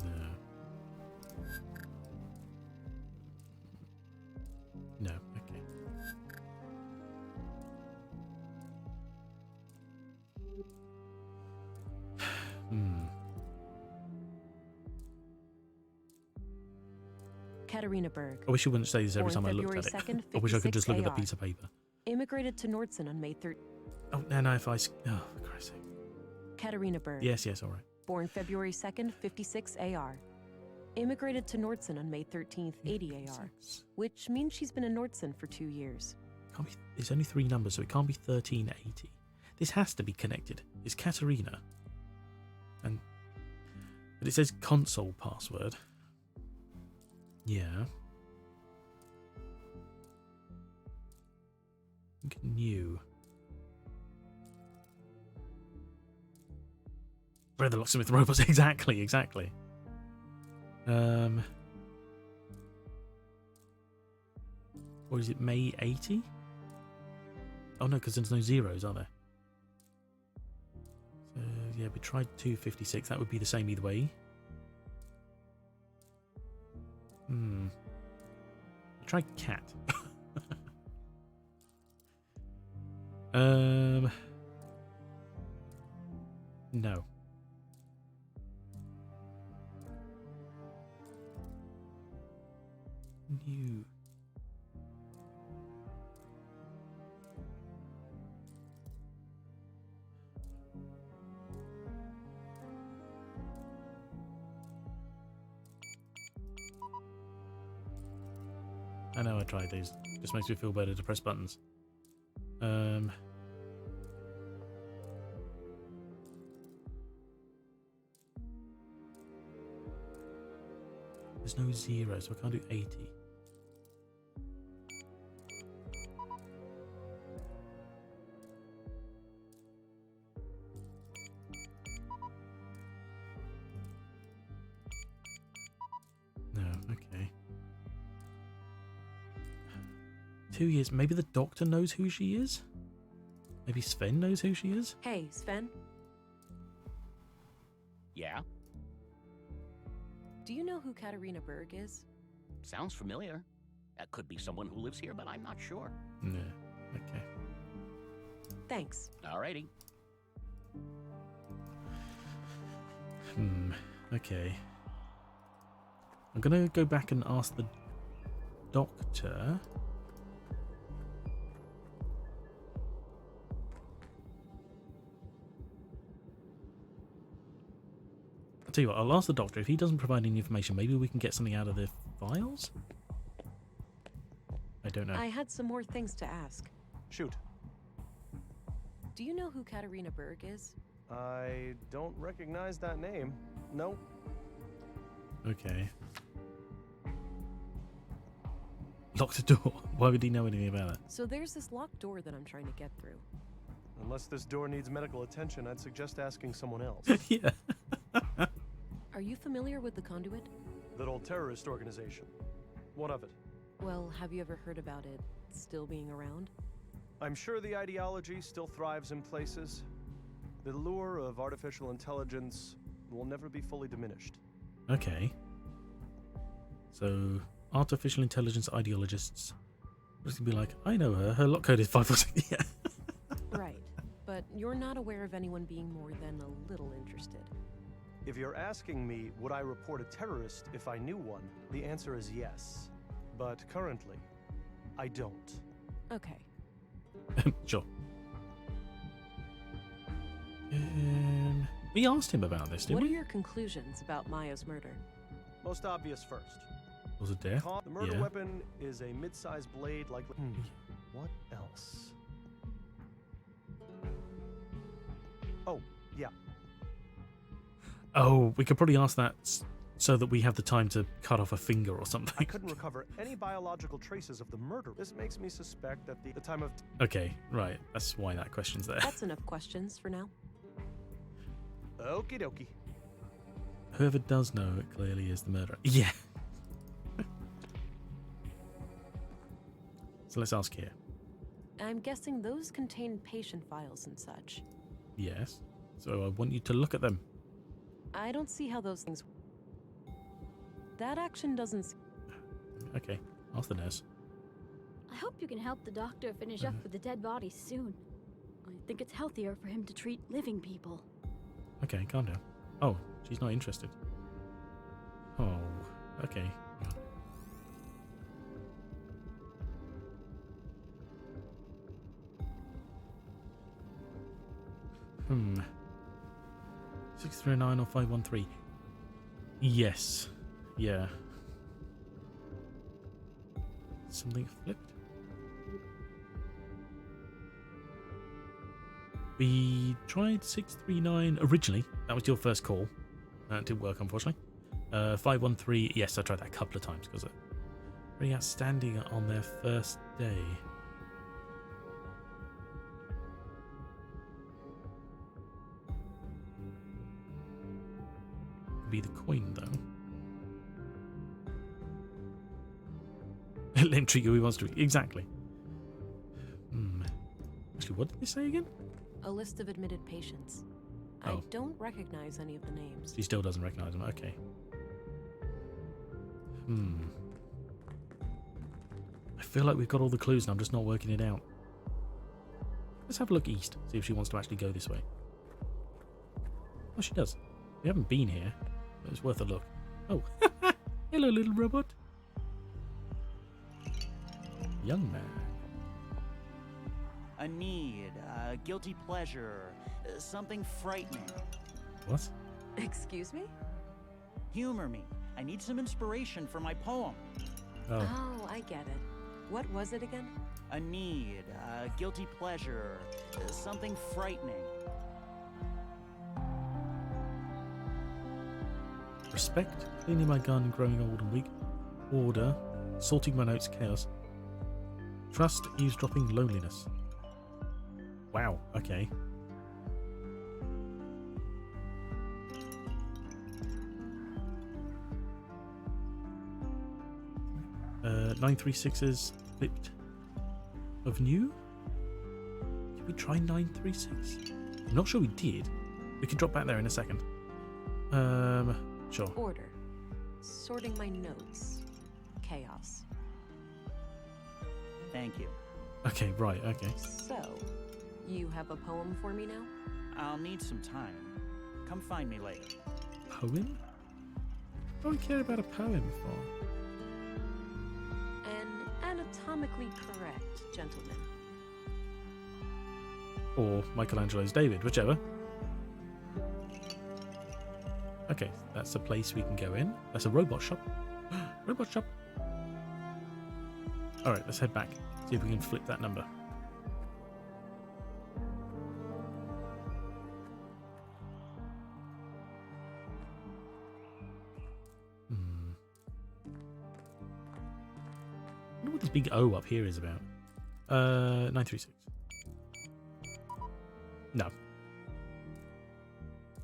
No. No, okay. Katarina Berg. I wish you wouldn't say this every Born time I looked February at it. 2nd, I wish I could just look at the 56 piece of paper. Immigrated to Nordson on May 3rd. Oh, no, if I... Oh, for Christ's sake. Katarina Berg. Yes, all right. Born February 2nd, 56 AR. Immigrated to Nordson on May 13th, 80 AR. Which means she's been in Nordson for 2 years. Can't be, it's only 3 numbers, so it can't be 1380. This has to be connected. It's Katarina. But it says console password. Yeah. New. Where are the locksmith robots? Exactly. Or is it May 80? Oh no, because there's no zeros, are there? So yeah, we tried 256. That would be the same either way. Try cat. No. New. I know I tried these. Just makes me feel better to press buttons. There's no zero, so I can't do 80. No, okay. 2 years. Maybe the doctor knows who she is? Maybe Sven knows who she is? Hey, Sven. Yeah? Do you know who Katarina Berg is? Sounds familiar. That could be someone who lives here, but I'm not sure. No. Okay. Thanks. Alrighty. Okay. I'm gonna go back and ask the doctor. I'll tell you what, I'll ask the doctor. If he doesn't provide any information, maybe we can get something out of the files? I don't know. I had some more things to ask. Shoot. Do you know who Katarina Berg is? I don't recognize that name. Nope. Okay. Locked the door. Why would he know anything about it? So there's this locked door that I'm trying to get through. Unless this door needs medical attention, I'd suggest asking someone else. Yeah. Are you familiar with the Conduit? That old terrorist organization. What of it? Well, have you ever heard about it still being around? I'm sure the ideology still thrives in places. The lure of artificial intelligence will never be fully diminished. Okay. So, artificial intelligence ideologists. It's gonna be like, I know her. Her lock code is 546. Yeah. Right. But you're not aware of anyone being more than a little interested. If you're asking me, would I report a terrorist if I knew one, the answer is yes. But currently, I don't. Okay. Sure. We asked him about this, didn't What we? are your conclusions about Maya's murder? Most obvious first. Was it death? The murder Yeah. weapon is a mid-sized blade like... What else? Oh, yeah. Oh, we could probably ask that so that we have the time to cut off a finger or something. I couldn't recover any biological traces of the murder. This makes me suspect that the time of... Okay, right. That's why that question's there. That's enough questions for now. Okie dokie. Whoever does know it clearly is the murderer. Yeah. So let's ask here. I'm guessing those contain patient files and such. Yes. So I want you to look at them. I don't see how those things... That action doesn't... Okay. Ask the nurse. I hope you can help the doctor finish up with the dead bodies soon. I think it's healthier for him to treat living people. Okay, calm down. Oh, she's not interested. Oh, okay. Hmm. 639 or 513? Yes. Yeah. Something flipped? We tried 639 originally. That was your first call. That didn't work, unfortunately. 513, yes, I tried that a couple of times because very outstanding on their first day. Be the coin, though. Let him treat you who he wants to. Exactly. Actually, what did they say again? A list of admitted patients. I Oh. don't recognize any of the names. He still doesn't recognize them. Okay. I feel like we've got all the clues and I'm just not working it out. Let's have a look east, see if she wants to actually go this way. Oh, she does. We haven't been here, but it's worth a look. Oh, hello, little robot. Young man. A need, a guilty pleasure, something frightening. What? Excuse me? Humor me. I need some inspiration for my poem. Oh, I get it. What was it again? A need, a guilty pleasure, something frightening. Respect, cleaning my gun, growing old and weak. Order, sorting my notes, chaos. Trust, eavesdropping, loneliness. Wow, okay. Uh, 936's flipped of new? Did we try 936? I'm not sure we did. We can drop back there in a second. Sure. Order. Sorting my notes. Chaos. Thank you. Okay, right, okay. So, you have a poem for me now? I'll need some time. Come find me later. Poem? What do I care about a poem for? An anatomically correct gentleman. Or Michelangelo's David, whichever. Okay, that's a place we can go in. That's a robot shop. Robot shop. Alright, let's head back. See if we can flip that number. I wonder what this big O up here is about. 936. No.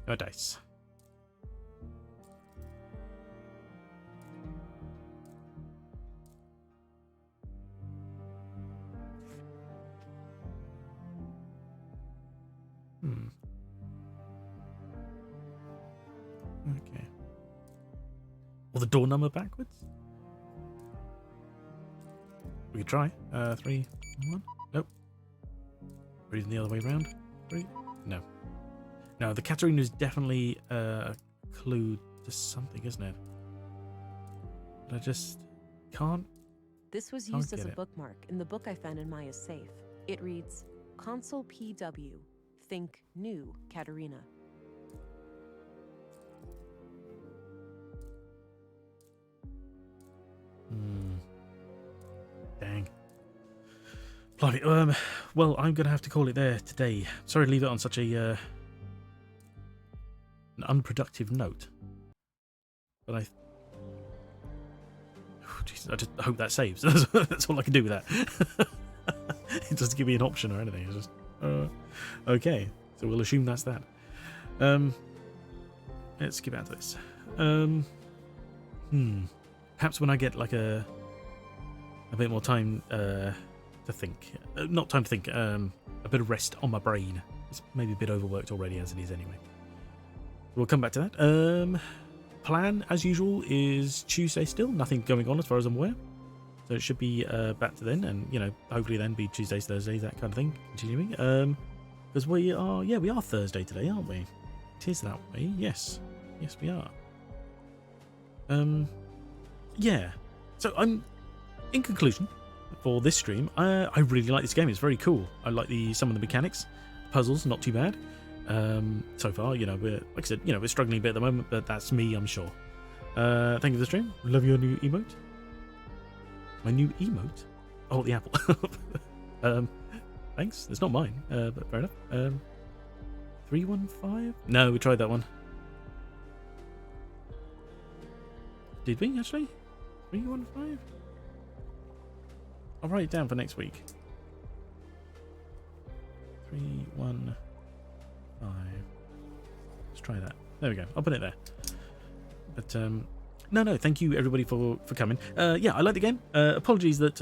No dice. Okay. Or the door number backwards? We could try. 3, 1. Nope. Reading the other way around. 3. No. No, the Katarina is definitely a clue to something, isn't it? But I just can't This was Can't used as get a it. bookmark in the book I found in Maya's safe. It reads, Consul PW, think new, Katerina. Dang. Blimey. Well, I'm going to have to call it there today. Sorry to leave it on such an unproductive note. But I just hope that saves. That's all I can do with that. It doesn't give me an option or anything. It's just, okay. So we'll assume that's that. Let's skip out to this. Perhaps when I get like a bit more time to think. Not time to think, a bit of rest on my brain. It's maybe a bit overworked already as it is anyway. We'll come back to that. Plan, as usual, is Tuesday still. Nothing going on as far as I'm aware. So it should be back to then, and, you know, hopefully then be Tuesdays, Thursdays, that kind of thing, continuing. Because we are Thursday today, aren't we? It is that way, yes. Yes, we are. Yeah. So in conclusion, for this stream, I really like this game. It's very cool. I like some of the mechanics, puzzles, not too bad. So far, you know, like I said, you know, we're struggling a bit at the moment, but that's me, I'm sure. Thank you for the stream. Love your new emote. My new emote? Oh, the apple. Thanks. It's not mine, but fair enough. 315? No, we tried that one. Did we actually? 315? I'll write it down for next week. 315. Let's try that. There we go. I'll put it there. But no, thank you everybody for coming. Yeah, I like the game. Apologies that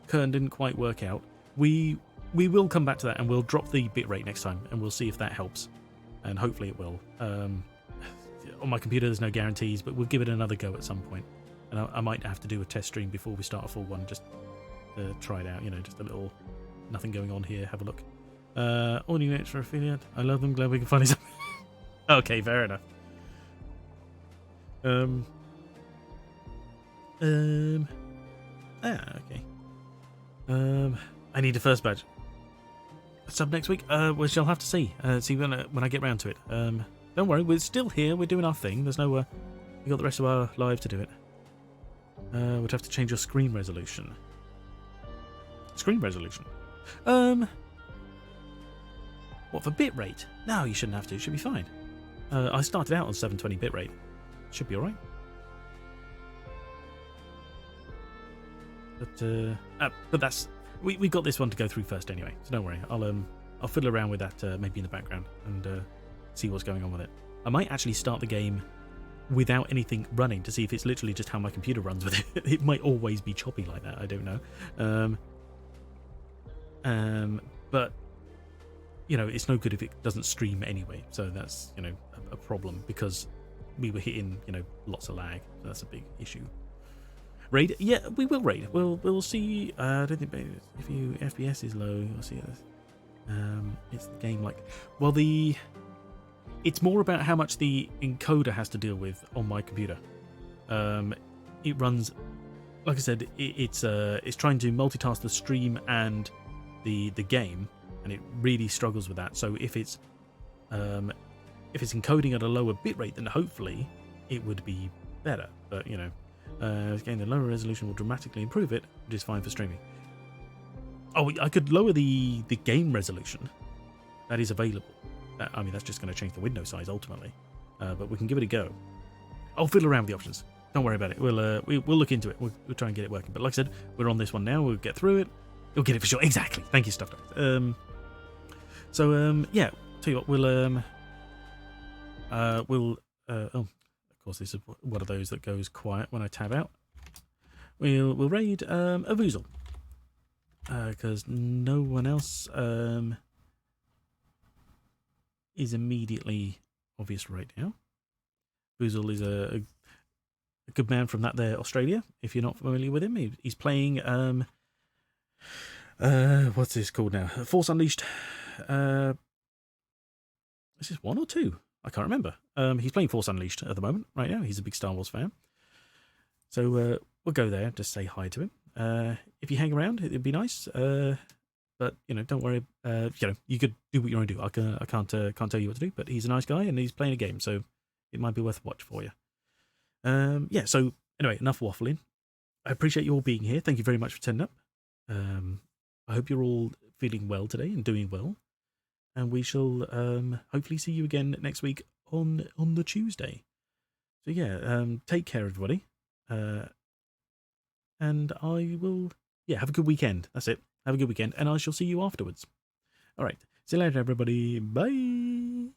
Kern didn't quite work out. We will come back to that and we'll drop the bitrate next time and we'll see if that helps. And hopefully it will. On my computer there's no guarantees, but we'll give it another go at some point. And I might have to do a test stream before we start a full one, just to try it out, you know, just a little nothing going on here, have a look. All new extra affiliate. I love them, glad we can finally something. Okay, fair enough. Okay. I need a first badge. Sub next week? We shall have to see. See when I get round to it. Don't worry, we're still here. We're doing our thing. There's no. We got the rest of our live to do it. We'd have to change your screen resolution. Screen resolution. What, for bitrate? No, you shouldn't have to. It should be fine. I started out on 720 bitrate. Should be all right. But that's we got this one to go through first anyway, so don't worry. I'll fiddle around with that maybe in the background and see what's going on with it. I might actually start the game without anything running to see if it's literally just how my computer runs with it. It might always be choppy like that. I don't know. But you know, it's no good if it doesn't stream anyway. So that's, you know, a problem because we were hitting, you know, lots of lag. So that's a big issue. Raid? Yeah, we will raid. We'll see. I don't think if you FPS is low, you'll see this. It's the game like, well, it's more about how much the encoder has to deal with on my computer. It runs, like I said, it's trying to multitask the stream and the game, and it really struggles with that. So if it's encoding at a lower bitrate, then hopefully it would be better. But you know, again, the lower resolution will dramatically improve it, which is fine for streaming. Oh, I could lower the game resolution. That is available. I mean, that's just going to change the window size ultimately, but we can give it a go. I'll fiddle around with the options. Don't worry about it. We'll look into it. We'll try and get it working. But like I said, we're on this one now. We'll get through it. You'll get it for sure. Exactly. Thank you, Stuff. Yeah. Tell you what, of course, this is one of those that goes quiet when I tab out. We'll raid a Voozle because no one else is immediately obvious right now. Voozle is a good man from that there Australia. If you're not familiar with him, he's playing what's this called now? Force Unleashed. Is this 1 or 2? I can't remember. He's playing Force Unleashed at the moment, right now. He's a big Star Wars fan. So we'll go there, just say hi to him. if you hang around, it'd be nice. But don't worry. You could do what you want to do. I can't tell you what to do. But he's a nice guy and he's playing a game, so it might be worth a watch for you. Yeah. So anyway, enough waffling. I appreciate you all being here. Thank you very much for turning up. I hope you're all feeling well today and doing well. And we shall hopefully see you again next week on the Tuesday. So yeah, take care, everybody. And I will, have a good weekend. That's it. Have a good weekend, and I shall see you afterwards. All right. See you later, everybody. Bye.